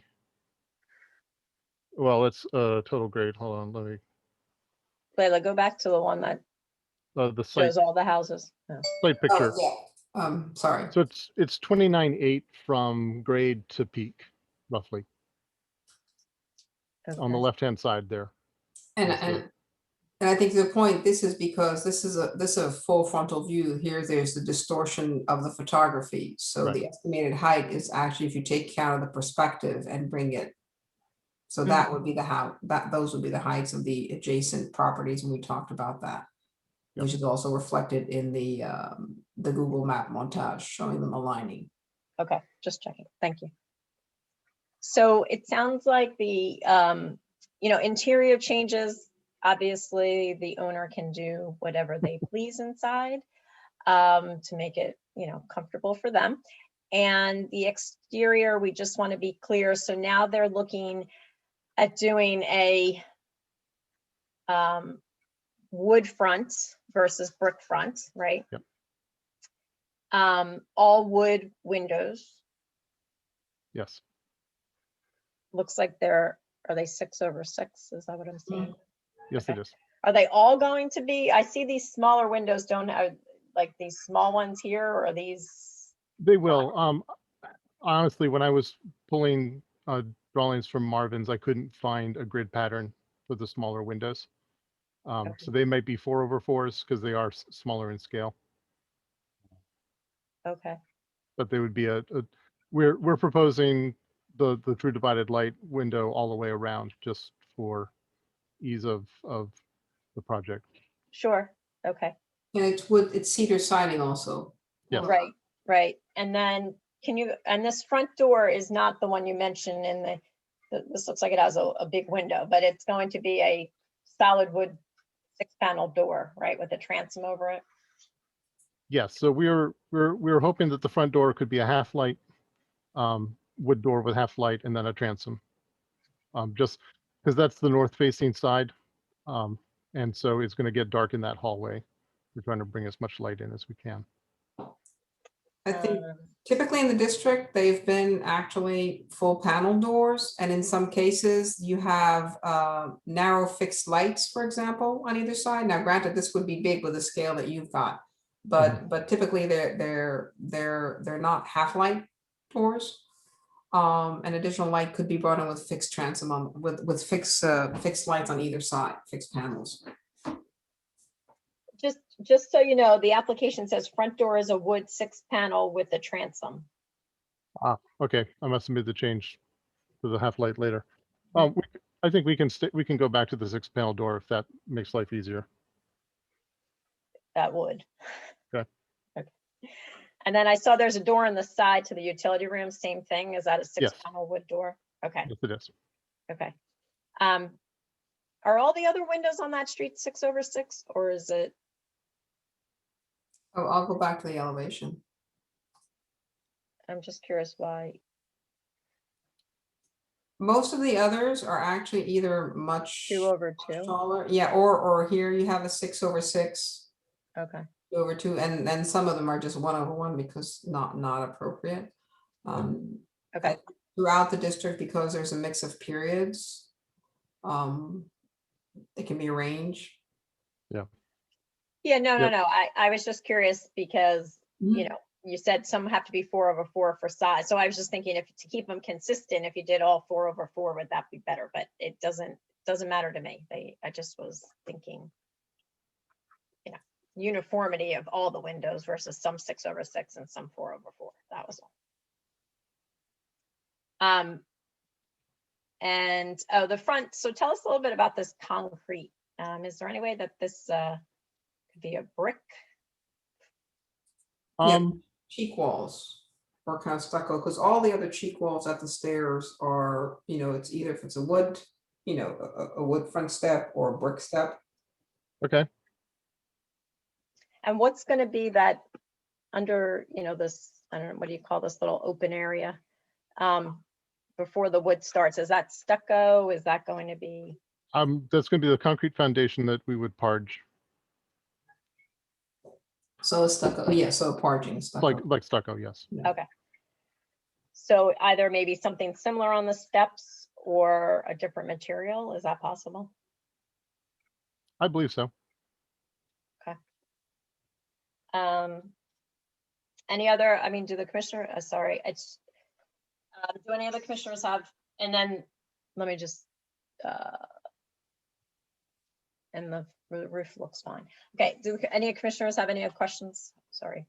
well, it's total grade. Hold on, let me, Layla, go back to the one that the site, shows all the houses. Oh. site picture. Sorry. So it's 29.8 from grade to peak, roughly, on the Okay. left-hand side there. And I think the point, this is because this is a full frontal view. Here, there's the distortion of the photography. So Right. the estimated height is actually, if you take count of the perspective and bring it. So that would be those would be the heights of the adjacent properties, and we talked about that. Yep. Which is also reflected in the Google map montage showing them aligning. Okay, just checking. Thank you. So it sounds like the interior changes, obviously the owner can do whatever they please inside to make it comfortable for them. And the exterior, we just want to be clear. So now they're looking at doing a wood front versus brick front, right? Yep. All wood windows. Yes. Looks like are they 6/6? Is that what I'm seeing? Yes, it is. Are they all going to be? I see these smaller windows don't have like these small ones here, or are these? They will. Honestly, when I was pulling drawings from Marvin's, I couldn't find a grid pattern for the smaller windows. So they might be 4/4s because they are smaller in scale. Okay. But they would be we're proposing the true divided light window all the way around just for ease of the project. Sure. Okay. And it's cedar siding also. Yes. Right. And then and this front door is not the one you mentioned in this looks like it has a big window, but it's going to be a solid wood 6-panel door, right, with a transom over it. Yes. So we're hoping that the front door could be a half light wood door with half light and then a transom. Just because that's the north facing side. And so it's going to get dark in that hallway. We're trying to bring as much light in as we can. I think typically in the district, they've been actually full panel doors. And in some cases you have narrow fixed lights, for example, on either side. Now, granted, this would be big with the scale that you've got, but typically they're not half light doors. An additional light could be brought in with fixed transom with fixed lights on either side, fixed panels. Just so you know, the application says front door is a wood 6-panel with a transom. Okay. I must have made the change to the half light later. I think we can go back to the 6-panel door if that makes life easier. That would. Okay. Okay. And then I saw there's a door on the side to the utility room. Same thing. Is that a 6-panel wood door? Okay. Yes, it is. Okay. Are all the other windows on that street 6/6, or is it? Oh, I'll go back to the elevation. I'm just curious why. Most of the others are actually either much 2/2. taller, yeah, or here you have a 6/6. Okay. 2/2, and then some of them are just 1/1 because not appropriate. Okay. Throughout the district, because there's a mix of periods, it can be a range. Yeah. Yeah, no. I was just curious because, Mhm. You said some have to be 4/4 for size. So I was just thinking to keep them consistent, if you did all 4/4, would that be better? But it doesn't matter to me. I just was thinking, uniformity of all the windows versus some 6/6 and some 4/4. That was all. And oh, the front, so tell us a little bit about this concrete. Is there any way that this could be a brick? Cheek walls or kind of stucco, because all the other cheek walls at the stairs are, it's either if it's a wood, a wood front step or a brick step. Okay. And what's going to be that under, this, I don't know, what do you call this little open area? Before the wood starts, is that stucco? Is that going to be? That's going to be the concrete foundation that we would parge. So it's stucco, yeah, so parging stucco. Like stucco, yes. Okay. So either maybe something similar on the steps or a different material, is that possible? I believe so. Okay. Any other, do the commissioner, sorry, it's, do any other commissioners have, and then let me just, and the roof looks fine. Okay, do any commissioners have any questions? Sorry.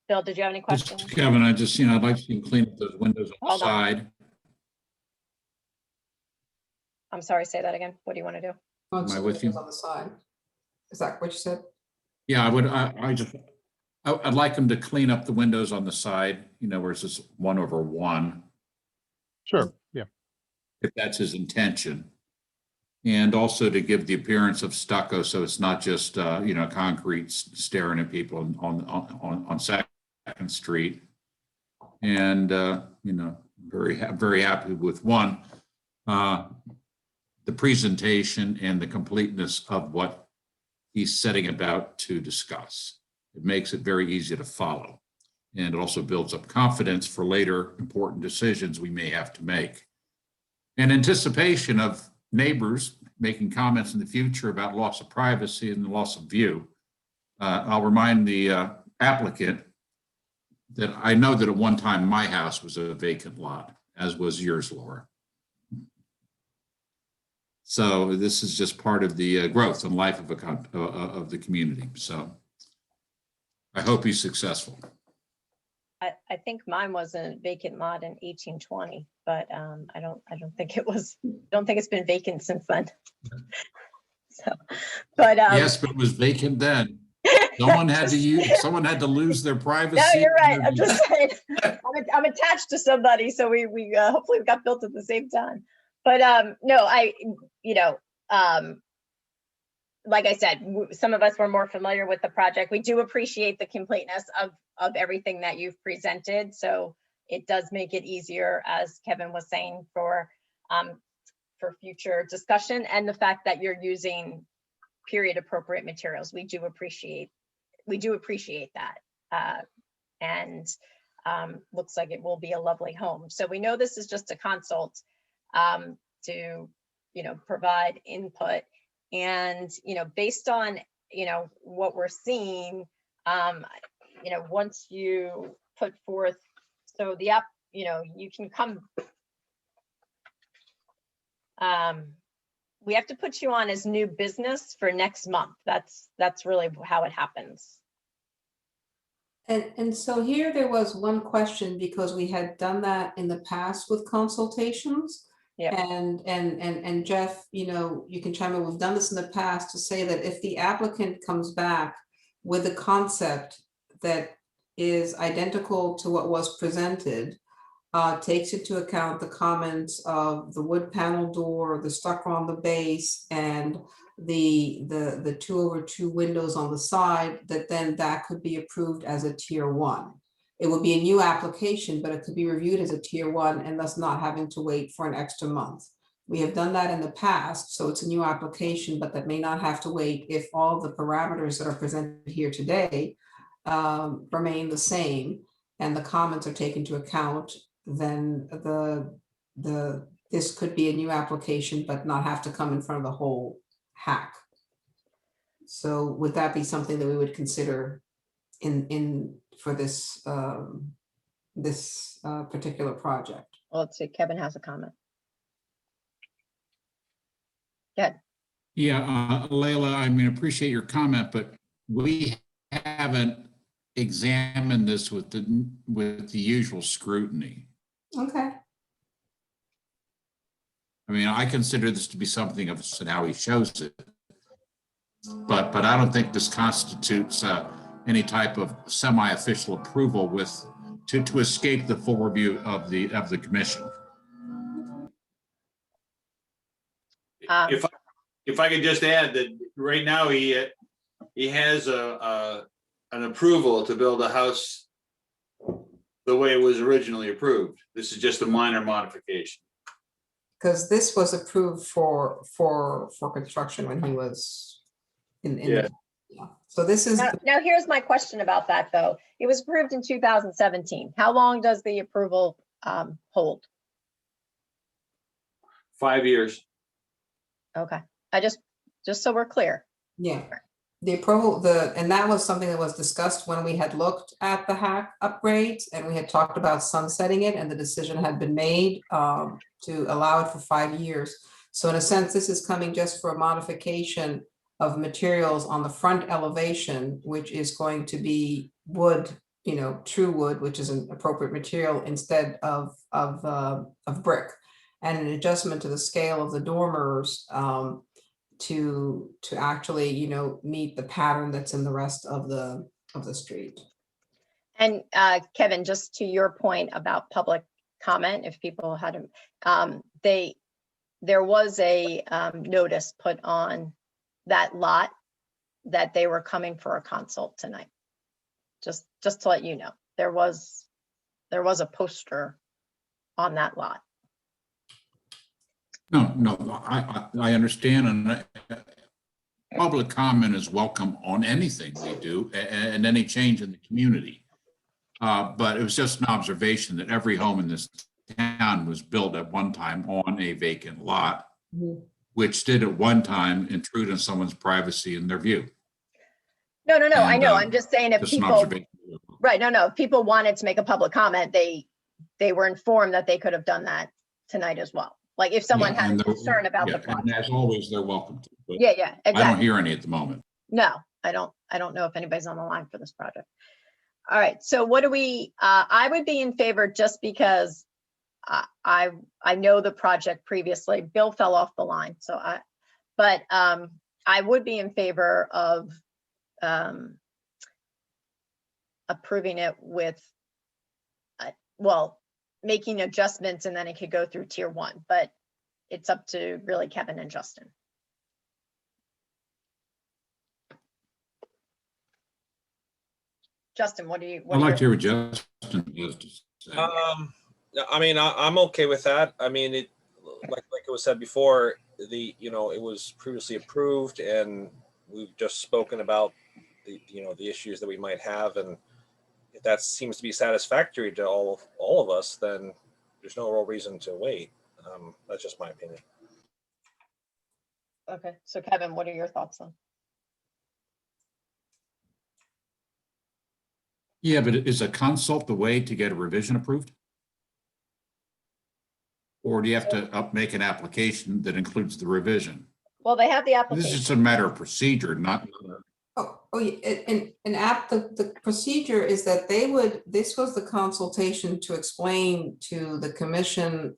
Bill, did you have any questions? Kevin, I'd like to see him clean up those windows on the Hold on. side. I'm sorry, say that again. What do you want to do? Oh, Am I with you? on the side. Is that what you said? Yeah, I'd like him to clean up the windows on the side, where it's just 1/1. Sure, yeah. If that's his intention. And also to give the appearance of stucco, so it's not just, concrete staring at people on Second Street. And, very happy with one, the presentation and the completeness of what he's setting about to discuss. It makes it very easy to follow. And it also builds up confidence for later important decisions we may have to make. In anticipation of neighbors making comments in the future about loss of privacy and the loss of view, I'll remind the applicant that I know that at one time my house was a vacant lot, as was yours, Laura. So this is just part of the growth and life of the community. So I hope he's successful. I think mine was a vacant lot in 1820, but I don't think it was. I don't think it's been vacant since then. So, but yes, but it was vacant then. Someone had to lose their privacy. No, you're right. I'm just saying. I'm attached to somebody, so we hopefully got built at the same time. But no, like I said, some of us were more familiar with the project. We do appreciate the completeness of everything that you've presented. So it does make it easier, as Kevin was saying, for future discussion, and the fact that you're using period appropriate materials. We do appreciate that. And looks like it will be a lovely home. So we know this is just a consult to, provide input. And, based on, what we're seeing, once you put forth, so the app, you can come, we have to put you on as new business for next month. That's really how it happens. And so here there was one question, because we had done that in the past with consultations. Yeah. And Jeff, you can chime in. We've done this in the past to say that if the applicant comes back with a concept that is identical to what was presented, takes into account the comments of the wood panel door, the stucco on the base, and the 2/2 windows on the side, that could be approved as a tier 1. It would be a new application, but it could be reviewed as a tier 1 and thus not having to wait for an extra month. We have done that in the past, so it's a new application, but that may not have to wait if all the parameters that are presented here today remain the same and the comments are taken into account. Then this could be a new application, but not have to come in front of the whole hack. So would that be something that we would consider for this particular project? Well, let's see, Kevin has a comment. Good. Yeah, Layla, appreciate your comment, but we haven't examine this with the usual scrutiny. Okay. I mean, I consider this to be something of how he shows it, but I don't think this constitutes any type of semi-official approval to escape the full review of the commission. If I could just add that right now he has an approval to build a house the way it was originally approved. This is just a minor modification. Because this was approved for construction when he was in. Yeah. Yeah. So this is. Now here's my question about that though. It was approved in 2017. How long does the approval hold? 5 years. Okay, I just so we're clear. Yeah, the approval, and that was something that was discussed when we had looked at the hack upgrades and we had talked about sunsetting it, and the decision had been made to allow it for 5 years. So in a sense, this is coming just for a modification of materials on the front elevation, which is going to be wood, true wood, which is an appropriate material instead of brick, and an adjustment to the scale of the dormers to actually, meet the pattern that's in the rest of the street. And Kevin, just to your point about public comment, if people had there was a notice put on that lot that they were coming for a consult tonight. Just to let you know, there was a poster on that lot. No, I understand, and public comment is welcome on anything we do and any change in the community. But it was just an observation that every home in this town was built at one time on a vacant lot, which did at one time intrude on someone's privacy and their view. No, And, I know. I'm just saying if just an people, observation. right, no, if people wanted to make a public comment, they were informed that they could have done that tonight as well. Like if someone Yeah, had and a concern about the and project. as always, they're welcome to. But Yeah, I don't exactly. hear any at the moment. No, I don't know if anybody's on the line for this project. All right, so what do we, I would be in favor just because I know the project previously. Bill fell off the line, so but I would be in favor of approving it with, well, making adjustments, and then it could go through tier 1, but it's up to really Kevin and Justin. Justin, what do you? I'd like to hear what Justin has to say. I mean, I'm okay with that. I mean, it like it was said before, it was previously approved, and we've just spoken about the issues that we might have, and if that seems to be satisfactory to all of us, then there's no real reason to wait. That's just my opinion. Okay, so Kevin, what are your thoughts on? Yeah, but is a consult the way to get a revision approved? Or do you have to make an application that includes the revision? Well, they have the This application. is just a matter of procedure, not. The procedure is that this was the consultation to explain to the commission,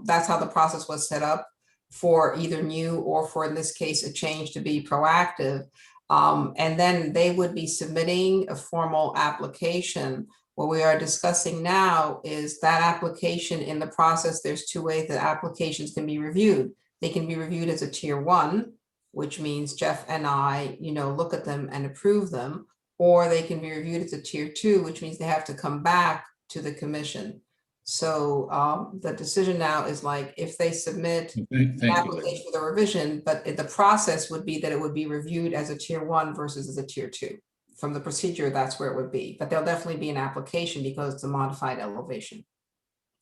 that's how the process was set up for either new or for, in this case, a change to be proactive. And then they would be submitting a formal application. What we are discussing now is that application. In the process, there's two ways that applications can be reviewed. They can be reviewed as a tier 1, which means Jeff and I, look at them and approve them, or they can be reviewed as a tier 2, which means they have to come back to the commission. So the decision now is like, if they submit an application with a revision, but the process would be that it would be reviewed as a tier 1 versus as a tier 2. From the procedure, that's where it would be, but there'll definitely be an application because it's a modified elevation.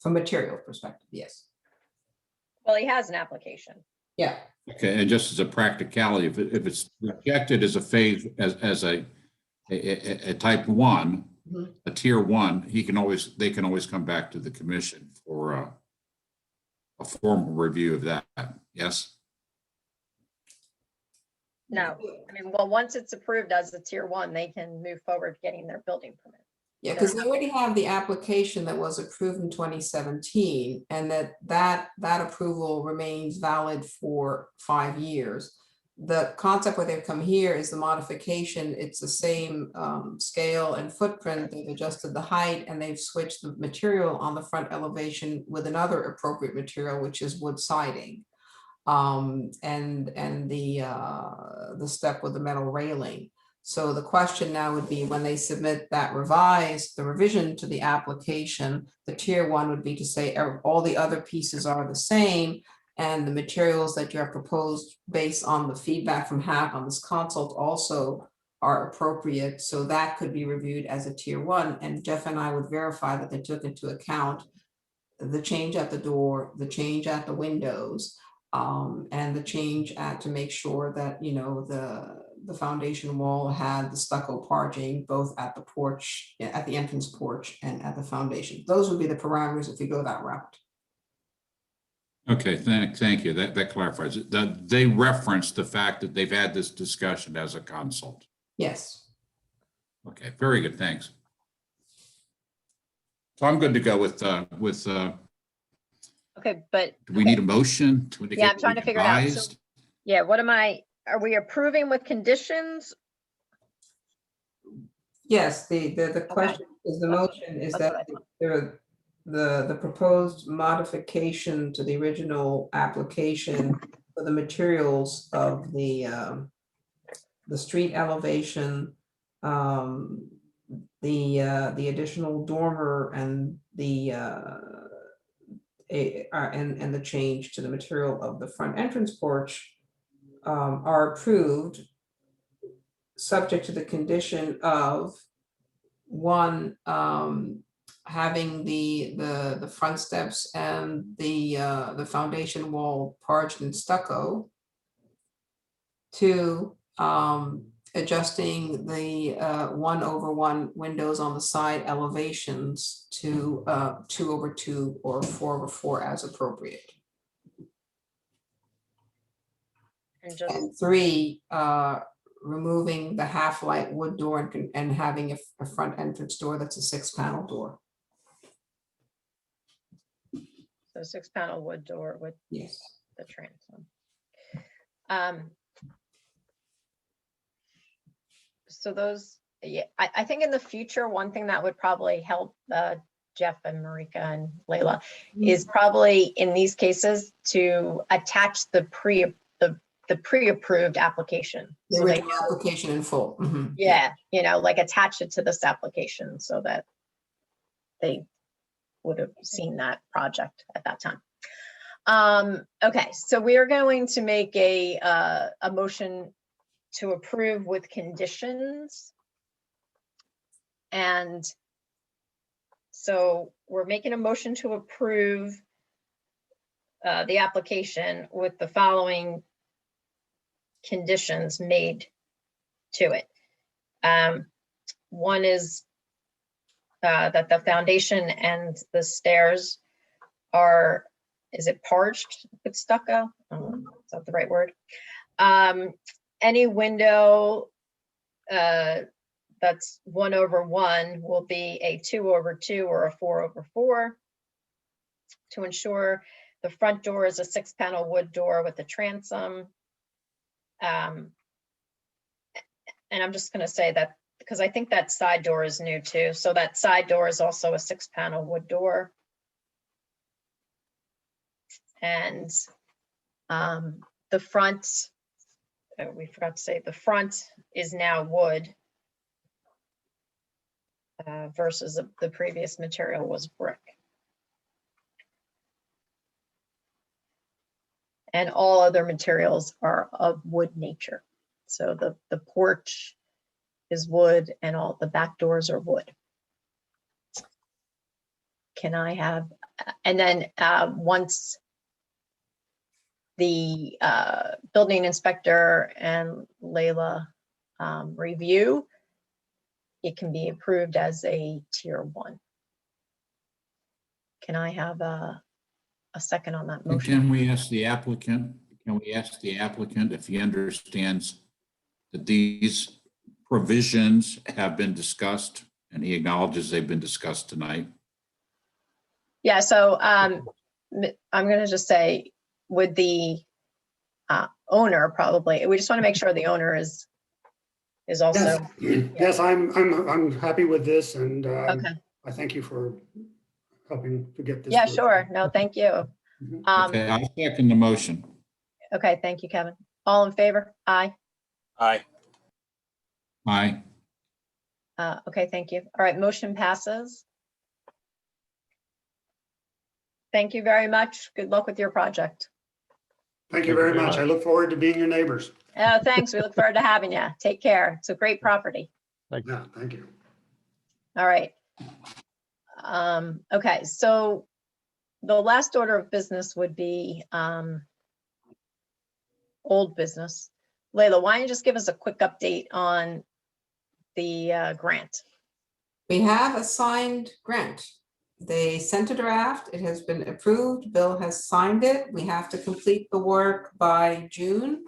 From material perspective, yes. Well, he has an application. Yeah. Okay, and just as a practicality, if it's rejected as a phase, as a type 1, a tier 1, they can always come back to the commission for a formal review of that. Yes. No, I mean, well, once it's approved as a tier 1, they can move forward getting their building permit. Yeah, because they already have the application that was approved in 2017, and that approval remains valid for 5 years. The concept where they've come here is the modification. It's the same scale and footprint. They've adjusted the height and they've switched the material on the front elevation with another appropriate material, which is wood siding. And the step with the metal railing. So the question now would be, when they submit that the revision to the application, the tier 1 would be to say all the other pieces are the same, and the materials that you have proposed based on the feedback from HAC on this consult also are appropriate. So that could be reviewed as a tier 1, and Jeff and I would verify that they took into account the change at the door, the change at the windows, and the change to make sure that, you know, the foundation wall had the stucco parging both at the porch, at the entrance porch, and at the foundation. Those would be the parameters if you go that route. Okay, thank you. That clarifies it. They referenced the fact that they've had this discussion as a consult. Yes. Okay, very good. Thanks. So I'm good to go with Okay, but. do we need a motion to indicate? Yeah, I'm trying to figure it out. So, yeah, are we approving with conditions? Yes, the question is, the motion is that the proposed modification to the original application for the materials of the street elevation, the additional dormer, and and the change to the material of the front entrance porch are approved, subject to the condition of 1, having the front steps and the foundation wall parged in stucco. 2, adjusting the 1/1 windows on the side elevations to 2/2 or 4/4 as appropriate. And 3, removing the half-light wood door and having a front entrance door that's a 6-panel door. So 6-panel wood door with the transom. So those, yeah, I think in the future, one thing that would probably help Jeff and Marika and Layla is probably in these cases to attach the pre-approved application. The original application in full. Mm-hmm. Yeah, you know, like attach it to this application so that they would have seen that project at that time. Okay, so we are going to make a motion to approve with conditions. And so we're making a motion to approve the application with the following conditions made to it. One is that the foundation and the stairs are, is it parged with stucco? Is that the right word? Any window that's 1/1 will be a 2/2 or a 4/4 to ensure the front door is a 6-panel wood door with a transom. And I'm just going to say that because I think that side door is new too. So that side door is also a 6-panel wood door. And the front, we forgot to say, the front is now wood versus the previous material was brick. And all other materials are of wood nature. So the porch is wood and all the back doors are wood. Can I have, and then once the building inspector and Layla review, it can be approved as a tier 1. Can I have a second on that motion? Can we ask the applicant if he understands that these provisions have been discussed, and he acknowledges they've been discussed tonight. Yeah, so I'm going to just say with the owner, probably, we just want to make sure the owner is also. Yes, I'm happy with this, and Okay. I thank you for helping to get this. Yeah, through. sure. No, thank you. Okay, I second the motion. Okay, thank you, Kevin. All in favor? Aye. Aye. Aye. Okay, thank you. All right, motion passes. Thank you very much. Good luck with your project. Thank you very much. I look forward to being your neighbors. Oh, thanks. We look forward to having you. Take care. It's a great property. Yeah, thank you. All right. Okay, so the last order of business would be old business. Layla, why don't you just give us a quick update on the grant? We have a signed grant. They sent a draft. It has been approved. Bill has signed it. We have to complete the work by June,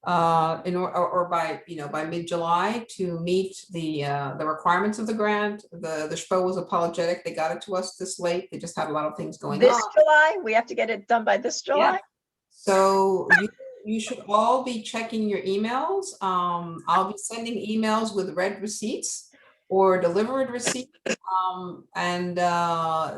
or by by mid-July to meet the requirements of the grant. The SHPO was apologetic. They got it to us this late. They just had a lot of things going on. This July? We have to get it done by this July? Yeah. So you should all be checking your emails. I'll be sending emails with red receipts or delivered receipts, and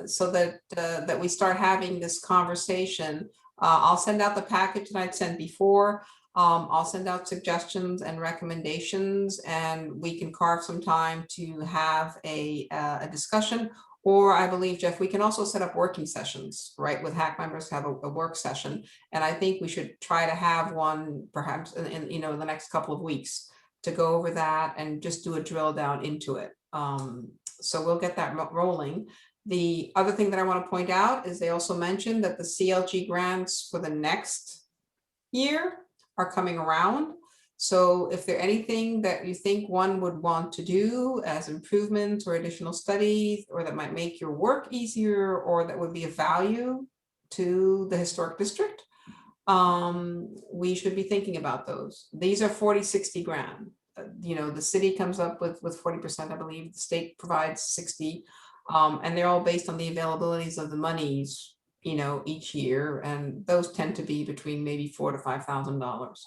so that we start having this conversation. I'll send out the package that I'd sent before. I'll send out suggestions and recommendations, and we can carve some time to have a discussion. Or I believe, Jeff, we can also set up working sessions, right? With HAC members, have a work session. And I think we should try to have one perhaps in the next couple of weeks to go over that and just do a drill down into it. So we'll get that rolling. The other thing that I want to point out is they also mentioned that the CLG grants for the next year are coming around. So if there anything that you think one would want to do as improvements or additional studies, or that might make your work easier, or that would be of value to the historic district, we should be thinking about those. These are 40-60 grand. The city comes up with 40%, I believe. The state provides 60, and they're all based on the availabilities of the monies, each year, and those tend to be between maybe $4,000 to $5,000.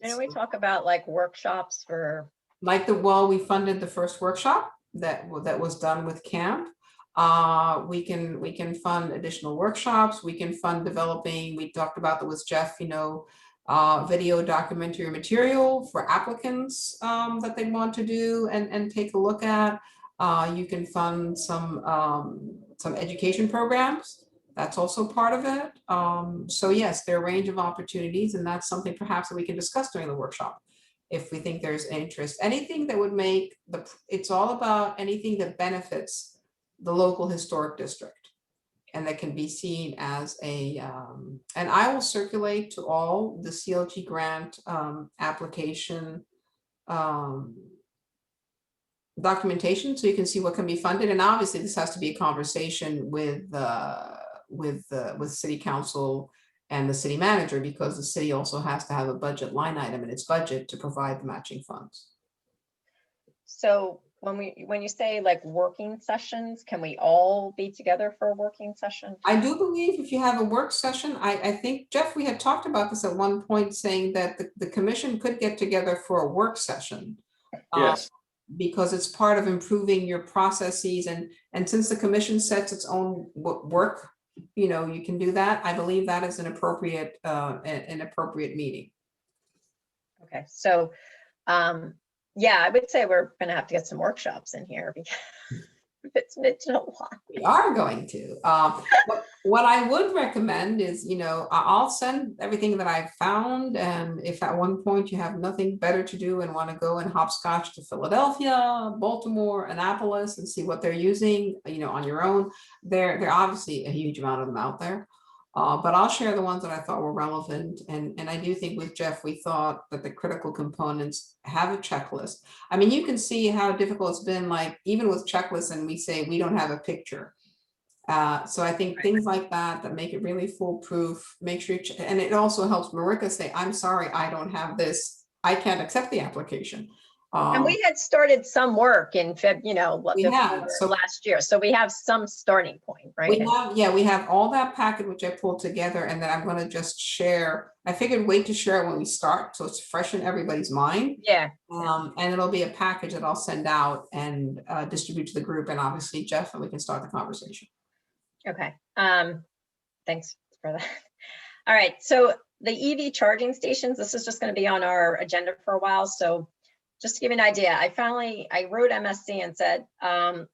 Didn't we talk about like workshops for? We funded the first workshop that was done with camp. We can fund additional workshops. We can fund developing. We talked about that with Jeff. Video documentary material for applicants that they want to do and take a look at. You can fund some education programs. That's also part of it. So yes, there are a range of opportunities, and that's something perhaps that we can discuss during the workshop if we think there's interest. Anything that would make it's all about anything that benefits the local historic district and that can be seen as a, and I will circulate to all the CLG grant application documentation so you can see what can be funded. And obviously this has to be a conversation with city council and the city manager, because the city also has to have a budget line item in its budget to provide the matching funds. So when you say like working sessions, can we all be together for a working session? I do believe if you have a work session, I think, Jeff, we had talked about this at one point, saying that the commission could get together for a work session. Yes. Because it's part of improving your processes, and since the commission sets its own work, you can do that. I believe that is an appropriate meeting. Okay, so yeah, I would say we're gonna have to get some workshops in here because if it's mid-July. We are going to. What I would recommend is, I'll send everything that I've found, and if at one point you have nothing better to do and want to go and hopscotch to Philadelphia, Baltimore, Annapolis, and see what they're using, on your own, there are obviously a huge amount of them out there. But I'll share the ones that I thought were relevant. And I do think with Jeff, we thought that the critical components have a checklist. I mean, you can see how difficult it's been, like even with checklists, and we say we don't have a picture. So I think things like that make it really foolproof. Make sure and it also helps Marika say, I'm sorry, I don't have this. I can't accept the application. And we had started some work in We had, so last year. So we have some starting point, right? we have all that packet, which I pulled together, and then I'm gonna just share. I figured wait to share it when we start, so it's fresh in everybody's mind. Yeah. And it'll be a package that I'll send out and distribute to the group, and obviously Jeff, and we can start the conversation. Okay. Thanks for that. All right. So the EV charging stations, this is just going to be on our agenda for a while. So just to give you an idea, I wrote MSC and said,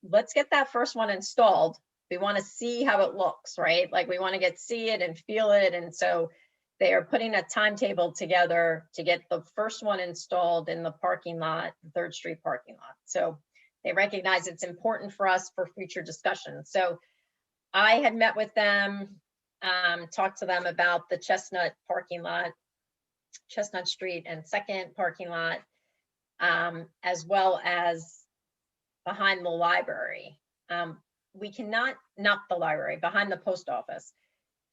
let's get that first one installed. We want to see how it looks, right? Like we want to see it and feel it. And so they are putting a timetable together to get the first one installed in the parking lot, 3rd Street parking lot. So they recognize it's important for us for future discussion. So I had met with them, talked to them about the Chestnut parking lot, Chestnut Street and 2nd parking lot, as well as behind the library. We cannot, not the library, behind the post office.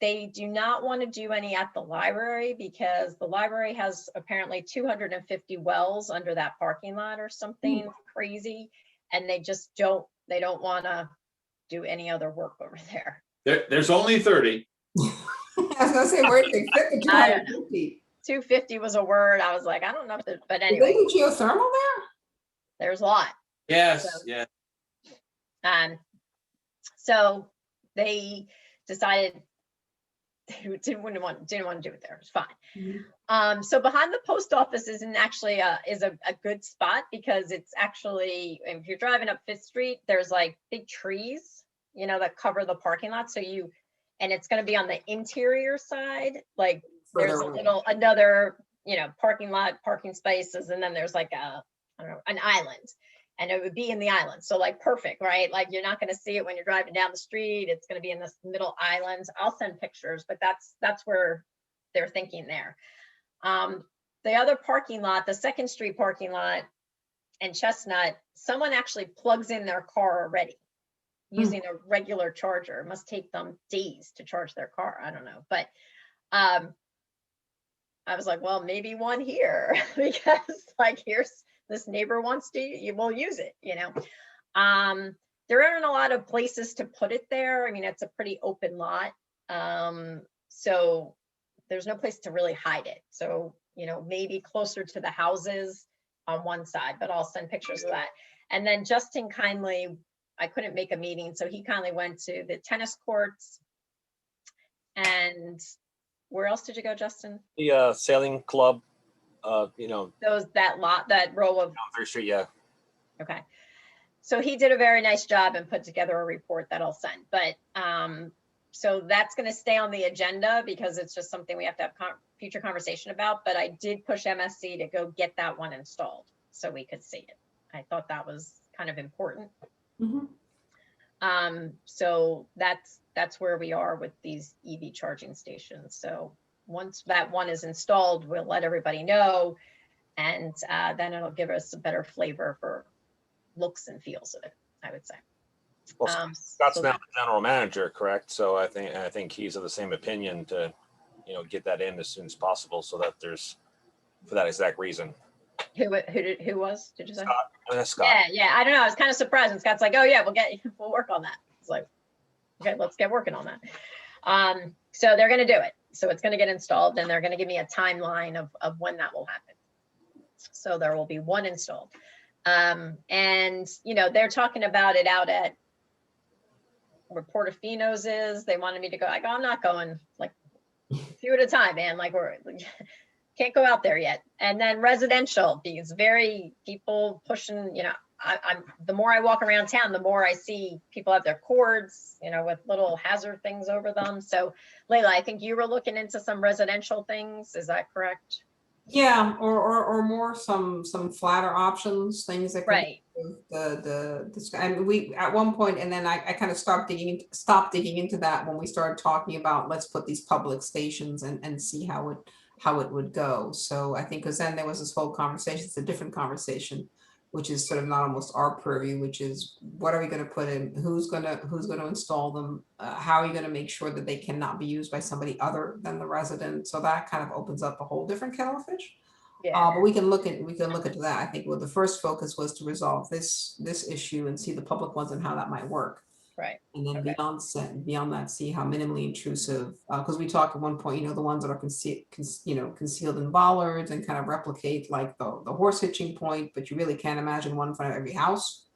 They do not want to do any at the library because the library has apparently 250 wells under that parking lot or something crazy. And they just don't want to do any other work over there. There's only 30. I was gonna say, where did they fit the 250? 250 was a word. I was like, I don't know if there's, but anyway. Is there geothermal there? There's a lot. Yes, So, yeah. So they decided they didn't want to do it there. It's fine. So behind the post office isn't actually is a good spot because it's actually, if you're driving up 5th Street, there's like big trees, that cover the parking lot. So and it's going to be on the interior side. Like there's another, parking lot, parking spaces. And then there's like an island. And it would be in the island. So like perfect, right? Like you're not going to see it when you're driving down the street. It's going to be in this middle island. I'll send pictures, but that's where they're thinking there. The other parking lot, the 2nd Street parking lot and Chestnut, someone actually plugs in their car already using a regular charger. It must take them days to charge their car. I don't know. But I was like, well, maybe one here because like this neighbor wants to, we'll use it, There aren't a lot of places to put it there. I mean, it's a pretty open lot. So there's no place to really hide it. So, maybe closer to the houses on one side, but I'll send pictures of that. And then Justin kindly, I couldn't make a meeting, so he kindly went to the tennis courts. And where else did you go, Justin? The sailing club. That row of 3rd Street, yeah. Okay. So he did a very nice job and put together a report that I'll send. But so that's going to stay on the agenda because it's just something we have to have future conversation about. But I did push MSC to go get that one installed so we could see it. I thought that was kind of important. So that's where we are with these EV charging stations. So once that one is installed, we'll let everybody know, and then it'll give us a better flavor for looks and feels of it, I would say. Well, Scott's now the general manager, correct? So I think he's of the same opinion to, get that in as soon as possible, so that there's, for that exact reason. Who was? Did you say? Scott. Yeah. I don't know. I was kind of surprised, and Scott's like, "Oh yeah, we'll work on that." It's like, okay, let's get working on that. So they're going to do it. So it's going to get installed, and they're going to give me a timeline of when that will happen. So there will be one installed. And, they're talking about it out at where Portofino's is. They wanted me to go. I go, I'm not going, like, a few at a time, man. Like, can't go out there yet. And then residential, because people pushing, I'm the more I walk around town, the more I see people have their cords, with little hazard things over them. So Layla, I think you were looking into some residential things. Is that correct? Yeah, or more some flatter options, things that right. And we at one point, and then I kind of stopped digging into that when we started talking about let's put these public stations and see how it would go. So I think because then there was this whole conversation, it's a different conversation, which is sort of not almost our purview, which is what are we going to put in, who's going to install them, how are you going to make sure that they cannot be used by somebody other than the resident. So that kind of opens up a whole different kettle of fish. Yeah. But we can look into that. I think the first focus was to resolve this issue and see the public ones and how that might work. Right. And then Okay. beyond that, see how minimally intrusive, because we talked at one point, the ones that are concealed in bollards and kind of replicate like the horse hitching point, but you really can't imagine one in front of every house.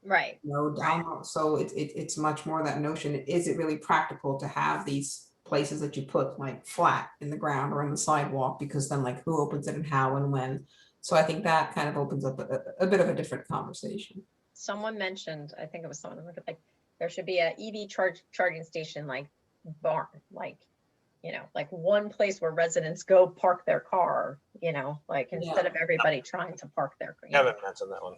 Right. Down. So it's much more that notion. Is it really practical to have these places that you put like flat in the ground or in the sidewalk? Because then like who opens it and how and when? So I think that kind of opens up a bit of a different conversation. Someone mentioned, I think it was someone like there should be a EV charging station like barn, like like one place where residents go park their car, like instead of everybody trying to park their car. Kevin mentioned that one.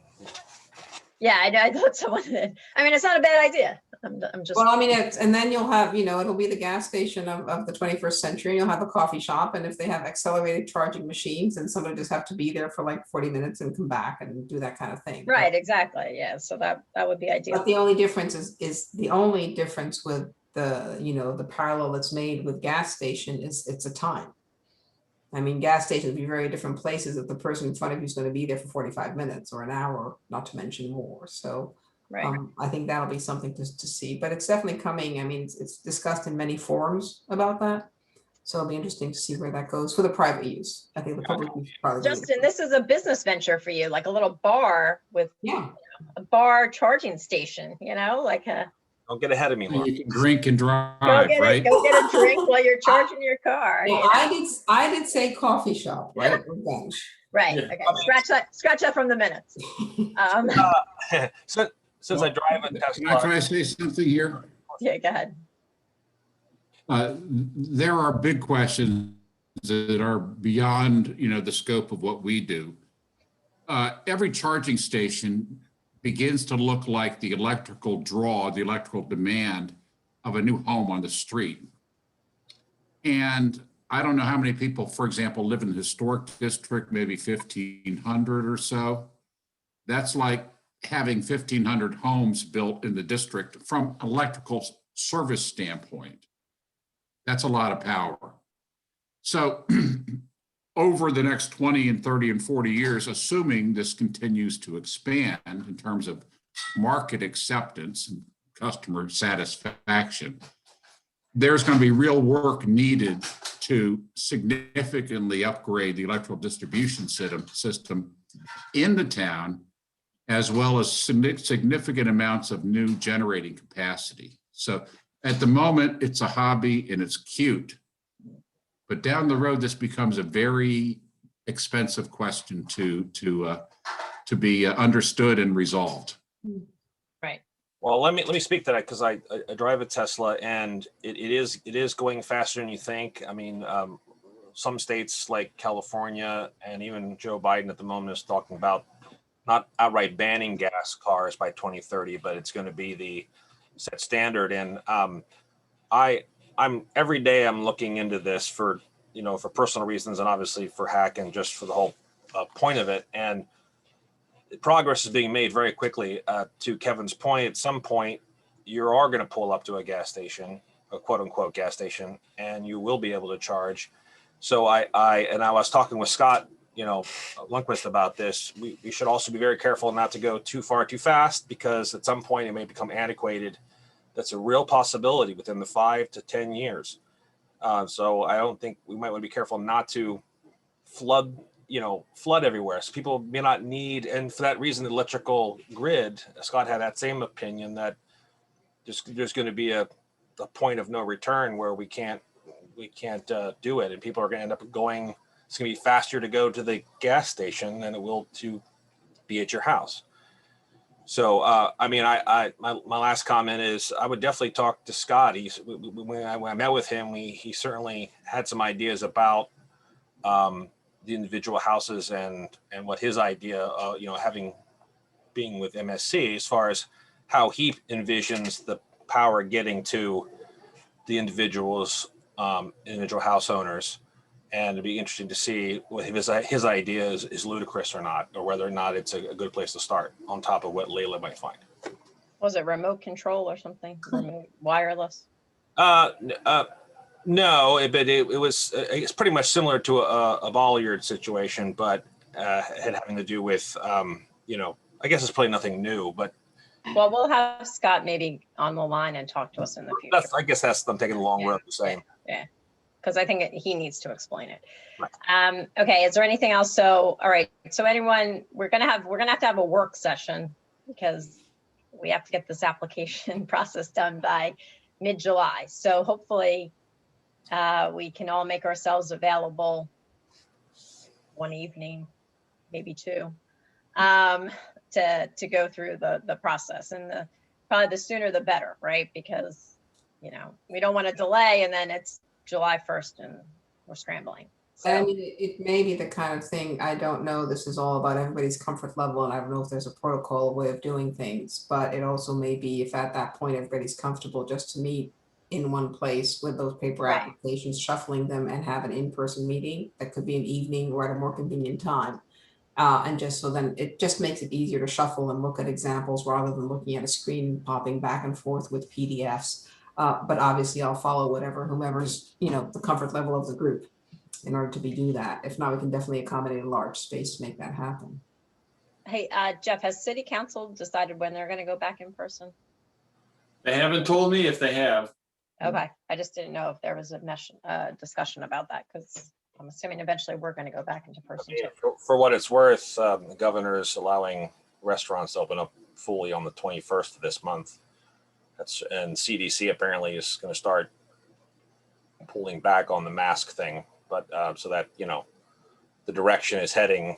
Yeah, I thought someone did. I mean, it's not a bad idea. I'm just. Well, I mean, and then you'll have, it'll be the gas station of the 21st century. You'll have a coffee shop, and if they have accelerated charging machines, and somebody just have to be there for like 40 minutes and come back and do that kind of thing. Right, exactly. Yeah, so that would be ideal. But the only difference is the only difference with the the parallel that's made with gas station is it's a time. I mean, gas stations would be very different places if the person in front of you is going to be there for 45 minutes or an hour, not to mention more. So right. I think that'll be something to see, but it's definitely coming. I mean, it's discussed in many forums about that. So it'll be interesting to see where that goes for the private use. I think the public use probably. Justin, this is a business venture for you, like a little bar with a bar charging station, like a. Don't get ahead of me, Laura. You can drink and drive, right? Go get a drink while you're charging your car. Well, I did say coffee shop, right? Or bench. Right. Yeah. Okay. Scratch that from the minutes. Since I drive a Tesla. Can I say something here? Yeah, go ahead. There are big questions that are beyond, the scope of what we do. Every charging station begins to look like the electrical draw, the electrical demand of a new home on the street. And I don't know how many people, for example, live in the historic district, maybe 1,500 or so. That's like having 1,500 homes built in the district from an electrical service standpoint. That's a lot of power. So over the next 20 and 30 and 40 years, assuming this continues to expand in terms of market acceptance and customer satisfaction, there's going to be real work needed to significantly upgrade the electrical distribution system in the town, as well as significant amounts of new generating capacity. So at the moment, it's a hobby and it's cute. But down the road, this becomes a very expensive question to be understood and resolved. Right. Well, let me speak to that because I drive a Tesla and it is going faster than you think. I mean, some states like California and even Joe Biden at the moment is talking about not outright banning gas cars by 2030, but it's going to be the set standard. And I'm every day I'm looking into this for personal reasons and obviously for Hack and just for the whole point of it. And progress is being made very quickly. To Kevin's point, at some point you are going to pull up to a gas station, a quote unquote gas station, and you will be able to charge. So I was talking with Scott, Lundquist about this. We should also be very careful not to go too far too fast because at some point it may become antiquated. That's a real possibility within the 5 to 10 years. So I don't think we might want to be careful not to flood everywhere. So people may not need, and for that reason, the electrical grid, Scott had that same opinion that there's going to be a point of no return where we can't do it. And people are going to end up going, it's going to be faster to go to the gas station than it will to be at your house. So, my last comment is I would definitely talk to Scott. When I met with him, he certainly had some ideas about the individual houses and what his idea, being with MSC as far as how he envisions the power getting to the individual house owners. And it'd be interesting to see if his idea is ludicrous or not, or whether or not it's a good place to start on top of what Layla might find. Was it remote control or something? Remote wireless? No, No, but it was, it's pretty much similar to a Bolliard situation, but had having to do with, you know, I guess it's probably nothing new, but Well, we'll have Scott maybe on the line and talk to us in the future. I guess I'm taking the long road to saying. Yeah, because I think he needs to explain it. Okay, is there anything else? So, all right, so anyone, we're gonna have to have a work session because we have to get this application process done by mid-July. So hopefully we can all make ourselves available one evening, maybe two, to go through the process, and probably the sooner the better, right? Because, you know, we don't want to delay and then it's July 1st and we're scrambling. So, I mean, it may be the kind of thing, I don't know, this is all about everybody's comfort level, and I don't know if there's a protocol way of doing things, but it also may be if at that point everybody's comfortable just to meet in one place with those paper Right. applications, shuffling them and have an in-person meeting. That could be an evening or at a more convenient time. And just so then it just makes it easier to shuffle and look at examples rather than looking at a screen popping back and forth with PDFs. But obviously I'll follow whomever's, you know, the comfort level of the group in order to do that. If not, we can definitely accommodate a large space to make that happen. hey, Jeff, has City Council decided when they're going to go back in person? They haven't told me if they have. Okay, I just didn't know if there was a discussion about that, because I'm assuming eventually we're going to go back into person too. For what it's worth, the governor is allowing restaurants to open up fully on the 21st of this month. And CDC apparently is going to start pulling back on the mask thing, but so that, you know, the direction is heading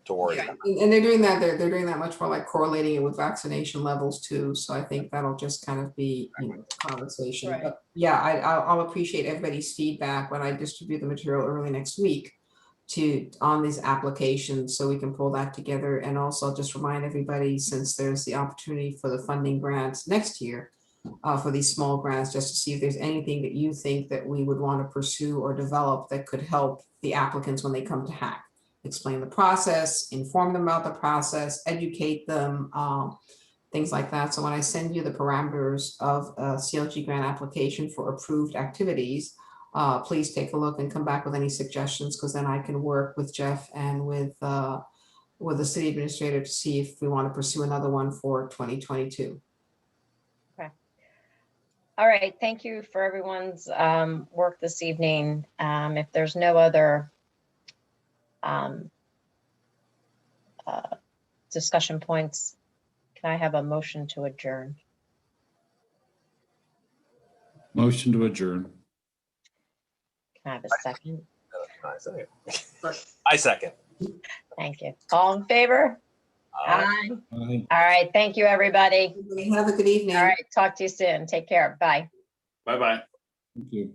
towards. Yeah, and they're doing that. They're doing that much more, like correlating it with vaccination levels too. So I think that'll just kind of be, you know, conversation. Right. But yeah, I'll appreciate everybody's feedback when I distribute the material early next week on these applications, so we can pull that together. And also just remind everybody, since there's the opportunity for the funding grants next year, for these small grants, just to see if there's anything that you think that we would want to pursue or develop that could help the applicants when they come to HAC. Explain the process, inform them about the process, educate them, things like that. So when I send you the parameters of a CLG grant application for approved activities, please take a look and come back with any suggestions, because then I can work with Jeff and with the city administrator to see if we want to pursue another one for 2022. Okay. All right. Thank you for everyone's work this evening. If there's no other discussion points, can I have a motion to adjourn? Motion to adjourn. Can I have a second? I second. Thank you. All in favor? Aye. Aye. All right. Thank you, everybody. Have a good evening. All right. Talk to you soon. Take care. Bye. Bye-bye. Thank you.